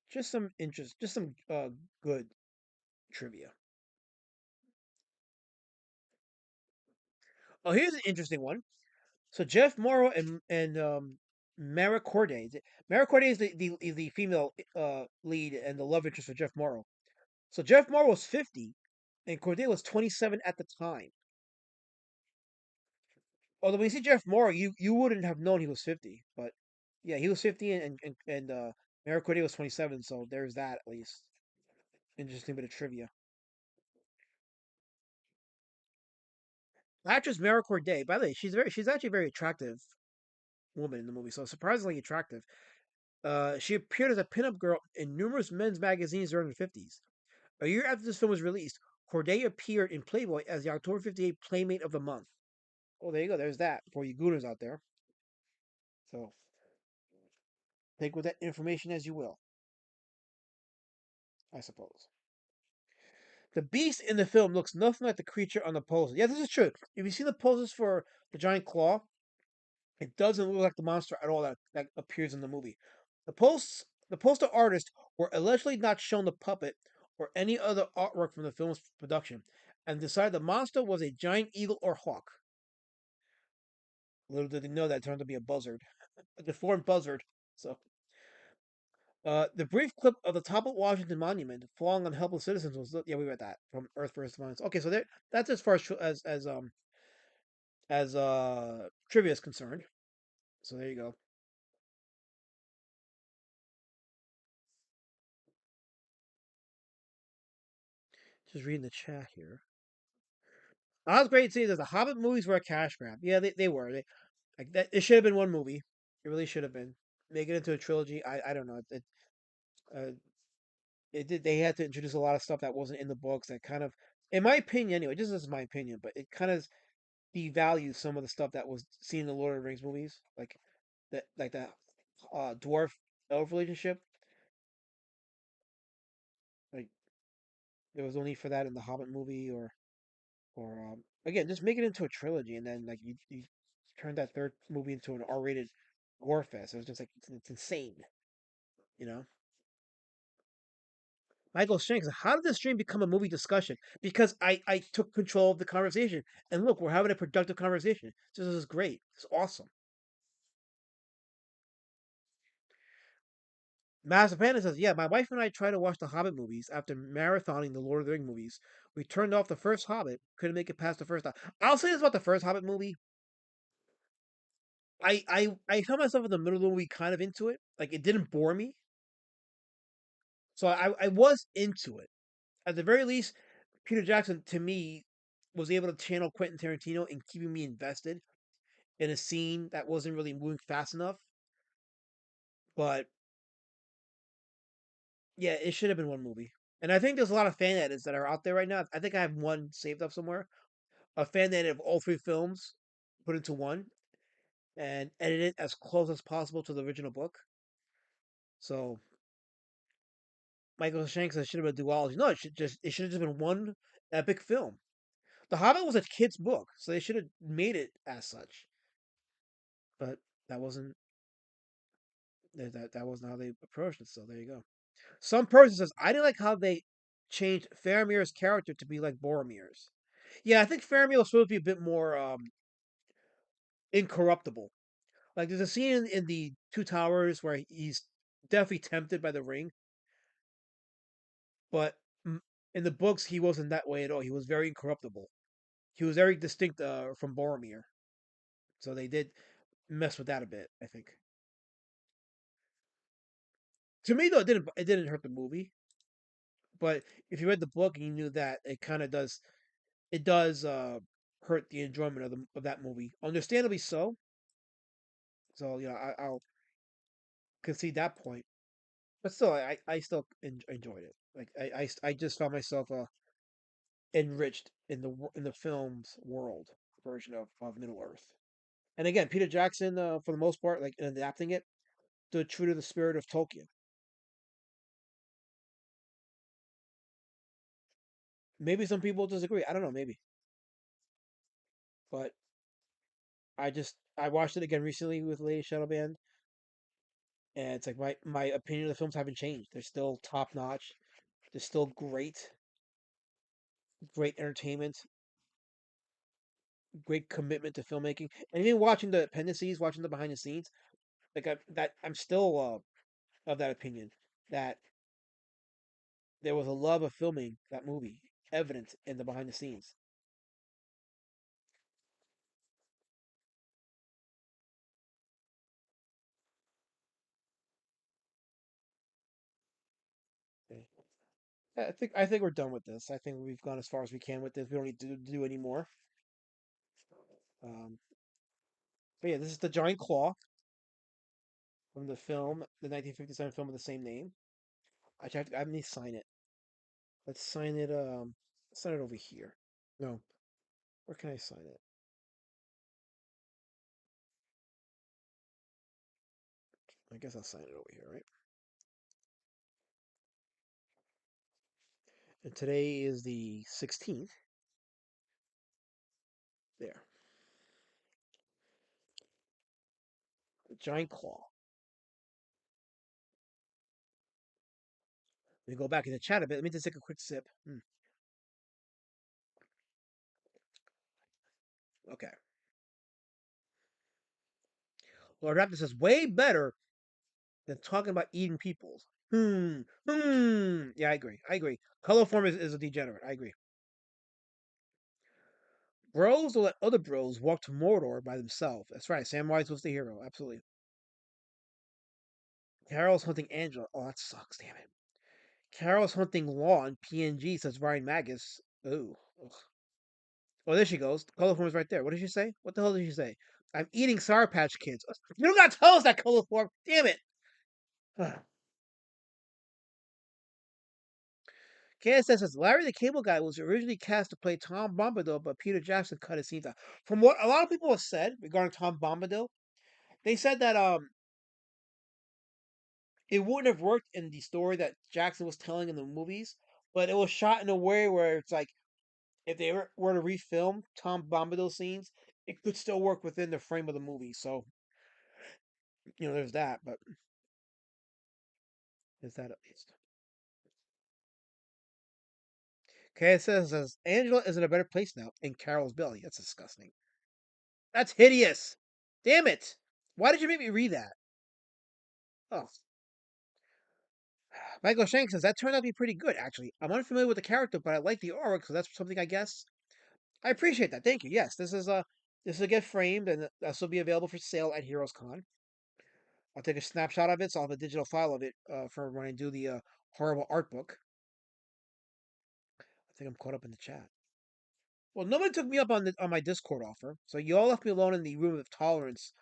Just some good trivia. Oh, here's an interesting one. So Jeff Morrow and Mara Corday. Mara Corday is the female lead and the love interest for Jeff Morrow. So Jeff Morrow was 50, and Corday was 27 at the time. Although when you see Jeff Morrow, you wouldn't have known he was 50, but yeah, he was 50, and Mara Corday was 27. So there's that at least. Interesting bit of trivia. Actress Mara Corday. By the way, she's actually a very attractive woman in the movie. So surprisingly attractive. She appeared as a pinup girl in numerous men's magazines during the 50s. A year after this film was released, Corday appeared in Playboy as the October 58 Playmate of the Month. Oh, there you go. There's that for you gooners out there. So take with that information as you will, I suppose. The beast in the film looks nothing like the creature on the poster. Yeah, this is true. If you see the posters for the giant claw, it doesn't look like the monster at all that appears in the movie. The poster artists were allegedly not shown the puppet or any other artwork from the film's production, and decided the monster was a giant eagle or hawk. Little did they know that turned out to be a buzzard, a deformed buzzard. So, the brief clip of the toppled Washington Monument falling on helpless citizens was yeah, we read that from Earth vs. Mars. Okay, so there, that's as far as trivia is concerned. So there you go. Just reading the chat here. I was great to see that the Hobbit movies were a cash grab. Yeah, they were. Like that, it should have been one movie. It really should have been. Make it into a trilogy. I don't know. Uh, it did. They had to introduce a lot of stuff that wasn't in the books. That kind of, in my opinion, anyway. Just as my opinion, but it kind of devalues some of the stuff that was seen in the Lord of the Rings movies, like that dwarf elf relationship. Like there was only for that in the Hobbit movie, or again, just make it into a trilogy, and then like you turn that third movie into an R-rated gore fest. It was just like it's insane, you know. Michael Shanks, how did this stream become a movie discussion? Because I took control of the conversation. And look, we're having a productive conversation. This is great. It's awesome. Master Panda says, yeah, my wife and I tried to watch the Hobbit movies after marathoning the Lord of the Rings movies. We turned off the first Hobbit, couldn't make it past the first. I'll say this about the first Hobbit movie. I found myself in the middle of the movie kind of into it. Like it didn't bore me. So I was into it. At the very least, Peter Jackson to me was able to channel Quentin Tarantino in keeping me invested in a scene that wasn't really moving fast enough. But yeah, it should have been one movie. And I think there's a lot of fan edits that are out there right now. I think I have one saved up somewhere. A fan edit of all three films put into one and edit it as close as possible to the original book. So Michael Shanks said it should have been a duology. No, it should have just been one epic film. The Hobbit was a kid's book, so they should have made it as such. But that wasn't that wasn't how they approached it. So there you go. Some person says I didn't like how they changed Faramir's character to be like Boromir's. Yeah, I think Faramir was supposed to be a bit more incorruptible. Like there's a scene in the Two Towers where he's definitely tempted by the ring, but in the books he wasn't that way at all. He was very incorruptible. He was very distinct from Boromir. So they did mess with that a bit, I think. To me though, it didn't hurt the movie. But if you read the book and you knew that, it kind of does it does hurt the enjoyment of that movie. Understandably so. So I'll concede that point. But still, I still enjoyed it. Like I just found myself enriched in the film's world version of Middle Earth. And again, Peter Jackson, for the most part, like in adapting it, stood true to the spirit of Tolkien. Maybe some people disagree. I don't know. Maybe, but I watched it again recently with Lady Shadow Band, and it's like my opinion of the films haven't changed. They're still top notch. They're still great entertainment, great commitment to filmmaking, and even watching the appendices, watching the behind the scenes, I'm still of that opinion that there was a love of filming that movie evident in the behind the scenes. Okay. I think we're done with this. I think we've gone as far as we can with this. We don't need to do any more. Um, but yeah, this is the Giant Claw from the 1957 film of the same name. I need to sign it. Let's sign it. Sign it over here. No, where can I sign it? I guess I'll sign it over here, right? And today is the 16th. There, the Giant Claw. Let me go back in the chat a bit. Let me just take a quick sip. Okay. Lord Raptor says way better than talking about eating peoples. Yeah, I agree. I agree. Colorform is a degenerate. I agree. Bros will let other bros walk to Mordor by themselves. That's right. Samwise was the hero. Absolutely. Carol's hunting Angela. Oh, that sucks. Damn it. Carol's hunting Law PNG, says Ryan Magus. Ooh. Ugh. Oh, there she goes. Colorform is right there. What did she say? What the hell did she say? I'm eating Sour Patch Kids. You don't gotta tell us that, Colorform. Damn it. KSS says Larry the Cable Guy was originally cast to play Tom Bombadil, but Peter Jackson cut his scenes out. From what a lot of people have said regarding Tom Bombadil, they said that it wouldn't have worked in the story that Jackson was telling in the movies, but it was shot in a way where it's like if they were to refilm Tom Bombadil scenes, it could still work within the frame of the movie. So there's that, but there's that at least. Okay, it says Angela is in a better place now in Carol's belly. That's disgusting. That's hideous. Damn it! Why did you make me read that? Oh, Michael Shank says that turned out to be pretty good. Actually, I'm unfamiliar with the character, but I like the artwork, so that's something I guess. I appreciate that. Thank you. Yes, this will get framed and this will be available for sale at Heroes Con. I'll take a snapshot of it, so I'll have a digital file of it for when I do the horrible art book. I think I'm caught up in the chat. Well, nobody took me up on my Discord offer, so you all left me alone in the room of tolerance.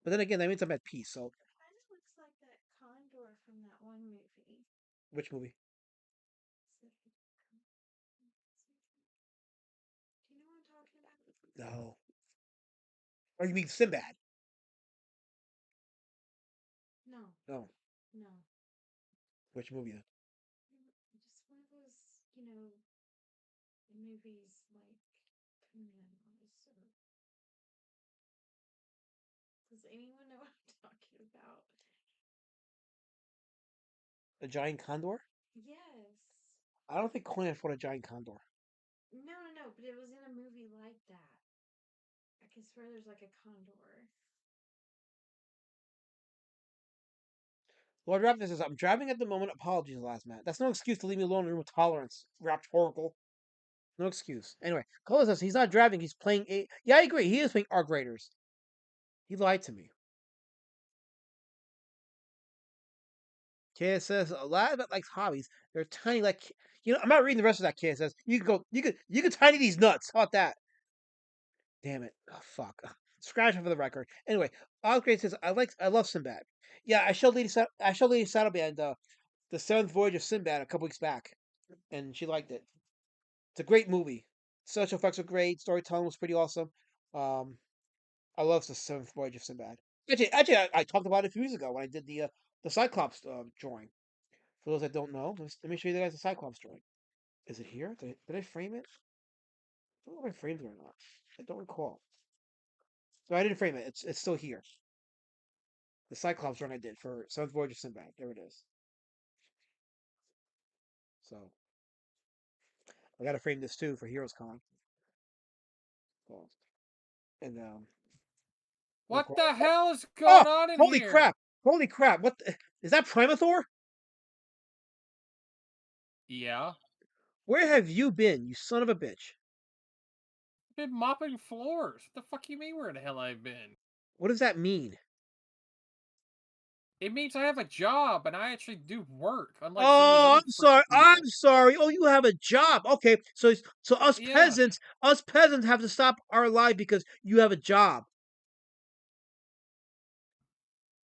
But then again, that means I'm at peace. So, Kind of looks like that condor from that one movie. which movie? Do you know what I'm talking about? No. Or you mean Sinbad? No. No. No. Which movie then? Just one of those, movies like Conan or does anyone know what I'm talking about? A giant condor? Yes. I don't think Conan fought a giant condor. No, but it was in a movie like that. I can swear there's like a condor. Lord Raptor says, I'm driving at the moment. Apologies, last man. That's no excuse to leave me alone in a room with tolerance. Raptorical. No excuse. Anyway, Cola says he's not driving. He's playing a. Yeah, I agree. He is playing Arc Raiders. He lied to me. KSS, a lot of it likes hobbies. They're tiny, like I'm not reading the rest of that. KSS, you can go, you could tiny these nuts. How about that? Damn it! Oh fuck. Scratch it for the record. Anyway, Osgrade says I love Sinbad. Yeah, I showed Lady Saddleband the Seventh Voyage of Sinbad a couple weeks back, and she liked it. It's a great movie. Social effects are great. Storytelling was pretty awesome. Um, I love the Seventh Voyage of Sinbad. Actually, I talked about it a few years ago when I did the Cyclops drawing. For those that don't know, let me show you guys the Cyclops drawing. Is it here? Did I frame it? I don't know if I framed it or not. I don't recall. So I didn't frame it. It's still here. The Cyclops drawing I did for Seventh Voyage of Sinbad. There it is. So I got to frame this too for Heroes Con. So, and of What course. the hell is Oh, going on in holy here? crap! Holy crap! Is that Primathor? Yeah. Where have you been, you son of a bitch? I've been mopping floors. What the fuck you mean where the hell I've been? What does that mean? It means I have a job and I actually do work, unlike some of these Oh, other I'm sorry. freaking I'm people. sorry. Oh, you have a job. Okay, so Yeah. us peasants have to stop our life because you have a job.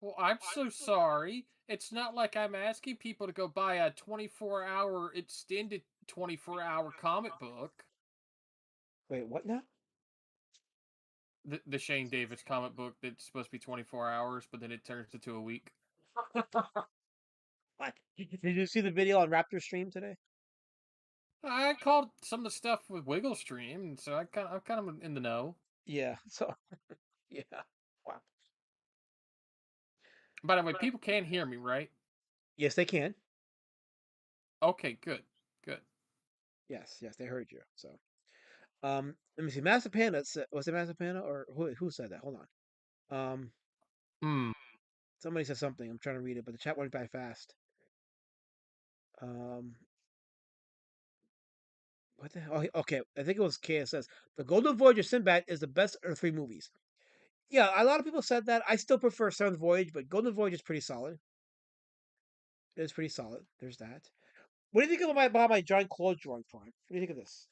Well, I'm so sorry. It's not like I'm asking people to go buy a 24-hour extended 24-hour comic book. Wait, what now? The Shane Davis comic book that's supposed to be 24 hours, but then it turns into a week. What? Did you see the video on Raptor stream today? I called some of the stuff with Wiggle Stream, and so I'm kind of in the know. Yeah. So, yeah. Wow. By the way, people can hear me, right? Yes, they can. Okay, good, good. Yes, they heard you. So, let me see. Master Panda was it Master Panda or who said that? Hold on. Hmm. Somebody said something. I'm trying to read it, but the chat went by fast. Um, what the hell? Oh, okay, I think it was KSS. The Golden Voyage of Sinbad is the best of the three movies. Yeah, a lot of people said that. I still prefer Seventh Voyage, but Golden Voyage is pretty solid. It's pretty solid. There's that. What do you think about my John Claude drawing farm? What do you think of this?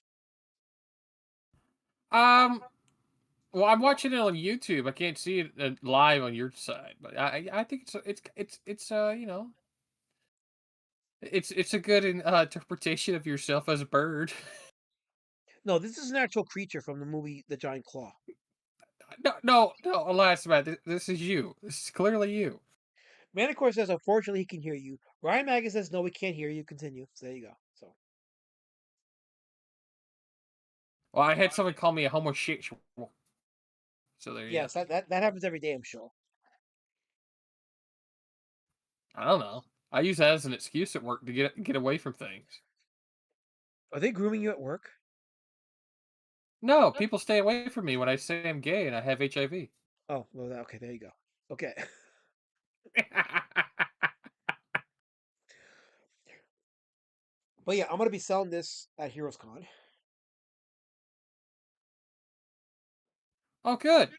Well, I'm watching it on YouTube. I can't see it live on your side, but I think it's it's a good interpretation of yourself as a bird. No, this is an actual creature from the movie The Giant Claw. No, alas, man, this is you. This is clearly you. Manicore says, unfortunately, he can hear you. Ryan Magan says, no, we can't hear you. Continue. So there you go. So Well, I had someone call me a homosexual, so there you go. yes, that happens every day, I'm sure. I don't know. I use that as an excuse at work to get away from things. Are they grooming you at work? No, people stay away from me when I say I'm gay and I have HIV. Oh, well, okay, there you go. Okay. But yeah, I'm gonna be selling this at Heroes Con. Oh, good.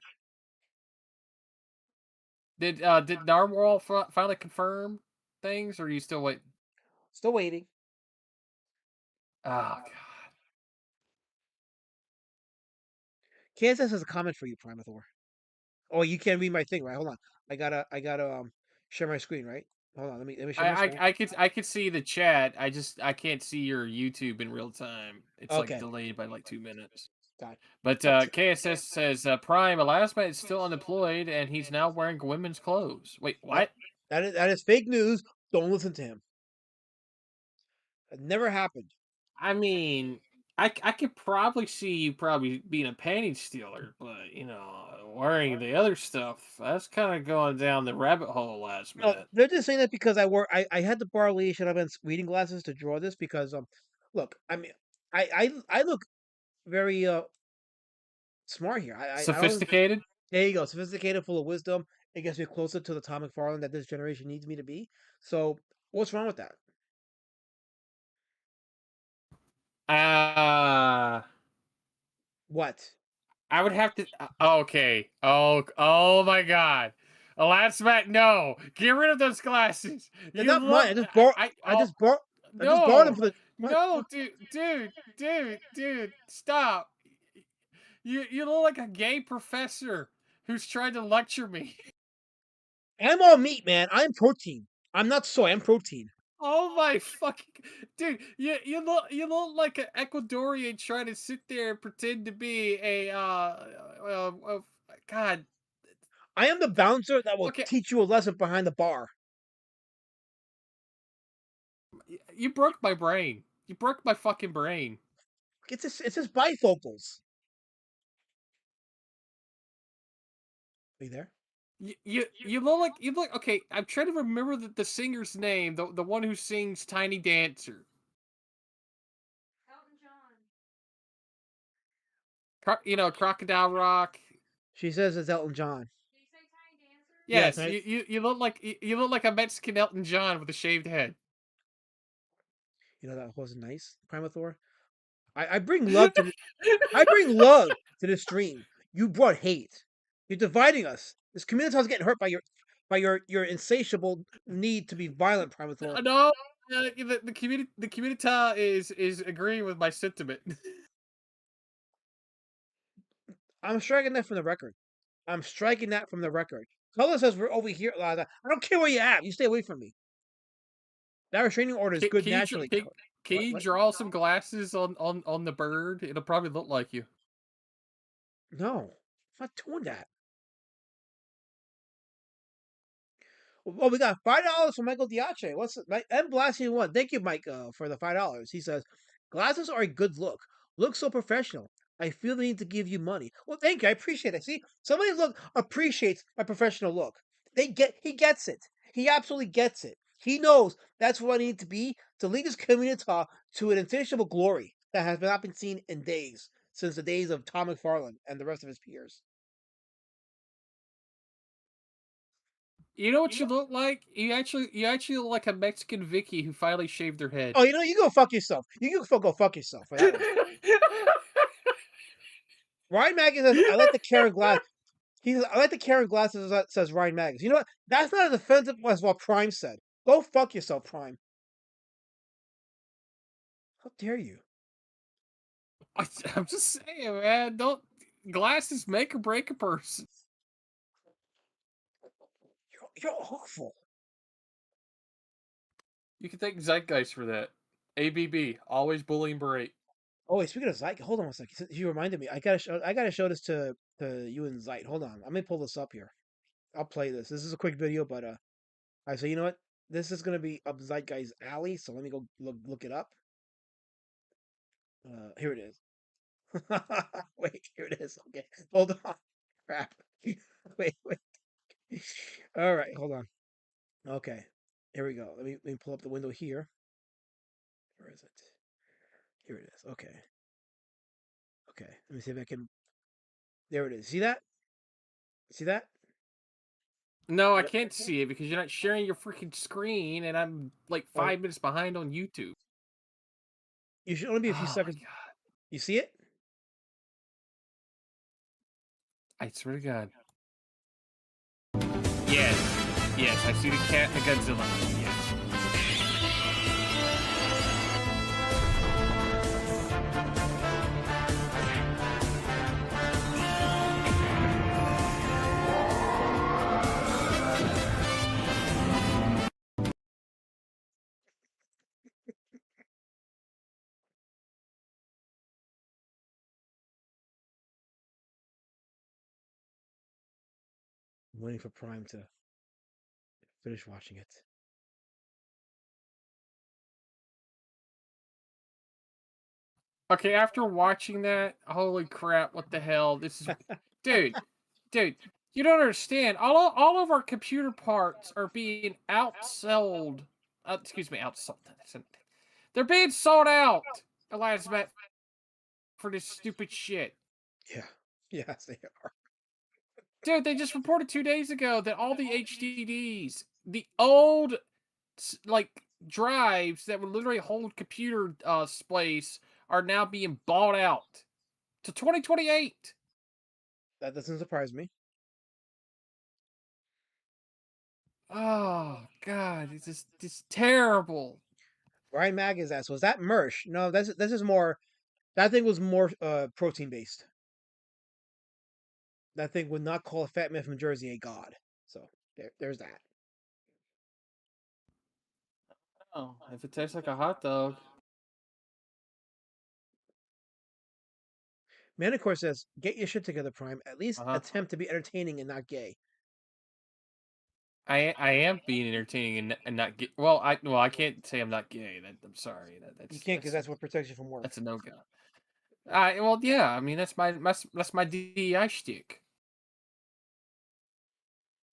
Did Narwhal finally confirm things, or are you still waiting? Still waiting. Oh God. Kansas has a comment for you, Primathor. Oh, you can't read my thing, right? Hold on. I gotta share my screen, right? Hold on. Let me share my screen. I could see the chat. I can't see your YouTube in real time. It's like Okay. delayed by like 2 minutes. Got it. But KSS says Prime Elasma is still unemployed and he's now wearing women's clothes. Wait, Nope. what? That is fake news. Don't listen to him. It never happened. I mean, I could probably see you probably being a panty stealer, but wearing the other stuff, that's kind of going down the rabbit hole last No, minute. they're just saying that because I had to borrow Lee Shadowman's reading glasses to draw this because look, I mean I look very smart here. I don't. Sophisticated? There you go. Sophisticated, full of wisdom. It gets me closer to the Tom McFarlane that this generation needs me to be. So what's wrong with that? Uh What? I would have to. Okay. Oh my God. Last Matt, no. Get rid of those glasses. They're You not mine. look. I just bought. I just bought them No, for the. What? no, dude, stop. You look like a gay professor who's trying to lecture me. I'm all meat, man. I'm protein. I'm not soy. I'm protein. Oh my fucking dude! You look like an Ecuadorian trying to sit there and pretend to be a God. I am the bouncer that will Okay, teach you a lesson behind the bar. you broke my brain. You broke my fucking brain. It's just bifocals. Are you there? You look okay. I'm trying to remember the singer's name, the one who sings Tiny Dancer. Elton John. Crocodile Rock. She says it's Elton John. Did you say Tiny Dancer? Yes, Yes, you look like a Mexican Elton John with a shaved head. you know that wasn't nice, Primathor. I bring love to I bring love to the stream. You brought hate. You're dividing us. This community is getting hurt by your insatiable need to be violent, Primathor. No, the Communitah is agreeing with my sentiment. I'm striking that from the record. I'm striking that from the record. Color says we're over here. I don't care where you're at. You stay away from me. That restraining order is Can, good can you dr- naturally. can, can What? you What? draw some glasses on the bird? It'll probably look like you. No, I'm not doing that. Well, we got $5 from Michael Diache. What's it? M Blasting one? Thank you, Mike, for the $5. He says, "Glasses are a good look. Look so professional. I feel the need to give you money." Well, thank you. I appreciate it. See, somebody appreciates my professional look. He gets it. He absolutely gets it. He knows that's what I need to be to lead this community to an insatiable glory that has not been seen in days since the days of Tom McFarlane and the rest of his peers. You know what you look like? You actually look like a Mexican Vicky who finally shaved their head. Oh, you go fuck yourself. You go fuck yourself for that one. Ryan Maggins says, "I like the Karen glass." He says, "I like the Karen glasses." Says Ryan Maggins. You know what? That's not as offensive as what Prime said. Go fuck yourself, Prime. How dare you? I'm just saying, man. Don't glasses make or break a person. You're awful. You can thank Zeitgeist for that. ABB, always bullying berate. Oh, wait, speaking of Zeit, hold on one second. You reminded me. I gotta show this to you and Zeit. Hold on. Let me pull this up here. I'll play this. This is a quick video, but I so you know what? This is gonna be up Zeitgeist alley. So let me go look it up. Here it is. Wait, here it is. Okay, hold on. Crap. Wait. All right, hold on. Okay, here we go. Let me pull up the window here. Where is it? Here it is. Okay. Okay. Let me see if I can. There it is. See that? See that? No, I can't see it because you're not sharing your freaking screen, and I'm like Oh, 5 minutes behind on YouTube. you should only be a few Oh my seconds. god! You see it? I swear to God. Yes, yes, I see the cat and the Godzilla. Yes. I'm waiting for Prime to finish watching it. Okay, after watching that, holy crap! What the hell? This is, dude, dude. You don't understand. All of our computer parts are being outsold. Excuse me, outsold. They're being sold out. Elias Matt for this stupid shit. Yeah. Yes, they are. Dude, they just reported 2 days ago that all the HDDs, the old like drives that would literally hold computer space, are now being bought out to 2028. That doesn't surprise me. Oh God, it's just terrible. Ryan Mag is asked, was that Mersh? No, this is more. That thing was more protein based. That thing would not call a fat man from Jersey a god. So there's that. Oh, if it tastes like a hot dog. Manicore says, "Get your shit together, Prime. At least Uh huh. attempt to be entertaining and not gay." I am being entertaining and not gay. Well I can't say I'm not gay. I'm sorry. You can't because that's what protects you from work. That's a no go. Well yeah. I mean that's my DEI shtick.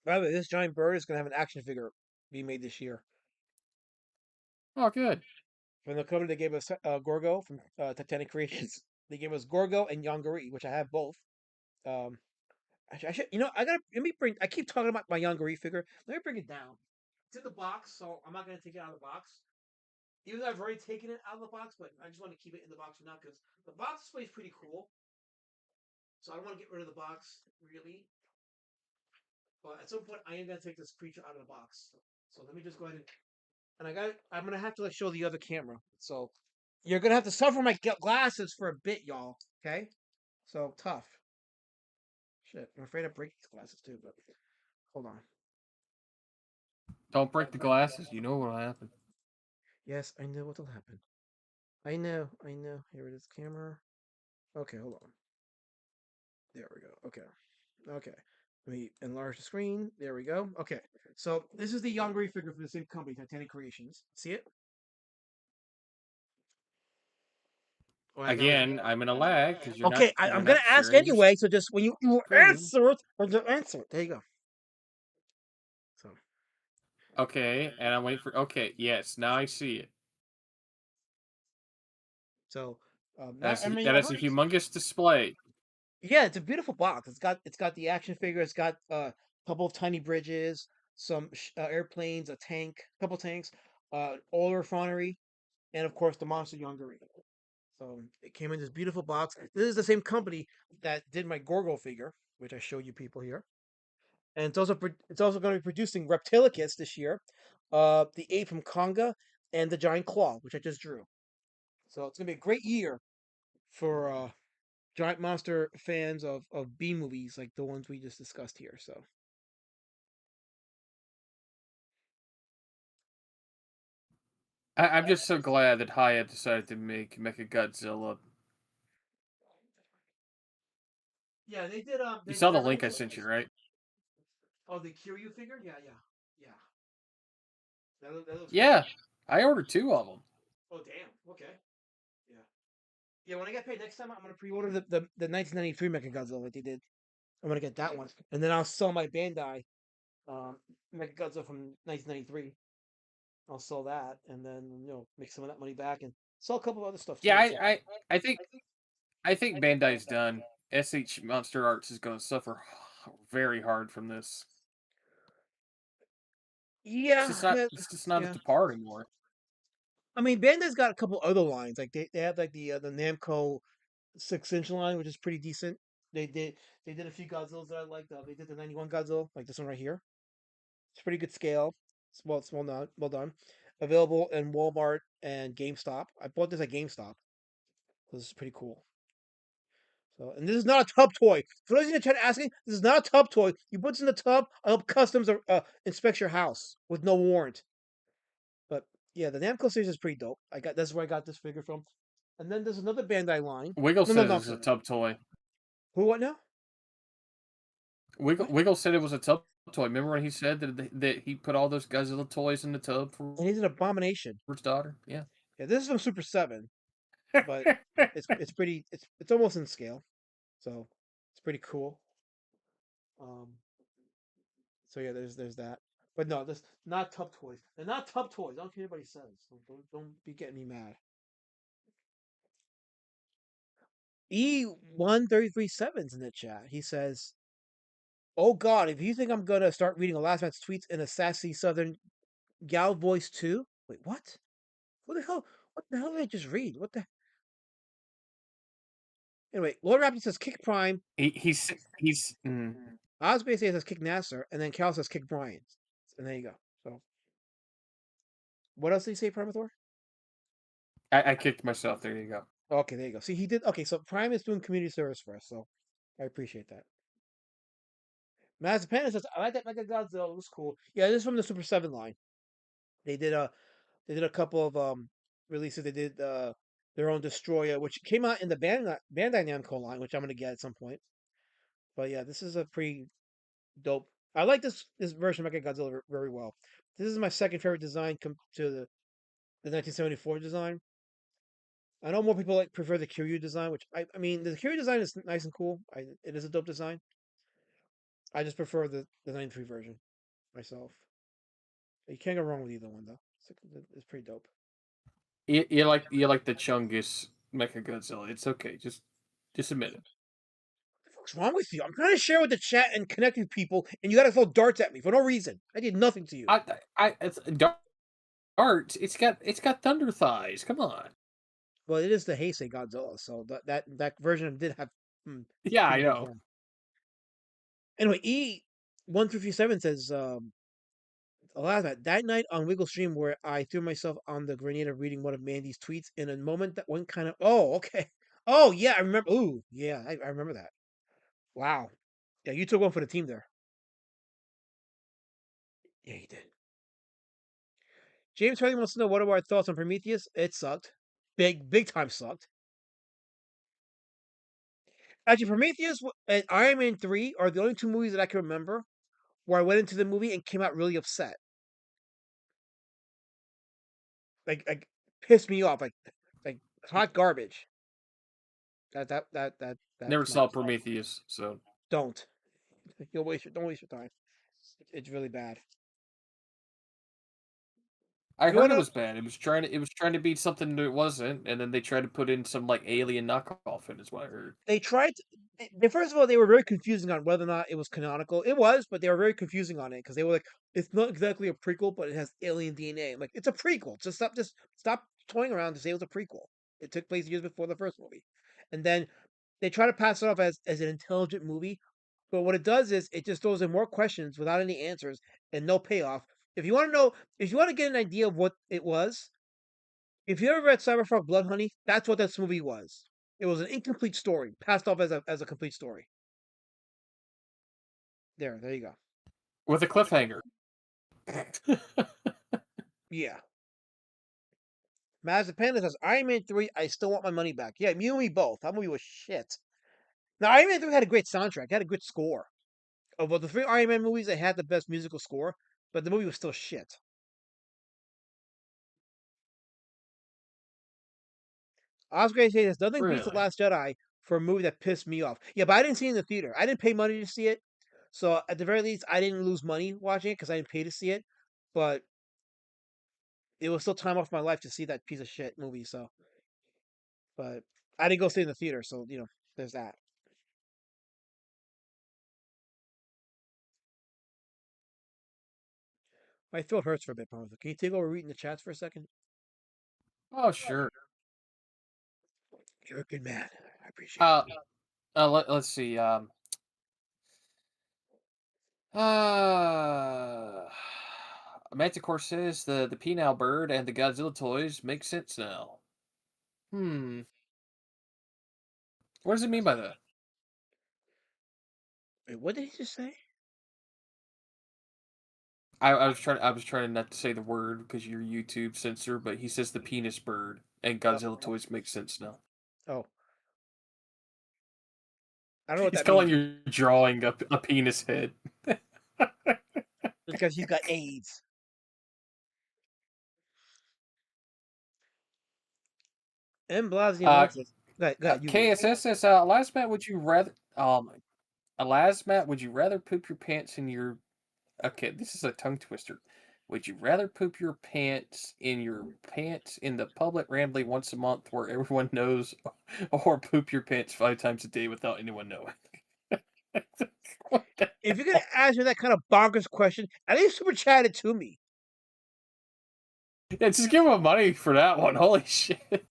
By the way, this giant bird is gonna have an action figure being made this year. Oh good. From the company, they gave us Gorgo from Titanic Creations. They gave us Gorgo and Yongari, which I have both. Um, I should, I gotta let me bring. I keep talking about my Yongari figure. Let me bring it down. It's in the box, so I'm not gonna take it out of the box. Even though I've already taken it out of the box, but I just want to keep it in the box for now because the box display is pretty cool. So I don't want to get rid of the box really. But at some point, I am gonna take this creature out of the box. So let me just go ahead and I'm gonna have to show the other camera. So you're gonna have to suffer my glasses for a bit, y'all. Okay? So tough. Shit, I'm afraid I break these glasses too. But hold on. Don't break the glasses. You know what'll happen. Yes, I know what'll happen. I know. Here it is, camera. Okay, hold on. There we go. Okay. Okay. Let me enlarge the screen. There we go. Okay. So this is the Yongari figure from the same company, Titanic Creations. See it? Oh, Again, I'm in a lag because okay, you're I'm gonna not ask sharing your anyway. So just when you screen. answer it, or the answer. There you go. So Okay, and I'm waiting for. Okay, yes, now I see it. so That's I mean, that I've is a already. humongous display. Yeah, it's a beautiful box. It's got the action figure. It's got a couple of tiny bridges, some airplanes, a tank, a couple tanks, all refinery, and of course the monster Yongari. So it came in this beautiful box. This is the same company that did my Gorgo figure, which I showed you people here. And it's also going to be producing Reptilicus this year, the ape from Conga, and the giant claw, which I just drew. So it's going to be a great year for giant monster fans of B movies like the ones we just discussed here. So I'm just so glad that Hayat decided to make Mecha Godzilla. yeah, they did. You saw the link I sent you, right? Oh, the Kiryu figure. Yeah. That looks cool. Yeah, I ordered 2 of them. Oh damn. Okay. Yeah. Yeah. When I get paid next time, I'm gonna pre-order the 1993 Mechagodzilla like they did. I'm gonna get that one, and then I'll sell my Bandai Mechagodzilla from 1993. I'll sell that, and then make some of that money back and Saw a couple of other stuff Yeah, too. So I think Bandai's done. SH Monster Arts is going to suffer very hard from this. yeah, yeah, It's just not at yeah. the par anymore. I mean, Bandai's got a couple other lines. Like they have like the Namco 6-inch line, which is pretty decent. They did a few Godzillas that I liked. They did the 91 Godzilla, like this one right here. It's pretty good scale. Small done, well done. Available in Walmart and GameStop. I bought this at GameStop. This is pretty cool. So, and this is not a tub toy. For those of you that try to asking, this is not a tub toy. You put this in the tub. I hope customs inspect your house with no warrant. But yeah, the Namco series is pretty dope. That's where I got this figure from. And then there's another Bandai line. Wiggle No, no, said it no, I'm was a sorry. tub toy. Who? What now? Wiggle said it was a tub toy. Remember when he said that he put all those Godzilla toys in the tub for And he's an abomination. his daughter? Yeah. Yeah, this is from Super 7, but it's pretty. It's almost in scale, so it's pretty cool. Um, so yeah, there's that. But no, this not tub toys. They're not tub toys. I don't care what anybody says. Don't be getting me mad. E1337's in the chat. He says, "Oh God, if you think I'm gonna start reading a last man's tweets in a sassy Southern gal voice too, wait, what? What the hell? What the hell did I just read? What the? Anyway, Lord Raptor says kick Prime. He's Osprey says kick Nasser, and then Cal says kick Brian. And there you go. So, what else did he say, Primathor? I kicked myself. There you go. Okay, there you go. See, he did. Okay, so Prime is doing community service for us, so I appreciate that. Mazapan says, I like that Mega Godzilla. It was cool. Yeah, this is from the Super 7 line. They did a couple of releases. They did their own Destroyer, which came out in the Bandai Namco line, which I'm gonna get at some point. But yeah, this is a pretty dope. I like this version of Mega Godzilla very well. This is my second favorite design to the 1974 design. I know more people prefer the Kiryu design, which I mean the Kiryu design is nice and cool. It is a dope design. I just prefer the 93 version myself. You can't go wrong with either one though. It's pretty dope. You like the Chungus Mecha Godzilla. It's okay. Just admit it. What's wrong with you? I'm trying to share with the chat and connect with people, and you got to throw darts at me for no reason. I did nothing to you. It's darts. It's got thunder thighs. Come on. Well, it is the Heisei Godzilla, so that version did have. Yeah, I know. Anyway, E1337 says, that night on Wiggle Stream where I threw myself on the grenade of reading one of Mandy's tweets in a moment that went kind of. Oh, okay. Oh, yeah, I remember. Ooh, yeah, I remember that. Wow. Yeah, you took one for the team there. Yeah, you did. James Hardy wants to know what are our thoughts on Prometheus? It sucked. Big time sucked. Actually, Prometheus and Iron Man 3 are the only two movies that I can remember where I went into the movie and came out really upset. Like pissed me off, like hot garbage. That Never saw Prometheus, so don't. Don't waste your time. It's really bad. I heard it was bad. It was trying to be something that it wasn't, and then they tried to put in some like alien knockoff in, is what I heard. They tried first of all, they were very confusing on whether or not it was canonical. It was, but they were very confusing on it because they were like, it's not exactly a prequel, but it has alien DNA. I'm like, it's a prequel. Just stop toying around to say it was a prequel. It took place years before the first movie. And then they try to pass it off as an intelligent movie. But what it does is it just throws in more questions without any answers and no payoff. If you want to get an idea of what it was, if you ever read Cyberpunk Blood Honey, that's what this movie was. It was an incomplete story, passed off as a complete story. There you go. With a cliffhanger. Yeah. Mazepanda says, Iron Man 3, I still want my money back. Yeah, you and me both. That movie was shit. Now, Iron Man 3 had a great soundtrack. It had a good score. Of the three Iron Man movies, it had the best musical score, but the movie was still shit. Oscar says, nothing beats The Last Jedi for a movie that pissed me off. Yeah, but I didn't see it in the theater. I didn't pay money to see it. So, at the very least, I didn't lose money watching it because I didn't pay to see it. But it was still time off my life to see that piece of shit movie. So, but I didn't go see it in the theater, so there's that. My throat hurts for a bit, Ponzo. Can you take over reading the chats for a second? Oh, sure. You're a good man. I appreciate it. Let's see. Uh, Manticore says the penile bird and the Godzilla toys make sense now. What does it mean by that? Wait, what did he just say? I was trying not to say the word because you're YouTube censor, but he says the penis bird and Godzilla toys make sense now. Oh, I don't know what He's that calling means. your drawing a penis head. Because he's got AIDS. M. Blasio Uh, wants us. Go ahead, you read it. KSS says, Lasmat, would you rather Lasmat, would you rather poop your pants in your okay, this is a tongue twister. Would you rather poop your pants in the public rambly once a month where everyone knows, or poop your pants 5 times a day without anyone knowing? If you're gonna answer that kind of bonkers question, at least super chat it to me. Yeah, just give him money for that one. Holy shit.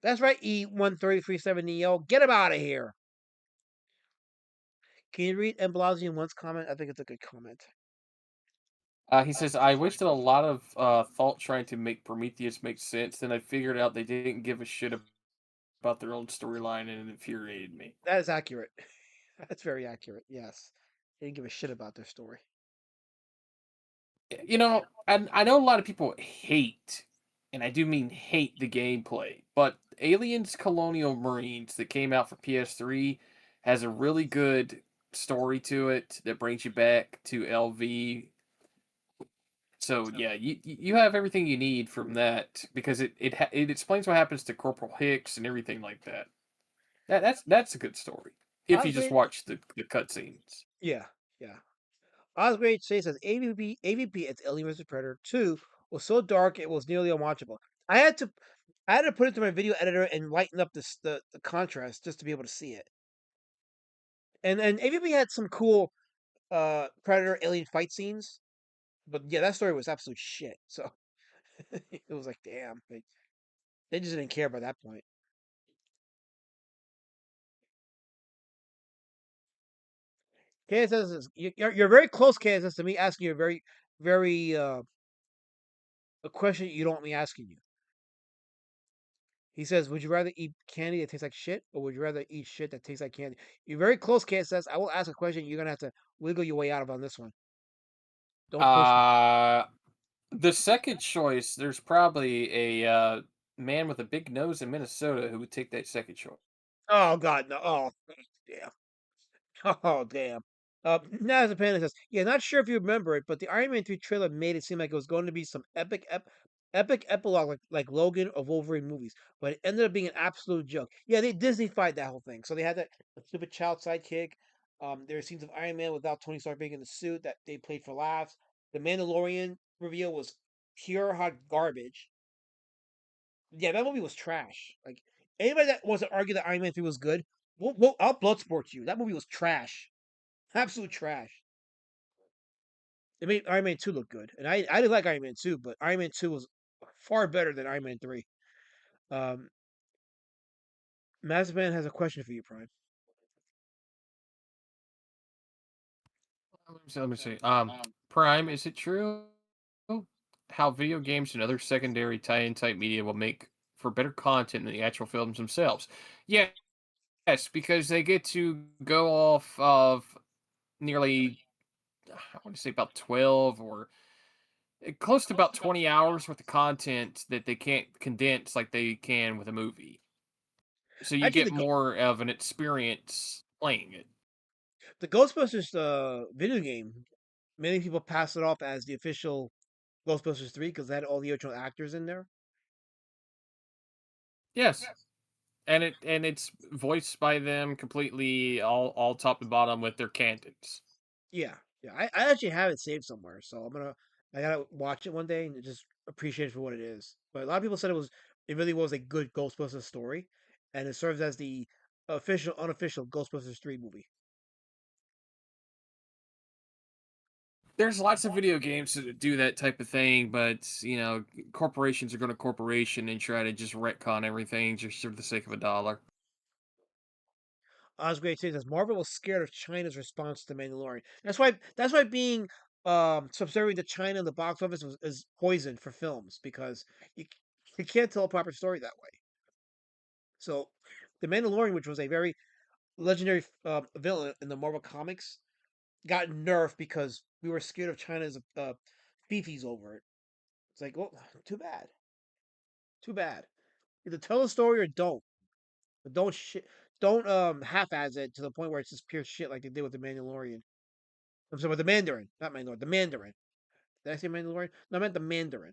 That's right, E1337Neo. Get him out of here. Can you read M. Blasio one's comment? I think it's a good comment. He says, I wasted a lot of thought trying to make Prometheus make sense. Then I figured out they didn't give a shit about their own storyline and it infuriated me. That is accurate. That's very accurate. Yes, they didn't give a shit about their story. I know a lot of people hate, and I do mean hate the gameplay, but Aliens Colonial Marines that came out for PS3 has a really good story to it that brings you back to LV. So yeah, you have everything you need from that because it explains what happens to Corporal Hicks and everything like that. That's a good story if you just Osgrade, watch the cutscenes. yeah, yeah. Osgrade says AVP, it's Alien vs Predator 2 was so dark it was nearly unwatchable. I had to put it to my video editor and lighten up the contrast just to be able to see it. And AVP had some cool Predator Alien fight scenes, but yeah, that story was absolute shit. So it was like, damn, they just didn't care by that point. KSS is you're very close, KSS, to me asking you a very a question you don't want me asking you. He says, "Would you rather eat candy that tastes like shit, or would you rather eat shit that tastes like candy?" You're very close, KSS. I will ask a question. You're gonna have to wiggle your way out of on this one. Don't push me. The second choice, there's probably a man with a big nose in Minnesota who would take that second choice. Oh God, no! Oh damn! Oh damn! Nazapan says, "Yeah, not sure if you remember it, but the Iron Man 3 trailer made it seem like it was going to be some epic epilogue like Logan or Wolverine movies, but it ended up being an absolute joke. Yeah, they Disney-fied that whole thing. So they had that stupid child sidekick. There were scenes of Iron Man without Tony Stark being in the suit that they played for laughs. The Mandalorian reveal was pure hot garbage. Yeah, that movie was trash. Like anybody that wants to argue that Iron Man 3 was good, I'll bloodsport you. That movie was trash. Absolute trash. It made Iron Man 2 look good. And I did like Iron Man 2, but Iron Man 2 was far better than Iron Man 3. Um, Mazman has a question for you, Prime. Let me see. Prime, is it true how video games and other secondary tie-in type media will make for better content than the actual films themselves? Yes, because they get to go off of nearly, I want to say about 12 or close to about 20 hours worth of content that they can't condense like they can with a movie. So you Actually, get more of an experience playing it. the Ghostbusters video game, many people pass it off as the official Ghostbusters 3 because it had all the original actors in there. Yes. And it's voiced by them completely all top to bottom with their cantons. Yeah, yeah. I actually have it saved somewhere, so I gotta watch it one day and just appreciate it for what it is. But a lot of people said it really was a good Ghostbusters story, and it serves as the official, unofficial Ghostbusters 3 movie. There's lots of video games that do that type of thing, but corporations are going to corporation and try to just retcon everything just for the sake of a dollar. Osgrave says Marvel was scared of China's response to Mandalorian. That's why being subservient to China in the box office is poison for films because you you can't tell a proper story that way. So, the Mandalorian, which was a very legendary villain in the Marvel comics, got nerfed because we were scared of China's fifis over it. It's like, well, too bad, too bad. Either tell the story or don't. But don't half-ass it to the point where it's just pure shit like they did with the Mandalorian. I'm sorry, with the Mandarin, not Mandalorian, the Mandarin. Did I say Mandalorian? No, I meant the Mandarin.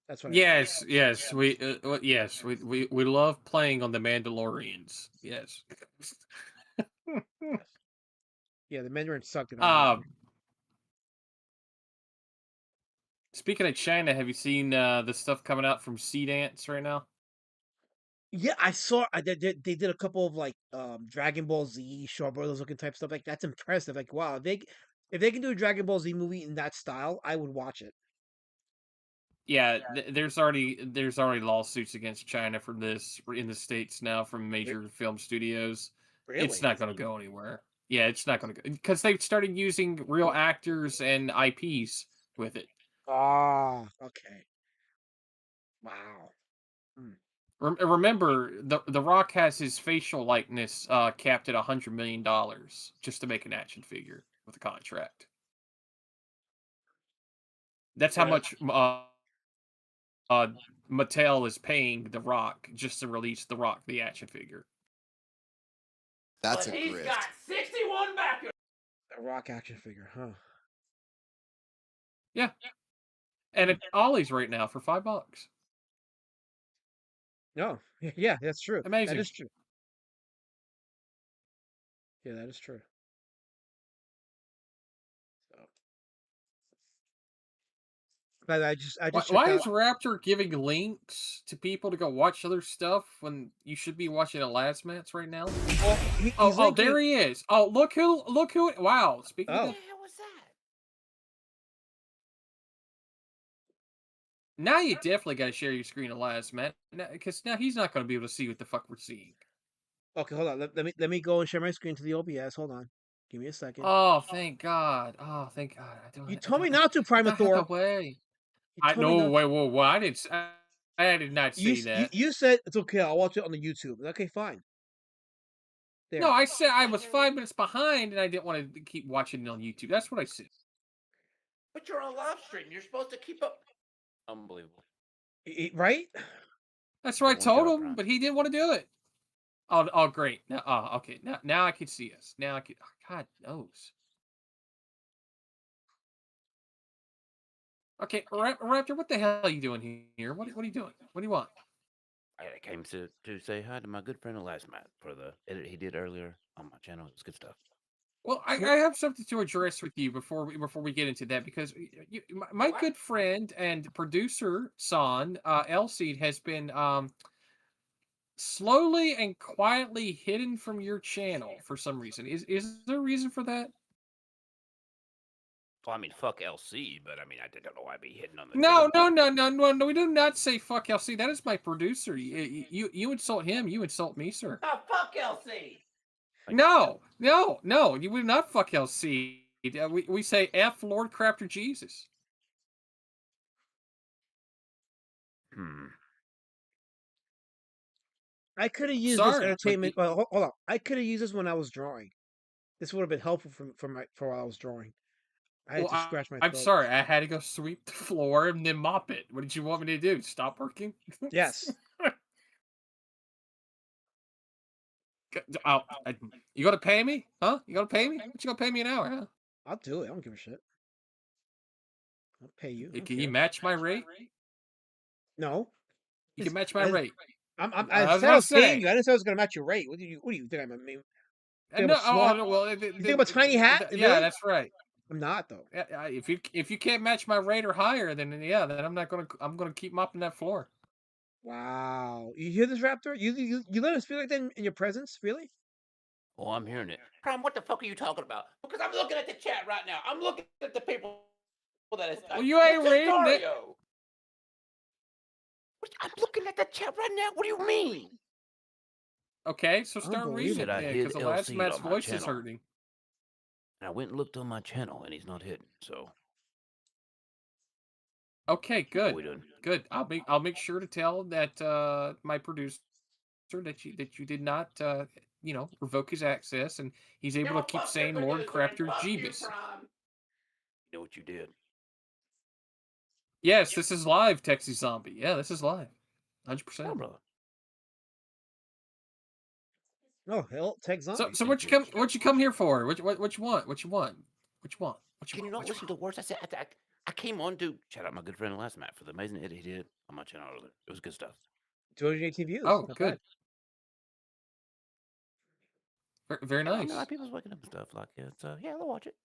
That's what I meant. Yes, we love playing on the Mandalorians. Yes. Yes. Yeah, the Mandarin sucked in our Um, movie. Speaking of China, have you seen the stuff coming out from Sea Dance right now? Yeah, I saw. They did a couple of like Dragon Ball Z, Shaw Brothers looking type stuff. Like that's impressive. Like wow, if they can do a Dragon Ball Z movie in that style, I would watch it. Yeah, there's already lawsuits against China for this in the States now from major film studios. It's Really? not going to go anywhere. Yeah, it's not going to go because they've started using real actors and IPs with it. Ah, okay. Wow. Hmm. Remember, the Rock has his facial likeness capped at $100 million just to make an action figure with a contract. That's how Well, much Mattel is paying The Rock just to release The Rock the action figure. That's a grift. got 61 backers. a Rock action figure, huh? Yeah, and at Ollie's right now for $5. No, yeah, that's true. That Amazing. is true. Yeah, that is true. So, but I just checked Why out. is Raptor giving links to people to go watch other stuff when you should be watching a Lazmats right now? Well, he's linking. There he is. Oh, look who! Wow. Speaking of, hell was that? now you definitely got to share your screen of Lazmat, because now he's not going to be able to see what the fuck we're seeing. Okay, hold on. Let me go and share my screen to the OBS. Hold on. Give me a second. Oh, thank God! Oh, thank God! You told me not to, Primathor. Way. You I told me know. not. Wait, whoa! I didn't. I did not say that. You said it's okay. I'll watch it on the YouTube. Okay, fine. There. No, I said I was 5 minutes behind and I didn't want to keep watching it on YouTube. That's what I said. But you're on live stream. You're supposed to keep up. Unbelievable. Right? That's what I told him, but he didn't want to do it. Oh, great. Now, okay. Now I can see us. Now I can. Oh, God knows. Okay, Raptor, what the hell are you doing here? What are you doing? What do you want? I came to say hi to my good friend Elasmat for the edit he did earlier on my channel. It's good stuff. Well, I have something to address with you before we get into that, because my good friend and producer Son Elseed has been slowly and quietly hidden from your channel for some reason. Is there a reason for that? Well, I mean, fuck LC, but I mean, I don't know why I'd be hidden on the. No. We do not say fuck LC. That is my producer. You insult him, you insult me, sir. Oh, fuck LC. No. You would not fuck LC. We say F Lord Crafter Jesus. I could have used this entertainment. Well, hold on. I could have used this when I was drawing. This would have been helpful for while I was drawing. I had to scratch my throat. I'm sorry. I had to go sweep the floor and then mop it. What did you want me to do? Stop working? Yes. You gonna pay me? Huh? You gonna pay me? What you gonna pay me an hour? Huh? I'll do it. I don't give a shit. I'll pay you. Can you match my rate? No. You can match my rate. I said I was paying you. I didn't say I was gonna match your rate. What do you think? I mean, No, well, you think I'm a tiny hat? Yeah, that's right. I'm not though. If you can't match my rate or higher, then yeah, then I'm gonna keep mopping that floor. Wow. You hear this, Raptor? You let us feel like that in your presence, really? Oh, I'm hearing it. Prime, what the fuck are you talking about? Because I'm looking at the chat right now. I'm looking at the people that is. Well, you ain't reading it. I'm looking at the chat right now. What do you mean? Okay, so start reading it Said I then, hid because the last LC Matt's on my voice is channel. hurting. And I went and looked on my channel, and he's not hidden. So Okay, what good, we doing? good. I'll make sure to tell that my producer that you did not revoke his access, and he's able to keep saying Lord Crafter Jeebus. You know what you did? Yes, this is live, Texas Zombie. Yeah, this is live, 100%. Yeah, brother. Oh hell, Tech Zombie. So what you come here for? What you want? What you want? What you want? Can you not listen to words I said? I came on to shout out my good friend Last Matt for the amazing edit he did on my channel earlier. It was good stuff. 218 views. Oh, Not good. Very Yeah, I nice. mean, like people's waking up and stuff like it. So yeah, they'll watch it.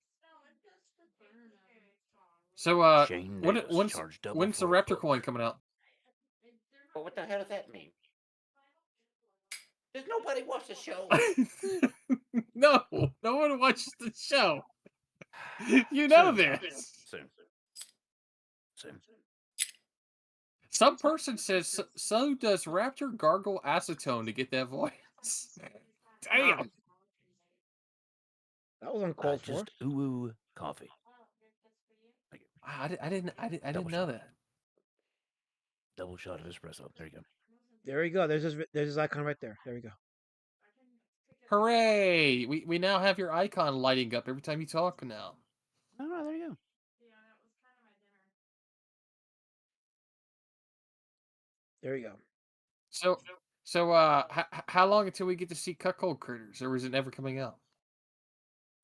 So Shane when's Davis charged double the for a Raptor book. coin coming out? Well, what the hell does that mean? Does nobody watch the show? No one watches the show. You know this. Soon. Some person says so does Raptor gargle acetone to get that voice. Damn. That was uncalled for. Just ooh coffee. I didn't know that. Double shot of espresso. There you go. There you go. There's his icon right there. There we go. Hooray! We now have your icon lighting up every time you talk now. Oh, there you go. There you go. So how long until we get to see Cuckold Critters, or is it never coming out?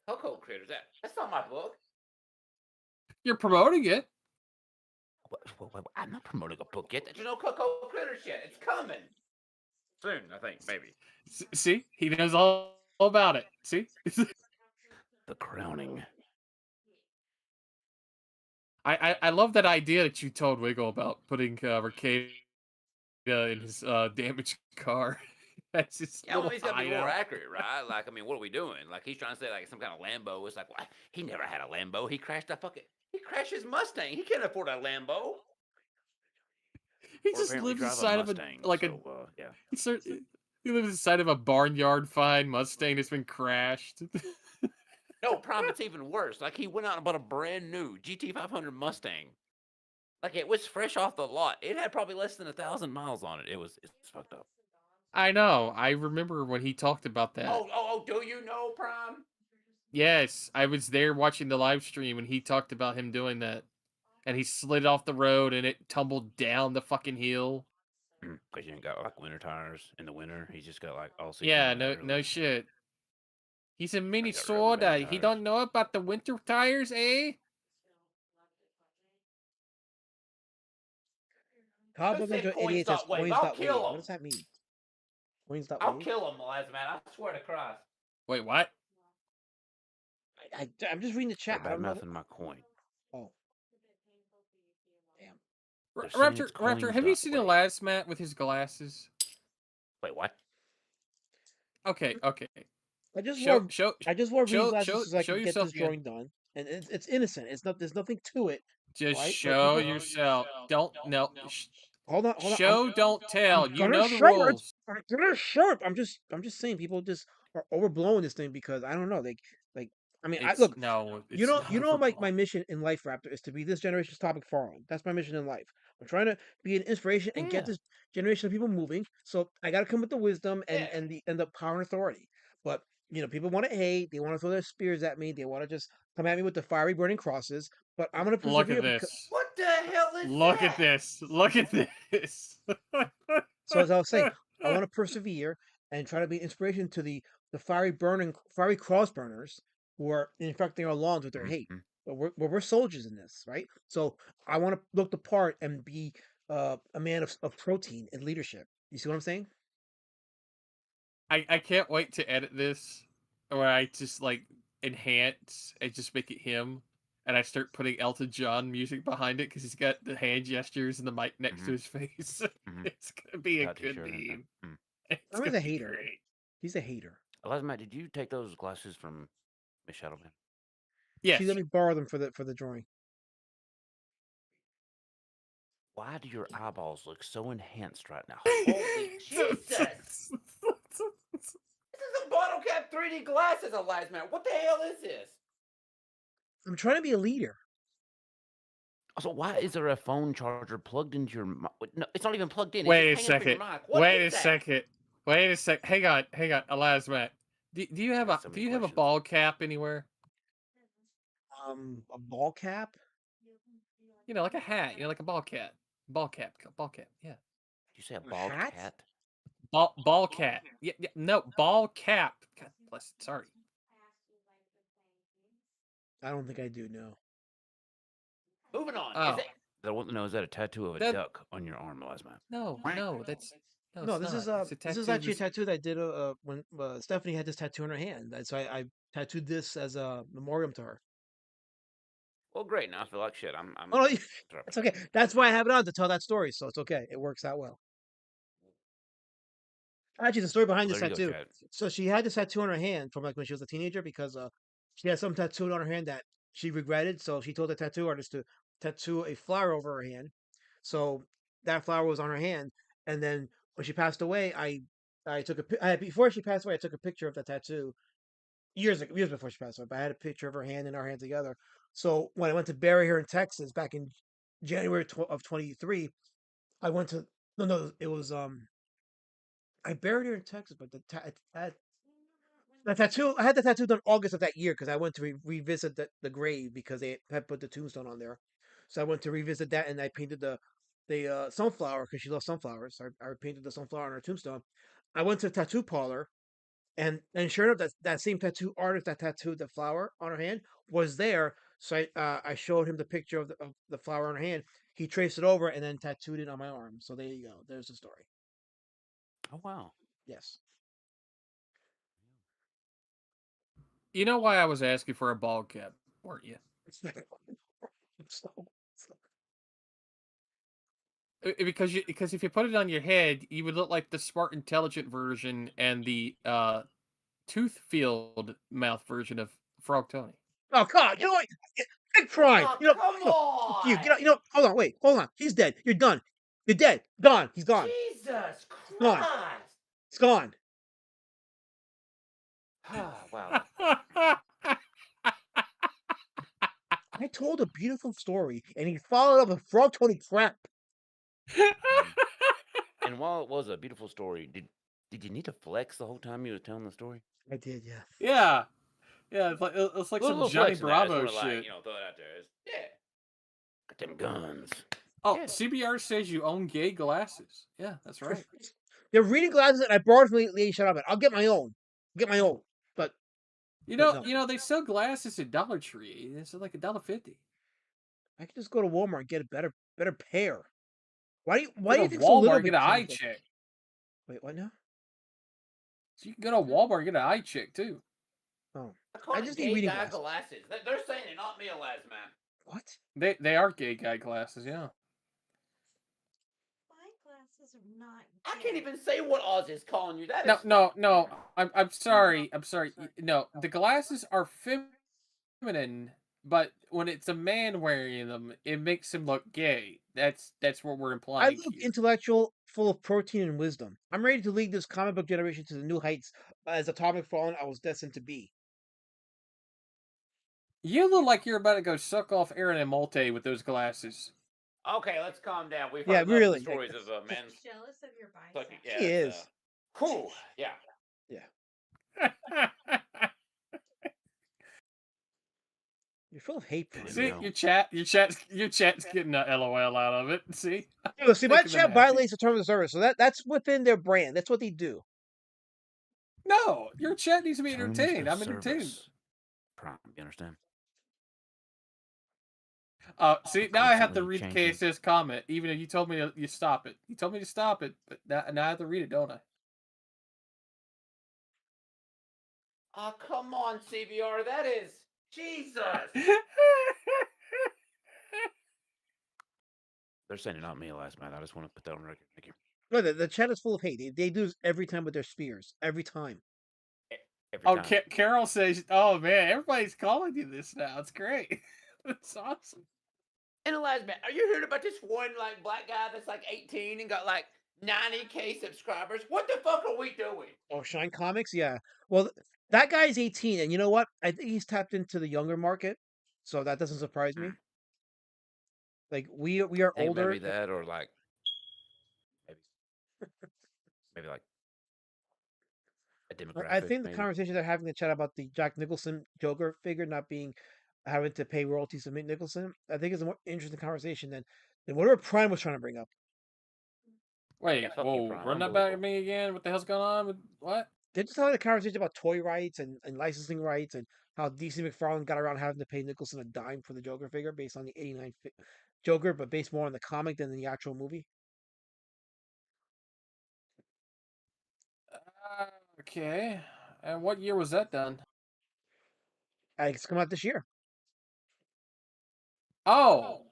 Cocoa Critters. That's not my book. You're promoting it. I'm not promoting a book yet. There's no Cocoa Critters yet. It's coming. Soon, I think, maybe. See, he knows all about it. See, The crowning. I love that idea that you told Wiggle about putting Ricada in his damaged car. That's just Yeah, well, he's got to be more accurate, right? Like, I mean, what are we doing? Like, he's trying to say like some kind of Lambo. It's like, well, he never had a Lambo. He crashed he crashed his Mustang. He can't afford a Lambo. He just lives inside of he lives inside of a barnyard fine Mustang that's been crashed. No, Prime, it's even worse. Like, he went out and bought a brand new GT500 Mustang. Like, it was fresh off the lot. It had probably less than 1,000 miles on it. It's fucked up. I know. I remember when he talked about that. Oh, do you know, Prime? Yes, I was there watching the live stream when he talked about him doing that. And he slid off the road and it tumbled down the fucking hill. Because you ain't got like winter tires in the winter. He's just got like all season. Yeah, no shit. He's a mini soda. He don't know about the winter tires, eh? Cobbles into idiots as coins.wave. What does that mean? Coins.wave? I'll kill him, last man. I swear to Christ. Wait, what? I'm just reading the chat. Bad math in my coin. Oh. Damn. Raptor, have you seen the last Matt with his glasses? Wait, what? Okay. I just wore reading glasses so I can get this drawing done, and it's innocent. There's nothing to it. Just right? show yourself. Don't no. Hold on. Show, don't tell. You know the rules. They're sharp. I'm just saying people just are overblowing this thing because I don't know. I mean, look. No, you know, my mission in life, Raptor, is to be this generation's topic forum. That's my mission in life. I'm trying to be an inspiration and get this generation of people moving. So I got to come with the wisdom and the power and authority. But people want to hate. They want to throw their spears at me. They want to just come at me with the fiery burning crosses. But I'm gonna persevere. Look at this. What the hell is Look at this. Look at this. So as I was saying, I want to persevere and try to be an inspiration to the fiery cross burners who are infecting our lawns with their hate. But we're soldiers in this, right? So I want to look the part and be a man of protein and leadership. You see what I'm saying? I can't wait to edit this where I just like enhance and just make it him. and I start putting Elton John music behind it because he's got the hand gestures and the mic next to his face. It's gonna be a good meme. It's I'm gonna a be hater. great. He's a hater. Eliza Matt, did you take those glasses from Miss Shadowman? Yes. She let me borrow them for the drawing. Why do your eyeballs look so enhanced right now? Holy Jesus! This is a bottle cap 3D glasses, Eliza Matt. What the hell is this? I'm trying to be a leader. Also, why is there a phone charger plugged into your mic? No, it's not even plugged in. Wait a it's just hanging up in second. your mic. What Wait is a that? second. Wait a sec. Hang on. Elasmat. Do you have a ball cap anywhere? A ball cap? You know, like a hat. You know, like a ball cap. Ball cap. Yeah. Did you say a bald hat? cat? Ball cap. Yeah. No, ball cap. God bless it. Sorry. I don't think I do. No. Moving on. Oh. Is it? I want to know, is that a tattoo of a duck on your arm, Eliza Matt? No, that's No, this is this is actually a tattoo that I did when Stephanie had this tattoo on her hand. So I tattooed this as a memoriam to her. Well, great. Now I feel like shit. I'm Oh, no, it's okay. That's why I have it on to tell that story. So it's okay. It works out well. Actually, the story behind Well, this there you go, tattoo. Chad. So she had this tattoo on her hand from like when she was a teenager because she had some tattooed on her hand that she regretted. So she told the tattoo artist to tattoo a flower over her hand. So that flower was on her hand, and then when she passed away, I took before she passed away, I took a picture of the tattoo years before she passed away. But I had a picture of her hand and our hand together. So when I went to bury her in Texas back in January of 23, I went to no, it was I buried her in Texas, but the tattoo I had the tattoo done August of that year because I went to revisit the grave because they had put the tombstone on there. So I went to revisit that and I painted the sunflower because she loves sunflowers. So I painted the sunflower on her tombstone. I went to a tattoo parlor and sure enough that same tattoo artist that tattooed the flower on her hand was there. So I showed him the picture of the flower on her hand. He traced it over and then tattooed it on my arm. So there you go. There's the story. Oh wow. Yes. You know why I was asking for a ball cap, weren't you? Because if you put it on your head, you would look like the smart, intelligent version and the tooth filled mouth version of Frog Tony. Oh God! You know what? Big crime. Oh, you know, come on! you get. You know. Hold on. Wait. Hold on. He's dead. You're done. You're dead. Gone. He's gone. Jesus Christ! Gone. It's gone. Wow. I told a beautiful story, and he followed up with Frog Tony crap. And while it was a beautiful story, did you need to flex the whole time you were telling the story? I did. Yeah. Yeah. Yeah, it's like some Johnny Bravo shit. Like, throw it out there. Yeah. Got them guns. Oh, yeah. CBR says you own gay glasses. Yeah, that's right. They're reading glasses, and I borrowed from Lady Shut Up. I'll get my own. But you know, they sell glasses at Dollar Tree. It's like $1.50. I can just go to Walmart and get a better pair. Why do you think Walmart so little? Get an eye check. Wait, what now? So you can go to Walmart and get an eye check too. Oh, I just need reading glasses. They're saying it, not me, Eliza, man. What? They are gay guy glasses, yeah. My glasses are not. I can't even say what Oz is calling you. That no. I'm sorry. No, the glasses are feminine, but when it's a man wearing them, it makes him look gay. That's what we're implying. I look intellectual, full of protein and wisdom. I'm ready to lead this comic book generation to the new heights as atomic fallen I was destined to be. You look like you're about to go suck off Aaron and Malte with those glasses. Okay, let's calm down. We've Yeah, heard really. stories of men. Jealous of your biceps. Yeah, He is. Cool. Yeah. Yeah. You're full of hate for See, your chat's getting a LOL out of it. See, see, my chat violates the terms of service, so that's within their brand. That's what they do. No, your chat needs to be entertained. I'm entertained. Prime, you understand? See, now I have to read the KSS comment, even if you told me you stop it. You told me to stop it, but now I have to read it, don't I? Oh, come on, CBR. That is Jesus. They're sending not me last night. I just want to put that on record. Thank you. No, the chat is full of hate. They do this every time with their spears. Every time. Every Oh, time. Carol says, "Oh man, everybody's calling you this now. It's great. It's awesome." And the last man, are you hearing about this one like black guy that's like 18 and got like 90K subscribers? What the fuck are we doing? Oh, Shine Comics, yeah. Well, that guy's 18, and you know what? I think he's tapped into the younger market, so that doesn't surprise me. Like we are I think older. maybe that or like maybe like a I demographic. think the Maybe. conversation they're having in the chat about the Jack Nicholson Joker figure not being having to pay royalties to Mick Nicholson, I think is a more interesting conversation than whatever Prime was trying to bring up. Wait, Yeah, fuck you, whoa, Prime. run that back at me again. What the hell's going on with what? They're just having a conversation about toy rights and licensing rights and how DC McFarlane got around having to pay Nicholson a dime for the Joker figure based on the '89 Joker, but based more on the comic than the actual movie. Okay, and what year was that done? It's come out this year. Oh,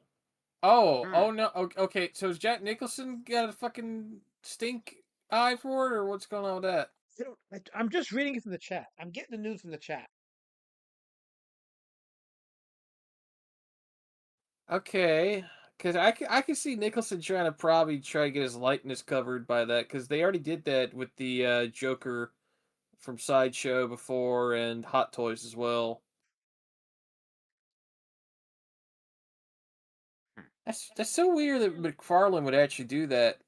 oh no. Okay, so has Jack Nicholson got a fucking stink eye for it, or what's going on with that? I'm just reading it from the chat. I'm getting the news from the chat. Okay, because I can see Nicholson trying to probably try to get his likeness covered by that, because they already did that with the Joker from Sideshow before and Hot Toys as well. That's so weird that McFarlane would actually do that.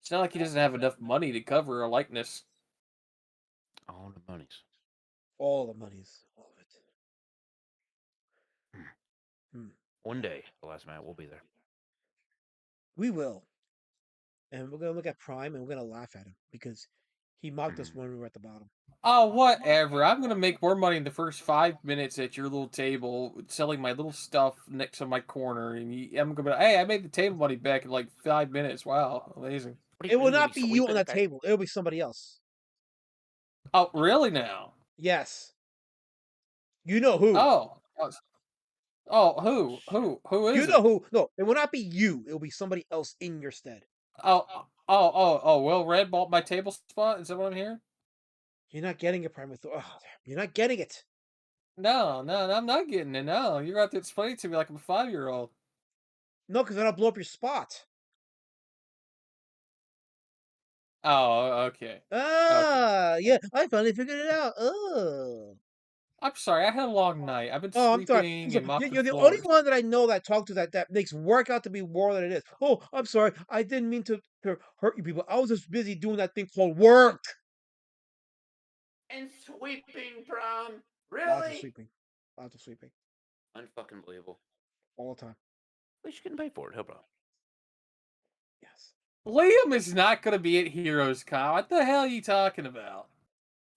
It's not like he doesn't have enough money to cover a likeness. All the monies. All the monies. All of it. One day, the last man, we'll be there. We will. And we're going to look at Prime and we're going to laugh at him because he mocked us when we were at the bottom. Oh, whatever. I'm gonna make more money in the first 5 minutes at your little table selling my little stuff next to my corner, and I'm gonna be, hey, I made the table money back in like 5 minutes. Wow, amazing. It will not be you on that table. It'll be somebody else. Oh, really now? Yes. You know who. Who is You it? know who. No, it will not be you. It will be somebody else in your stead. Well, Red bought my table spot. Is that what I'm hearing? You're not getting it, Prime. Oh, you're not getting it. No, I'm not getting it. No, you're going to have to explain it to me like I'm a 5-year-old. No, because that'll blow up your spot. Oh, okay. Yeah, I finally figured it out. Oh. I'm sorry, I had a long night. I've been Oh, I'm sorry. sleeping and mopping You're the floors. only one that I know that talked to that makes work out to be more than it is. Oh, I'm sorry. I didn't mean to hurt you people. I was just busy doing that thing called work. And sweeping, Prime. Lots of Really? sweeping. Lots of sweeping. Unfucking believable. All the time. At least you getting paid for it, bro. Yes. Liam is not going to be at Heroes Con. What the hell are you talking about?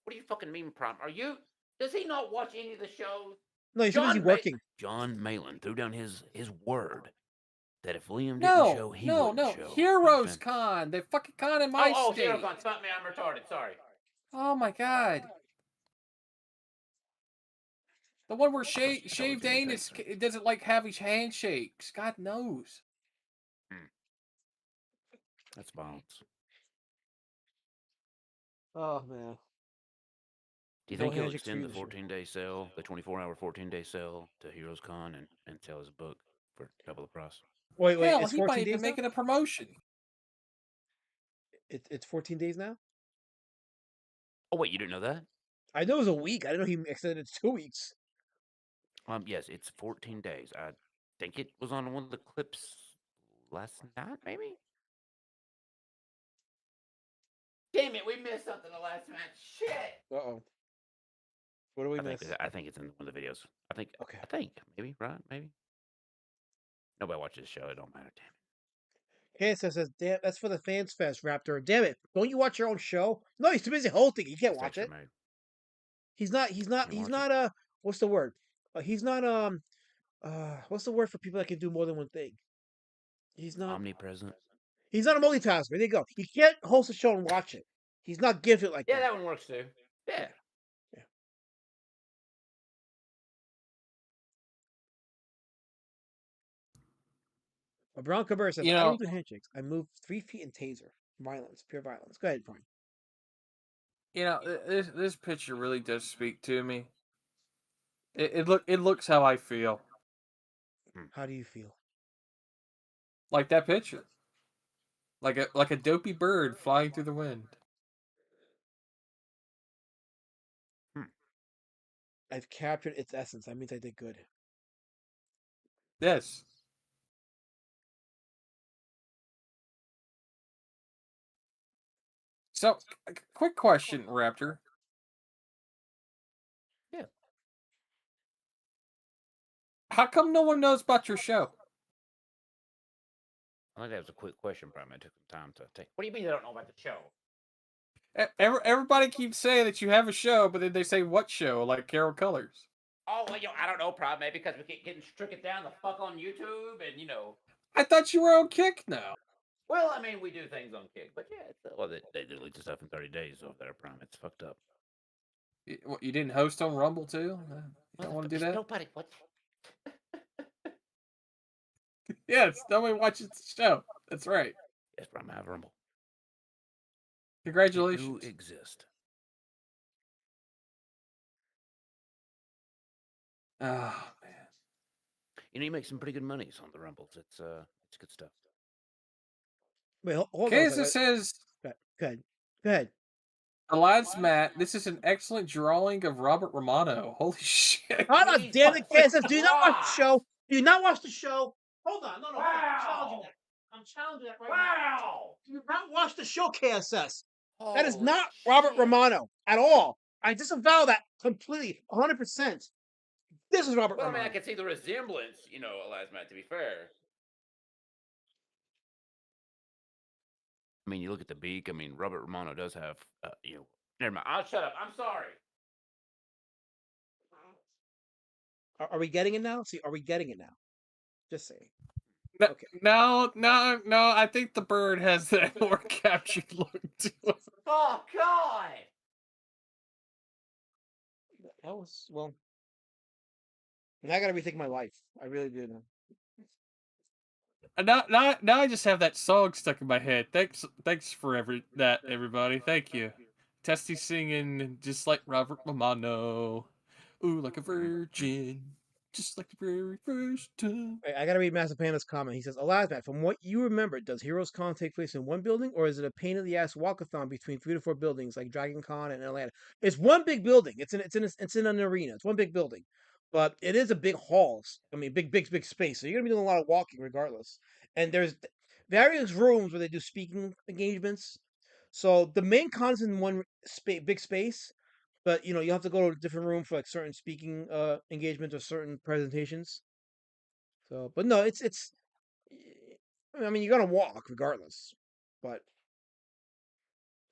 What do you fucking mean, Prime? Are you? Does he not watch any of the shows? No, he's too busy working. John Malin threw down his word that if Liam didn't show, he wouldn't show. Heroes Con. The fucking con in my Oh, state. Heroes Con. Stop me. I'm retarded. Sorry. Oh my god. The one where Shave Dane doesn't like having handshakes. God knows. That's violence. Oh man. Do you think he'll extend the 14-day sale, the 24-hour 14-day sale to Heroes Con and sell his book for double the price? Wait, Hell, it's he 14 might days even make it a promotion. It's 14 days now? Oh, wait, you didn't know that? I know it was a week. I didn't know he extended it to 2 weeks. Yes, it's 14 days. I think it was on one of the clips last night, maybe? Damn it, we missed something the last match. Shit! Uh-oh. What do we miss? I think it's in one of the videos. Okay. I think. Maybe, right? Maybe. Nobody watches the show. It don't matter. Damn it. Kansas says, damn, that's for the Fans Fest, Raptor. Damn it. Don't you watch your own show? No, he's too busy hosting. He can't watch it. He's not, what's the word? He's not, what's the word for people that can do more than one thing? He's not omnipresent. He's not a multitasker. There you go. He can't host a show and watch it. He's not gifted like that. Yeah, that one works too. Yeah. A brown Cabrera says, You I know, don't do handshakes. I move 3 feet in taser. Violence, pure violence. Go ahead, Prime. this picture really does speak to me. It looks how I feel. How do you feel? Like that picture. Like a dopey bird flying through the wind. I've captured its essence. That means I did good. Yes. So, quick question, Raptor. Yeah. How come no one knows about your show? I think that was a quick question, Prime. I took some time to take. What do you mean they don't know about the show? Everybody keeps saying that you have a show, but then they say what show, like Carol Colors. Oh, well, I don't know, Prime. Maybe because we keep getting stricken down the fuck on YouTube, and I thought you were on Kick now. Well, I mean, we do things on Kick, but yeah, well, they delete the stuff in 30 days over there, Prime. It's fucked up. You didn't host on Rumble too? You don't want to do that? Nobody. What? Yes, nobody watches the show. That's right. Yes, Prime. I have Rumble. Congratulations. You exist. Oh man. You make some pretty good monies on the Rumbles. It's good stuff. Wait, hold on. Kaza says, Go ahead. Go ahead. Elias Matt, this is an excellent drawing of Robert Romano. Holy shit. God damn it, Kansas. Do you not watch the show? Do you not watch the show? Hold on. No. I'm challenging that. I'm challenging that right now. Do you not watch the show, KSS? That is not Robert Romano at all. I disavow that completely, 100%. This is Robert Well, Romano. I mean, I can see the resemblance, Elias Matt, to be fair. I mean, you look at the beak. I mean, Robert Romano does have, Never mind. I'll shut up. I'm sorry. Are we getting it now? See, are we getting it now? Just saying. Okay. No. I think the bird has that more captured look to it. Oh God! That was well. Now I gotta rethink my life. I really do now. Now I just have that song stuck in my head. Thanks for everybody. Thank you. Testy singing just like Robert Romano. Ooh, like a virgin. Just like the very first time. I gotta read Master Panda's comment. He says, Elasmat, from what you remember, does Heroes Con take place in one building, or is it a pain in the ass walkathon between 3 to 4 buildings like Dragon Con and Atlanta? It's one big building. It's in an arena. It's one big building, but it is a big halls. I mean, big space. So you're gonna be doing a lot of walking regardless. And there's various rooms where they do speaking engagements. So the main con is in one big space, but you have to go to a different room for like certain speaking engagements or certain presentations. So, but no, it's. I mean, you're gonna walk regardless, but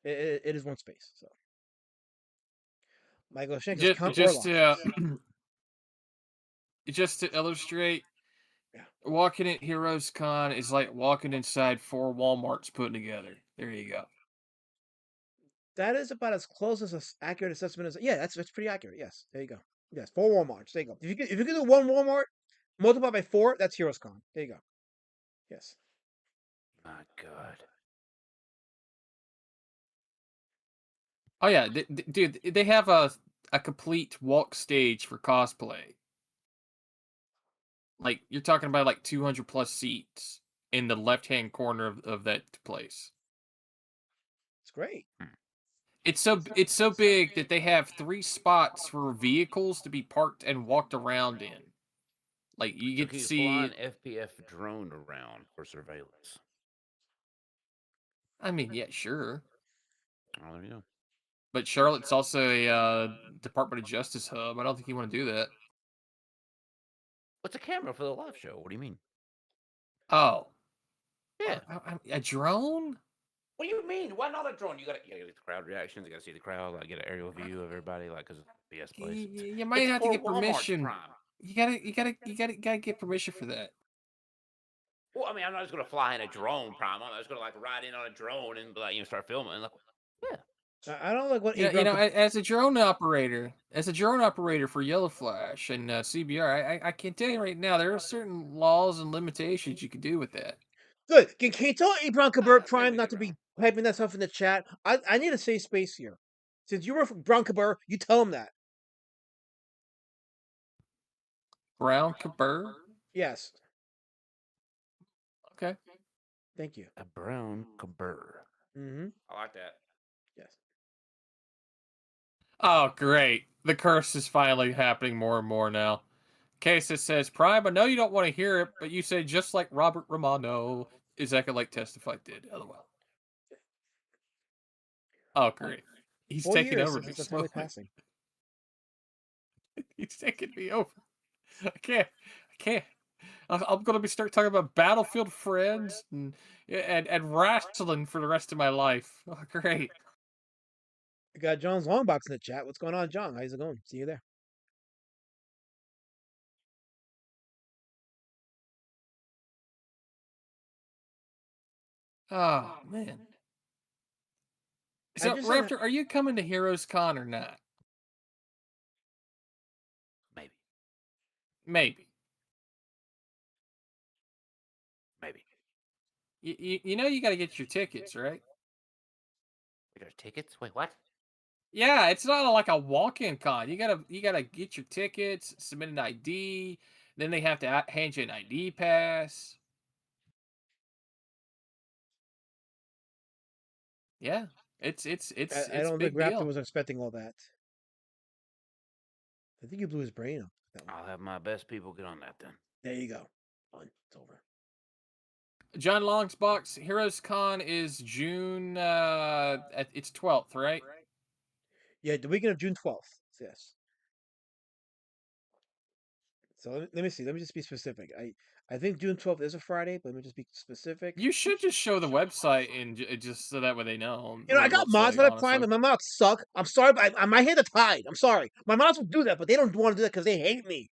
it is one space. So, Michael Shank is Count just Orlok. just to illustrate, walking at Heroes Con is like walking inside 4 Walmarts put together. There you go. That is about as close as an accurate assessment as. Yeah, that's pretty accurate. Yes, there you go. Yes, 4 Walmarts. There you go. If you can do one Walmart, multiply by 4, that's Heroes Con. There you go. Yes. My God. Oh yeah, dude, they have a complete walk stage for cosplay. Like you're talking about like 200 plus seats in the left-hand corner of that place. It's great. It's so big that they have 3 spots for vehicles to be parked and walked around in. Like you get to see fly an FPF drone around for surveillance. I mean, yeah, sure. Oh, there you go. But Charlotte's also a Department of Justice hub. I don't think you want to do that. What's a camera for the live show? What do you mean? Oh. Yeah. A drone? What do you mean? Why not a drone? You gotta get the crowd reactions. You gotta see the crowd. Like get an aerial view of everybody. Like because BS place. You might have to get permission. You gotta get permission for that. Well, I mean, I'm not just gonna fly in a drone, Prime. I'm just gonna like ride in on a drone and like start filming. Like, yeah. I don't like what You Ebron know, could. as a drone operator for Yellow Flash and CBR, I can tell you right now there are certain laws and limitations you can do with that. Good. Can you tell Ebron Kabir Prime not to be typing that stuff in the chat? I need a safe space here. Since you were from Brown Kabir, you tell him that. Brown Kabir? Yes. Okay. Thank you. A brown Kabir. Mm-hmm. I like that. Yes. Oh, great. The curse is finally happening more and more now. Casey says, Prime, I know you don't want to hear it, but you say just like Robert Romano, Ezekiel like Testify did. LOL. Oh, great. He's 4 taking years over since me the time of slowly. passing. He's taking me over. I can't. I'm going to start talking about Battlefield Friends and wrestling for the rest of my life. Oh, great. We got John's Longbox in the chat. What's going on, John? How's it going? See you there. Oh, man. So, Raptor, are you coming to Heroes Con or not? Maybe. Maybe. Maybe. You know you got to get your tickets, right? We got tickets? Wait, what? Yeah, it's not like a walk-in con. You gotta get your tickets, submit an ID, then they have to hand you an ID pass. Yeah, it's I a don't think big Raptor deal. was expecting all that. I think you blew his brain up. I'll have my best people get on that then. There you go. Done. It's over. John Long's box Heroes Con is June. It's 12th, right? Yeah, the weekend of June 12th. Yes. So let me see. Let me just be specific. I think June 12th is a Friday, but let me just be specific. You should just show the website and just so that way they know. You know, I got mods for that Prime, and my mods suck. I'm sorry, but my hands are tied. I'm sorry. My mods will do that, but they don't want to do that because they hate me.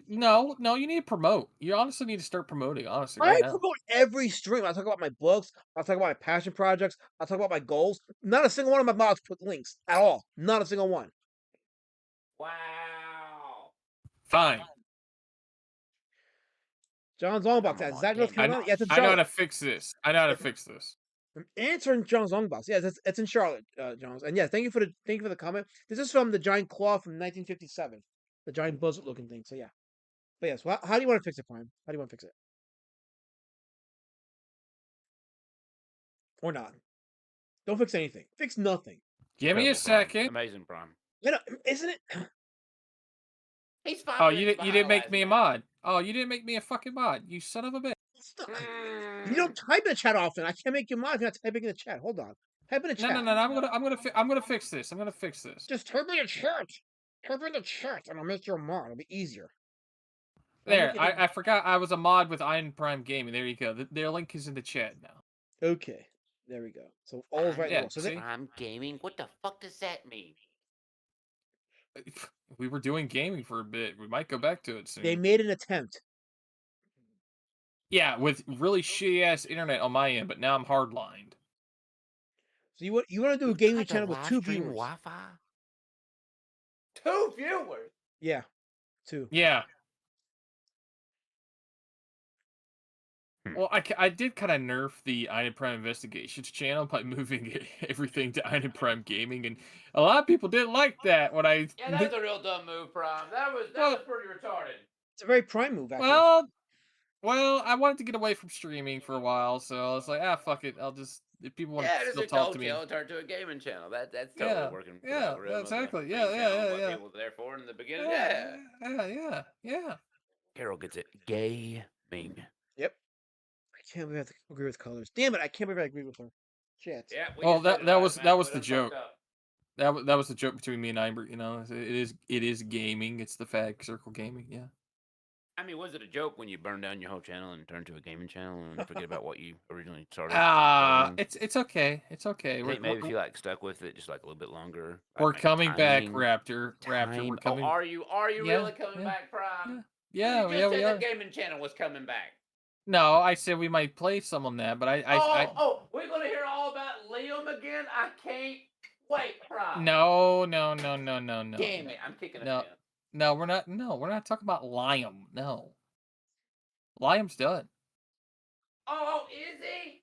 No, you need to promote. You honestly need to start promoting, honestly, I right now. promote every stream. I talk about my books. I talk about my passion projects. I talk about my goals. Not a single one of my mods put links at all. Not a single one. Wow. Fine. John's Longbox. That Zach knows coming on. Yeah, it's in I know how Charlotte. to fix this. I know how to fix this. I'm answering John's Longbox. Yes, it's in Charlotte, John's. And yeah, thank you for the comment. This is from the giant claw from 1957, the giant buzzard looking thing. So yeah, but yes. Well, how do you want to fix it, Prime? How do you want to fix it? Or not? Don't fix anything. Fix nothing. Give me a second. Amazing, Prime. You know, isn't it? He's Oh, you didn't make me a mod. Oh, you didn't make me a fucking mod. You son of a bitch. You don't type in the chat often. I can't make you mod if you're not typing in the chat. Hold on. Type in the chat. No. I'm gonna fix this. I'm gonna fix this. Just type in the chat. Type in the chat, and I'll make you a mod. It'll be easier. There, I forgot I was a mod with Iron Prime Gaming. There you go. Their link is in the chat now. Okay. There we go. So all's right. Yeah, So I'm gaming. What the fuck does that mean? We were doing gaming for a bit. We might go back to it soon. They made an attempt. Yeah, with really shitty ass internet on my end, but now I'm hardlined. So you want to do a gaming channel with 2 viewers? Wi-Fi? 2 viewers. Yeah, 2. Yeah. Well, I did kind of nerf the Iron Prime Investigations channel by moving everything to Iron Prime Gaming, and a lot of people didn't like that when I. Yeah, that was a real dumb move, Prime. That was pretty retarded. It's a very Prime move, actually. Well, I wanted to get away from streaming for a while, so I was like, fuck it. I'll just if people want to still talk to me. Yeah, turn to a gaming channel. That's totally working. For the Yeah, algorithm exactly. of Yeah. What people were there for in the beginning. Yeah. Carol gets it. Gaming. Yep. I can't believe I have to agree with colors. Damn it! I can't believe I agree with her. Shit. Yeah. Well, that was the joke. That was the joke between me and Imbert. You know, it is gaming. It's the fag circle gaming. Yeah. I mean, was it a joke when you burned down your whole channel and turned to a gaming channel and forget about what you originally started? It's okay. It's okay. Maybe if you stuck with it just a little bit longer. We're coming back, Raptor. Raptor, we're coming. Oh, are you really coming back, Prime? Yeah, you just we said are. the gaming channel was coming back. No, I said we might play some on that, but We're gonna hear all about Liam again. I can't wait, Prime. no. Damn it, I'm kicking a No, fan. no, we're not. No, we're not talking about Liam. No, Liam's done. Oh, is he?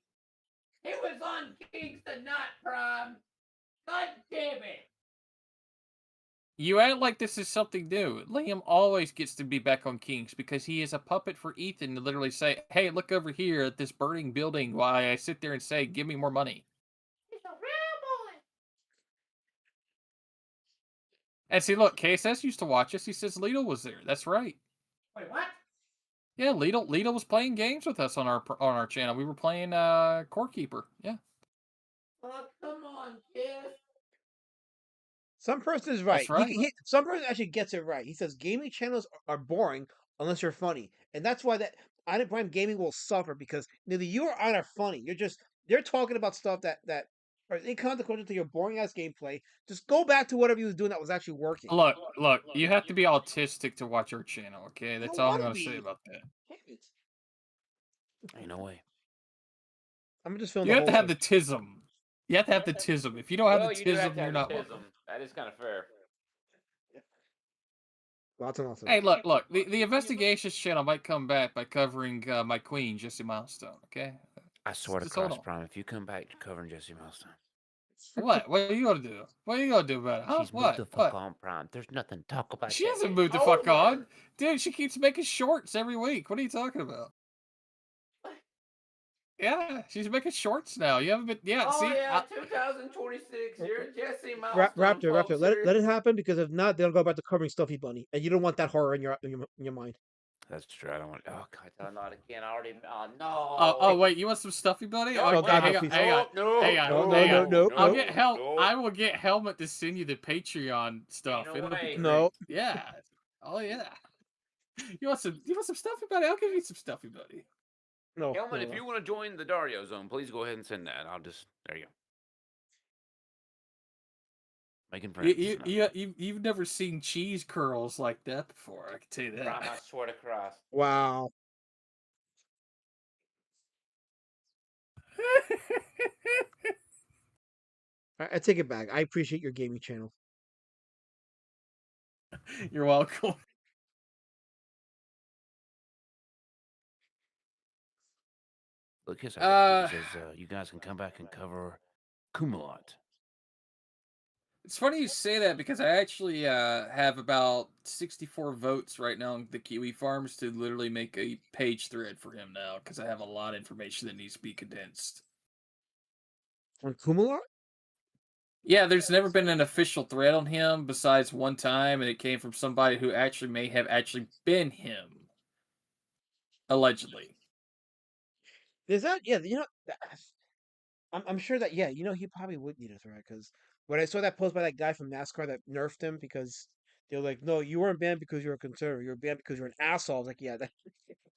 He was on Kings tonight, Prime. God damn it. You act like this is something new. Liam always gets to be back on Kings because he is a puppet for Ethan to literally say, "Hey, look over here at this burning building," while I sit there and say, "Give me more money." He's a real boy. And see, look, KSS used to watch us. He says Lito was there. That's right. Wait, what? Yeah, Lito was playing games with us on our channel. We were playing Core Keeper. Yeah. Oh, come on, kid. Some person is right. That's right. Some person actually gets it right. He says gaming channels are boring unless you're funny, and that's why that Iron Prime Gaming will suffer because neither you or I are funny. They're talking about stuff that are inconsequential to your boring ass gameplay. Just go back to whatever you was doing that was actually working. Look, you have to be autistic to watch our channel, okay? I That's don't all I'm want going to to say be. about that. Damn it. Ain't no way. I'm just feeling You the have whole to have thing. the tism. You have to have the tism. If you don't have the You do have tism, to you're have not the welcome. tism. That is kind of fair. Lots and lots of Hey, it. look. The investigations channel might come back by covering my queen, Jesse Milestone, okay? I swear to Just hold Christ, on. Prime, if you come back covering Jesse Milestone. What? What are you going to do? What are you going to do about it? Huh? She's moved What? the fuck on, Prime. There's nothing to talk about. She that hasn't bitch. moved the fuck Over. on. Dude, she keeps making shorts every week. What are you talking about? Yeah, she's making shorts now. You haven't been. Yeah, Oh, see? yeah, 2026. You're Jesse Milestone, Raptor, folks. Raptor, let it happen because if not, they'll go back to covering Stuffy Bunny, and you don't want that horror in your mind. That's true. I don't want. Oh God, not again. I already. Oh Oh, no. wait, you want some Stuffy Bunny? No, Oh, God, hang no, on, please. hang on, No, hang on, no, hang no, on. no, I'll no. get I will get Helmet to send you the Patreon stuff. no It'll be way. great. No. Yeah. Oh yeah. You want some Stuffy Bunny? I'll give you some Stuffy Bunny. No. Helmet, if no. you want to join the Dario Zone, please go ahead and send that. I'll just. There you go. Making friends. You've never seen cheese curls like that before. I can tell you Prime, I that. swear to Christ. Wow. I take it back. I appreciate your gaming channel. You're welcome. Look, here's how he says you guys can come back and cover Kumulot. It's funny you say that because I actually have about 64 votes right now on the Kiwi Farms to literally make a page thread for him now because I have a lot of information that needs to be condensed. On Kumulot? Yeah, there's never been an official thread on him besides one time, and it came from somebody who actually may have actually been him. Allegedly. Is that I'm sure that he probably would need a threat because when I saw that post by that guy from NASCAR that nerfed him because they were like, no, you weren't banned because you're a conservative, you were banned because you're an asshole. I was like, yeah, that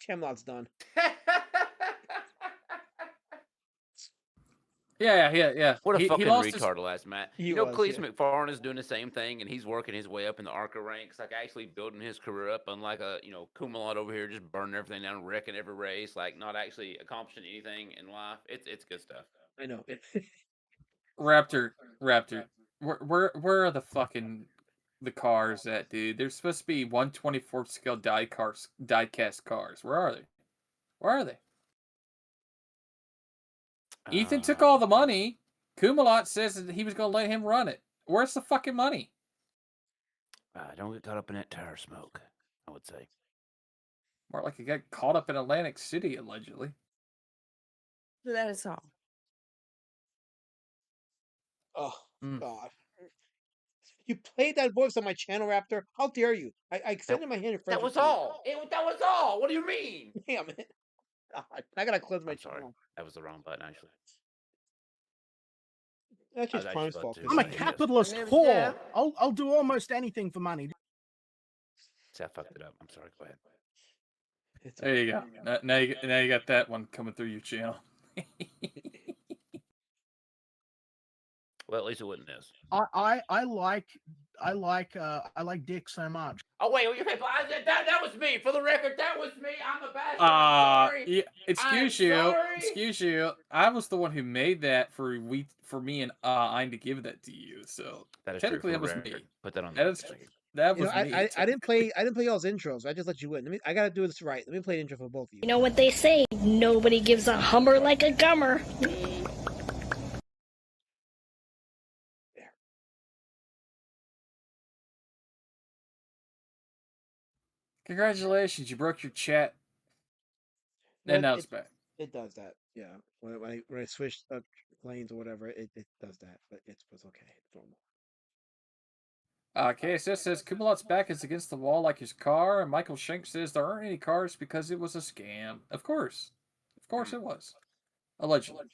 Camelot's done. Yeah. What a he fucking lost retard last match. He You know, was, Cleese yeah. McFarland is doing the same thing, and he's working his way up in the ARCA ranks, like actually building his career up, unlike Kumulot over here, just burning everything down, wrecking every race, like not actually accomplishing anything in life. It's good stuff. I know. Raptor. Where are the cars at, dude? There's supposed to be 1/24 scale diecast cars. Where are they? Where are they? Ethan took all the money. Kumulot says that he was going to let him run it. Where's the fucking money? Don't get caught up in that tire smoke, I would say. More like he got caught up in Atlantic City, allegedly. That is all. Oh, God. You played that voice on my channel, Raptor. How dare you? I extended my hand in friendship. That was to you. all. That was all. What do you mean? Damn it. God, I gotta close my I'm sorry. channel. That was the wrong button, actually. That's just I was Prime's actually fault. about I'm a to say yes. capitalist whore. I'll do almost anything for money. See, I fucked it up. I'm sorry. Go ahead. There you go. Now you got that one coming through your channel. Well, at least it wasn't this. I like dick so much. Oh wait, that was me. For the record, that was me. I'm a bastard. I'm sorry. Yeah, excuse you, sorry. excuse you. I was the one who made that for me and I'm to give that to you. So That is true. technically, For that the was record, me. put that on the That record. is Thank you. that You was know, me. I didn't play y'all's intros. I just let you in. I gotta do this right. Let me play an intro for both of you. You know what they say? Nobody gives a hummer like a gummer. Congratulations, you broke your chat. No, And now it's back. It does that. Yeah. When I switch up lanes or whatever, it does that. But it's okay. It's normal. KSS says Kumalot's back is against the wall like his car, and Michael Schenk says there aren't any cars because it was a scam. Of course it was. Allegedly.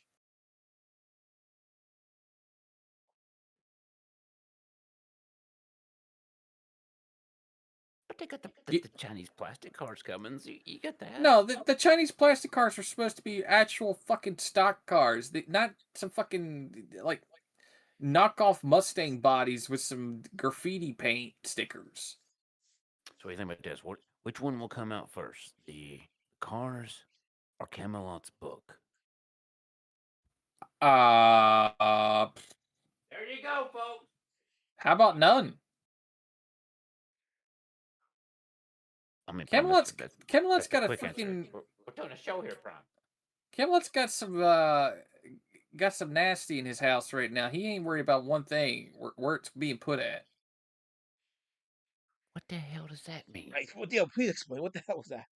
But they got the Chinese plastic cars coming. So you get that. No, the Chinese plastic cars are supposed to be actual fucking stock cars, not some fucking like knockoff Mustang bodies with some graffiti paint stickers. So what do you think about this? Which one will come out first, the cars or Camelot's book? There you go, folks. How about none? I mean, Camelot's got a quick freaking. answer. We're doing a show here, Prime. Camelot's got some nasty in his house right now. He ain't worried about one thing, where it's being put at. What the hell does that mean? Right. Well, Dale, please explain. What the hell was that?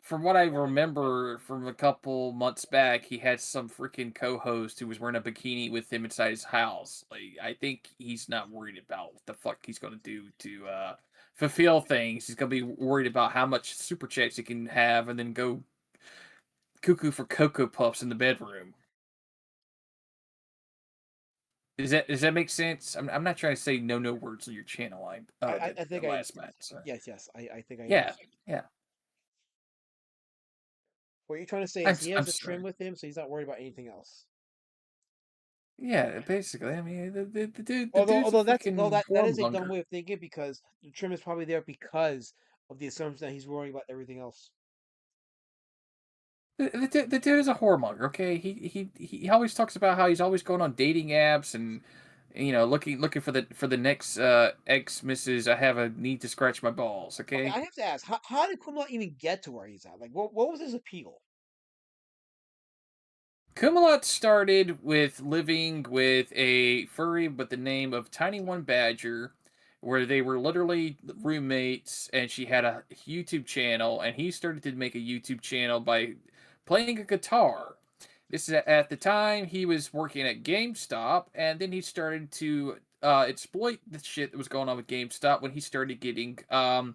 From what I remember from a couple months back, he had some freaking co-host who was wearing a bikini with him inside his house. Like, I think he's not worried about what the fuck he's gonna do to fulfill things. He's gonna be worried about how much super chats he can have, and then go cuckoo for Cocoa Puffs in the bedroom. Does that make sense? I'm not trying to say no words on your channel. I think last match. So. Yes. I think I. Yeah. Yeah. What you're trying to say is he has a trim with him, so he's not worried about anything else. Yeah, basically. I mean, the dude. Although that is a bunker. dumb way of thinking, because the trim is probably there because of the assumption that he's worrying about everything else. The dude is a whoremonger. Okay, he always talks about how he's always going on dating apps and looking for the next ex Mrs. I have a need to scratch my balls. Okay, I have to ask, how did Kumla even get to where he's at? Like, what was his appeal? Kumalot started with living with a furry with the name of Tiny One Badger, where they were literally roommates, and she had a YouTube channel, and he started to make a YouTube channel by playing a guitar. This is at the time he was working at GameStop, and then he started to exploit the shit that was going on with GameStop when he started getting oh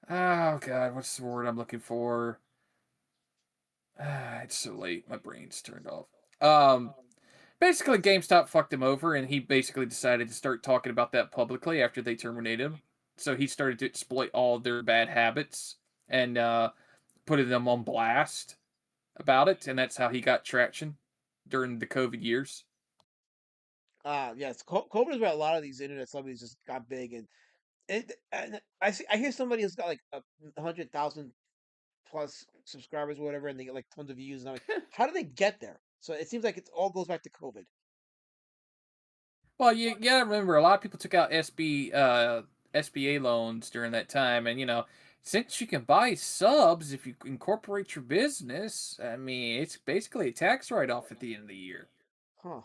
god, what's the word I'm looking for? It's so late. My brain's turned off. Basically, GameStop fucked him over, and he basically decided to start talking about that publicly after they terminated him. So he started to exploit all of their bad habits and putting them on blast about it, and that's how he got traction during the COVID years. Yes, COVID is where a lot of these internet celebrities just got big, and I hear somebody who's got like 100,000 plus subscribers or whatever, and they get like tons of views, and I'm like, how do they get there? So it seems like it all goes back to COVID. Well, you gotta remember, a lot of people took out SBA loans during that time, and since you can buy subs if you incorporate your business, I mean, it's basically a tax write-off at the end of the year. Huh.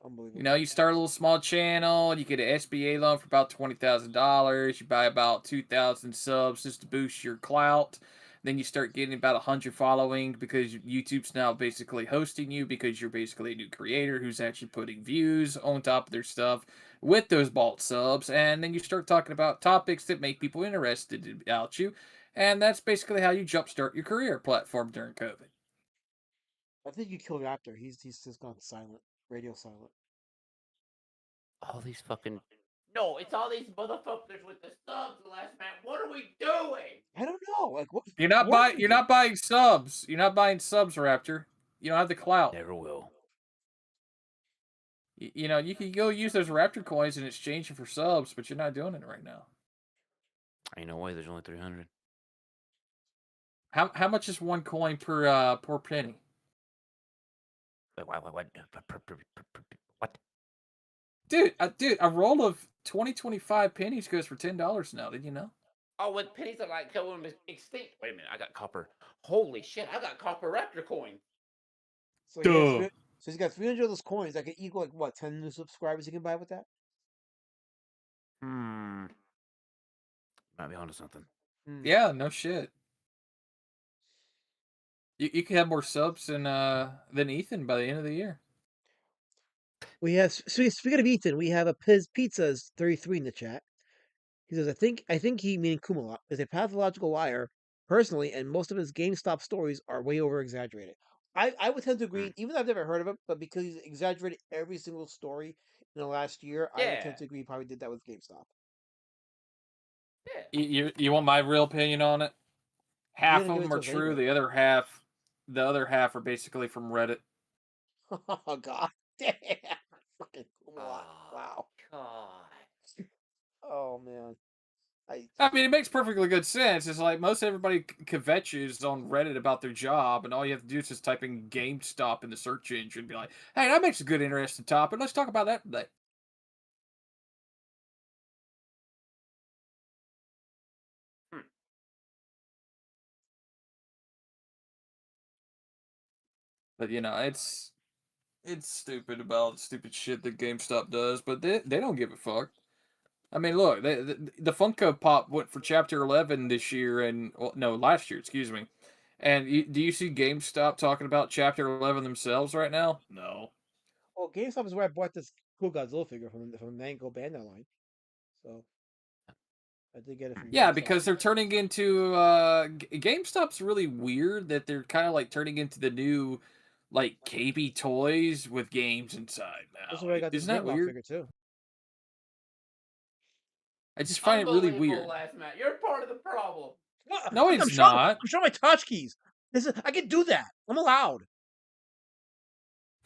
Unbelievable. You start a little small channel, you get an SBA loan for about $20,000, you buy about 2,000 subs just to boost your clout. Then you start getting about 100 following because YouTube's now basically hosting you because you're basically a new creator who's actually putting views on top of their stuff with those bought subs. And then you start talking about topics that make people interested about you. And that's basically how you jumpstart your career platform during COVID. I think you killed Raptor. He's just gone silent, radio silent. All these fucking No, it's all these motherfuckers with the subs, last man. What are we doing? I don't know. Like what? You're not What are buying. we You're doing? not buying subs. You're not buying subs, Raptor. You don't have the clout. Never will. You know, you can go use those Raptor coins in exchange for subs, but you're not doing it right now. Ain't no way. There's only 300. How much is one coin per penny? What? Dude, a roll of 2025 pennies goes for $10 now. Did you know? Oh, when pennies are like going extinct. Wait a minute, I got copper. Holy shit, I got copper raptor coins. So he has so he's got 300 of those coins that can equal like what 10 new subscribers he can buy with that. Might be onto something. Yeah, no shit. You can have more subs than Ethan by the end of the year. We have speaking of Ethan, we have a Pizzas 33 in the chat. He says, I think he, meaning Kumala, is a pathological liar, personally, and most of his GameStop stories are way over exaggerated. I would tend to agree, even though I've never heard of him, but because he's exaggerated every single story in the last year, I would tend to agree he probably did that with GameStop. You want my real opinion on it? Half gonna of give it them to are us true. anyway. The other half are basically from Reddit. Oh god damn! Fucking Kumala. Wow. God. Oh man. I mean, it makes perfectly good sense. It's like most everybody kvetches on Reddit about their job, and all you have to do is just type in GameStop in the search engine and be like, hey, that makes a good, interesting topic. Let's talk about that today. But, you know, it's stupid about stupid shit that GameStop does, but they don't give a fuck. I mean, look, the Funko Pop went for Chapter 11 this year, and well, no, last year, excuse me. And do you see GameStop talking about Chapter 11 themselves right now? No. Well, GameStop is where I bought this cool Godzilla figure from Mango Bandai line. So I did get it from Yeah, GameStop. because they're turning into GameStop's really weird that they're kind of like turning into the new like KB Toys with games inside now. That's where I got this Isn't that Grimlock weird? figure too. I just find it really Unbelievable, weird. last man. You're part of the problem. No, it's not. I'm showing my touchkeys. I can do that. I'm allowed.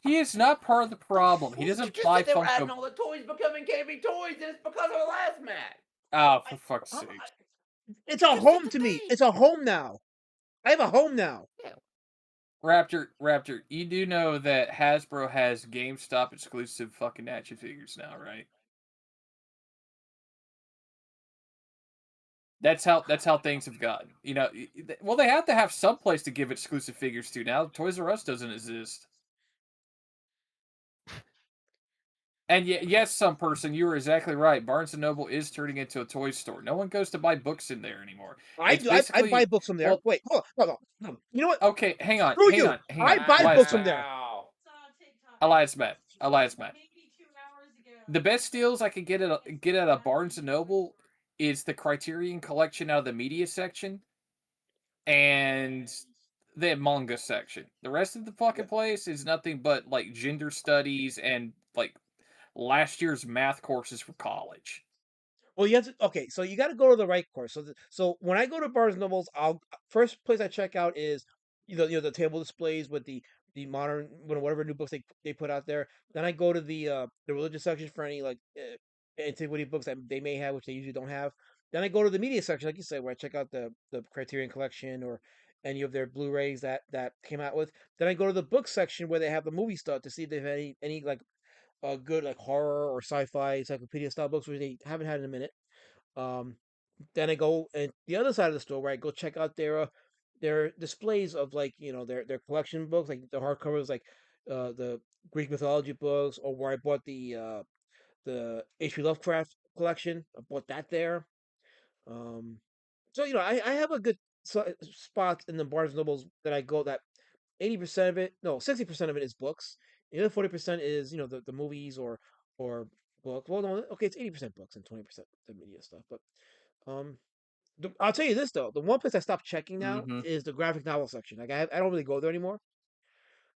He is not part of the problem. He You doesn't just buy said they were adding Funko. all the toys becoming KB toys, and it's because of the last man. Oh, for fuck's sake! It's a home to me. It's a home now. I have a home now. Raptor, you do know that Hasbro has GameStop exclusive fucking action figures now, right? That's how things have gotten. You know, well, they have to have some place to give exclusive figures to now. Toys R Us doesn't exist. And yes, some person, you were exactly right. Barnes and Noble is turning into a toy store. No one goes to buy books in there anymore. I It's do. I buy basically books from there. well, Wait, hold on. You know what? okay, hang on. I buy books from there. Elias Matt. The best deals I could get at a Barnes and Noble is the Criterion Collection out of the media section and the manga section. The rest of the fucking place is nothing but like gender studies and like last year's math courses for college. Well, you have to. Okay, so you got to go to the right course. So when I go to Barnes and Nobles, I'll first place I check out is the table displays with the modern whatever new books they put out there. Then I go to the religious section for any like antiquity books that they may have, which they usually don't have. Then I go to the media section, like you said, where I check out the Criterion Collection or any of their Blu-rays that came out with. Then I go to the book section where they have the movie stuff to see if they have any like good like horror or sci-fi encyclopedia style books, which they haven't had in a minute. Um, then I go and the other side of the store where I go check out their displays of like their collection books, like the hardcovers, like the Greek mythology books, or where I bought the H.P. Lovecraft collection. I bought that there. Um, so I have a good spot in the Barnes and Nobles that I go that 80% of it, no, 60% of it is books. The other 40% is the movies or books. Well, no, okay, it's 80% books and 20% the media stuff. But um, I'll tell you this though, the one place I stopped checking now Mm-hmm. is the graphic novel section. Like I don't really go there anymore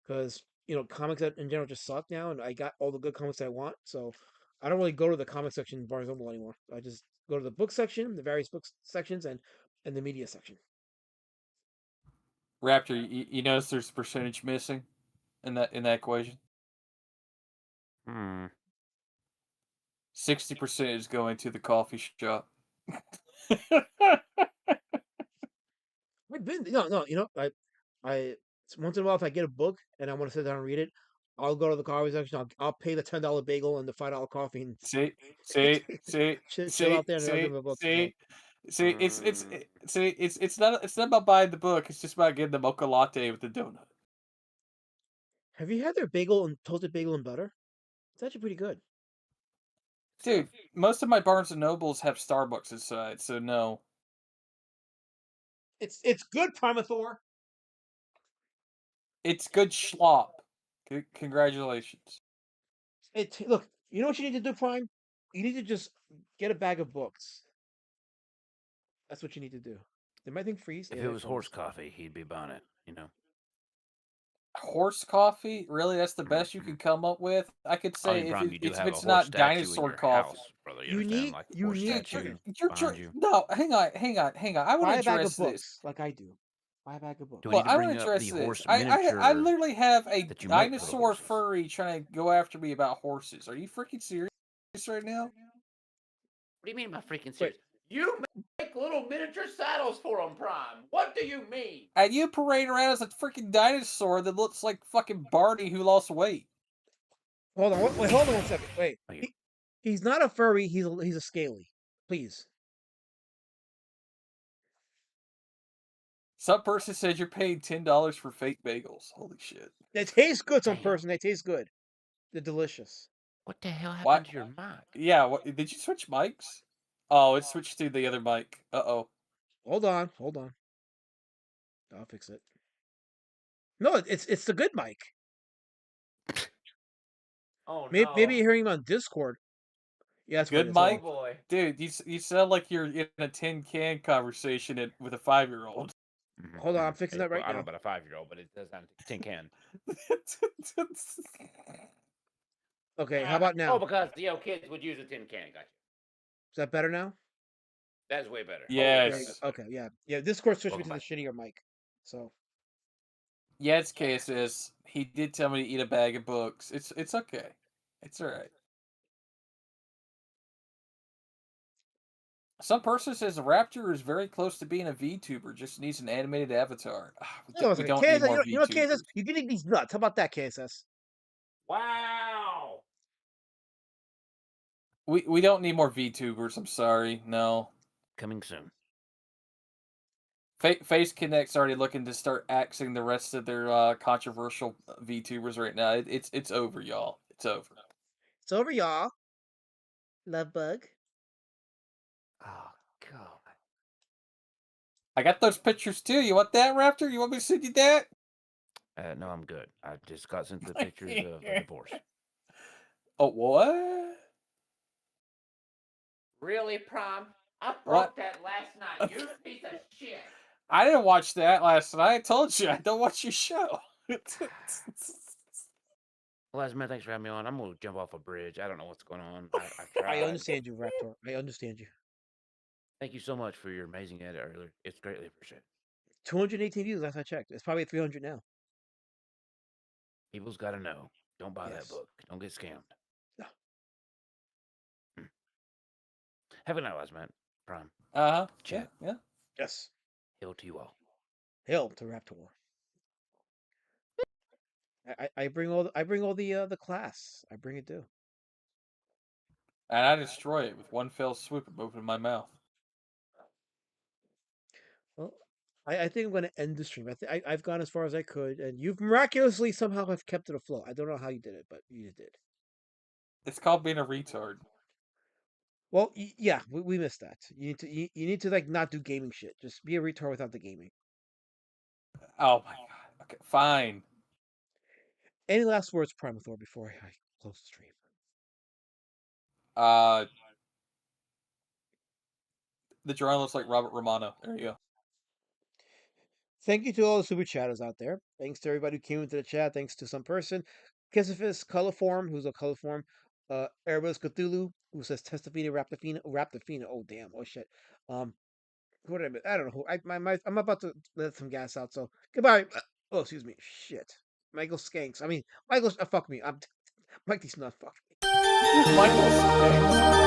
because comics in general just suck now, and I got all the good comics I want. So I don't really go to the comic section in Barnes Noble anymore. I just go to the book section, the various book sections, and the media section. Raptor, you notice there's a percentage missing in that equation. 60% is going to the coffee shop. I've been no. Once in a while if I get a book and I want to sit down and read it, I'll go to the coffee section. I'll pay the $10 bagel and the $5 coffee and See, chill out there and I'll give a book. It's not about buying the book. It's just about getting the mocha latte with the donut. Have you had their bagel and toasted bagel and butter? It's actually pretty good. Dude, most of my Barnes and Nobles have Starbucks inside, so no. It's good, Primathor. It's good schlop. Congratulations. Look, you know what you need to do, Prime? You need to just get a bag of books. That's what you need to do. They might think freeze. If it was horse coffee, he'd be buying it. You know. Horse coffee? Really? That's the best you could come up with? I could I mean, say Prime, you do if have a it's horse not statue in dinosaur your coffee. house, brother. You understand? Like a horse statue behind you. No, hang on. I want Buy to a bag of address books this. like I do. Buy a bag of books. Do we Well, need to I want bring to up address the this. horse I miniature literally have a that you make for the dinosaur horses? furry trying to go after me about horses. Are you freaking serious right now? What do you mean by freaking serious? You make little miniature saddles for them, Prime. What do you mean? And you parade around as a freaking dinosaur that looks like fucking Barney who lost weight. Hold on. Wait, hold on 1 second. Wait. He's not a furry. He's a scaly. Please. Some person said you're paying $10 for fake bagels. Holy shit. They taste good, some person. They taste good. They're delicious. What the hell happened What? to your mic? Yeah, what, did you switch mics? Oh, it switched to the other mic. Uh-oh. Hold on. I'll fix it. No, it's the good mic. Oh Maybe you're hearing him on Discord. Yeah, that's Good what it is. mic? Dude, you sound like you're in a tin can conversation with a 5-year-old. Hold on, I'm fixing that right I don't now. know about a 5-year-old, but it does sound tin can. Okay, how about now? Oh, because kids would use a tin can. Gotcha. Is that better now? That is way better. Yes. Okay, yeah. Discord switched me to Welcome the shittier mic. So Yeah, it's KSS. He did tell me to eat a bag of books. It's okay. It's alright. Some person says the Raptor is very close to being a VTuber, just needs an animated avatar. We don't need more you know what, VTubers. KSS? You can eat these nuts. How about that, KSS? Wow. We don't need more VTubers, I'm sorry. No. Coming soon. Face Connect's already looking to start axing the rest of their controversial VTubers right now. It's over, y'all. It's over. It's over, y'all. Love bug. Oh God. I got those pictures too. You want that, Raptor? You want me to send you that? No, I'm good. I just got sent the pictures of a divorce. Oh, what? Really, Prom? I What? broke that last night. You piece of shit. I didn't watch that last night. I told you I don't watch your show. Well, as man, thanks for having me on. I'm gonna jump off a bridge. I don't know what's going on. I've tried. I understand you, Raptor. I understand you. Thank you so much for your amazing edit earlier. It's greatly appreciated. 218 views last I checked. It's probably 300 now. People's got to know. Don't buy that book. Don't get scammed. No. Have a good night, last man. Prime. Yeah. Yes. Hail to you all. Hail to Raptor. I bring all the class. I bring it too. And I destroy it with one fell swoop and open my mouth. Well, I think I'm going to end the stream. I've gone as far as I could, and you've miraculously somehow have kept it afloat. I don't know how you did it, but you did. It's called being a retard. Well, yeah, we missed that. You need to like not do gaming shit. Just be a retard without the gaming. Oh my god. Okay, fine. Any last words, Primathor, before I close the stream? The drawing looks like Robert Romano. There you go. Thank you to all the super chatters out there. Thanks to everybody who came into the chat. Thanks to some person, Kissifus Colorform, who's a Colorform. Erebus Cthulhu, who says Testafina, Raptafina. Oh damn! Oh shit. Um, what did I miss? I don't know. I'm about to let some gas out. So goodbye. Oh, excuse me. Shit. Michael Skanks. I mean, Michael. Fuck me. I'm Mike. He's not fucking me. Michael Skanks.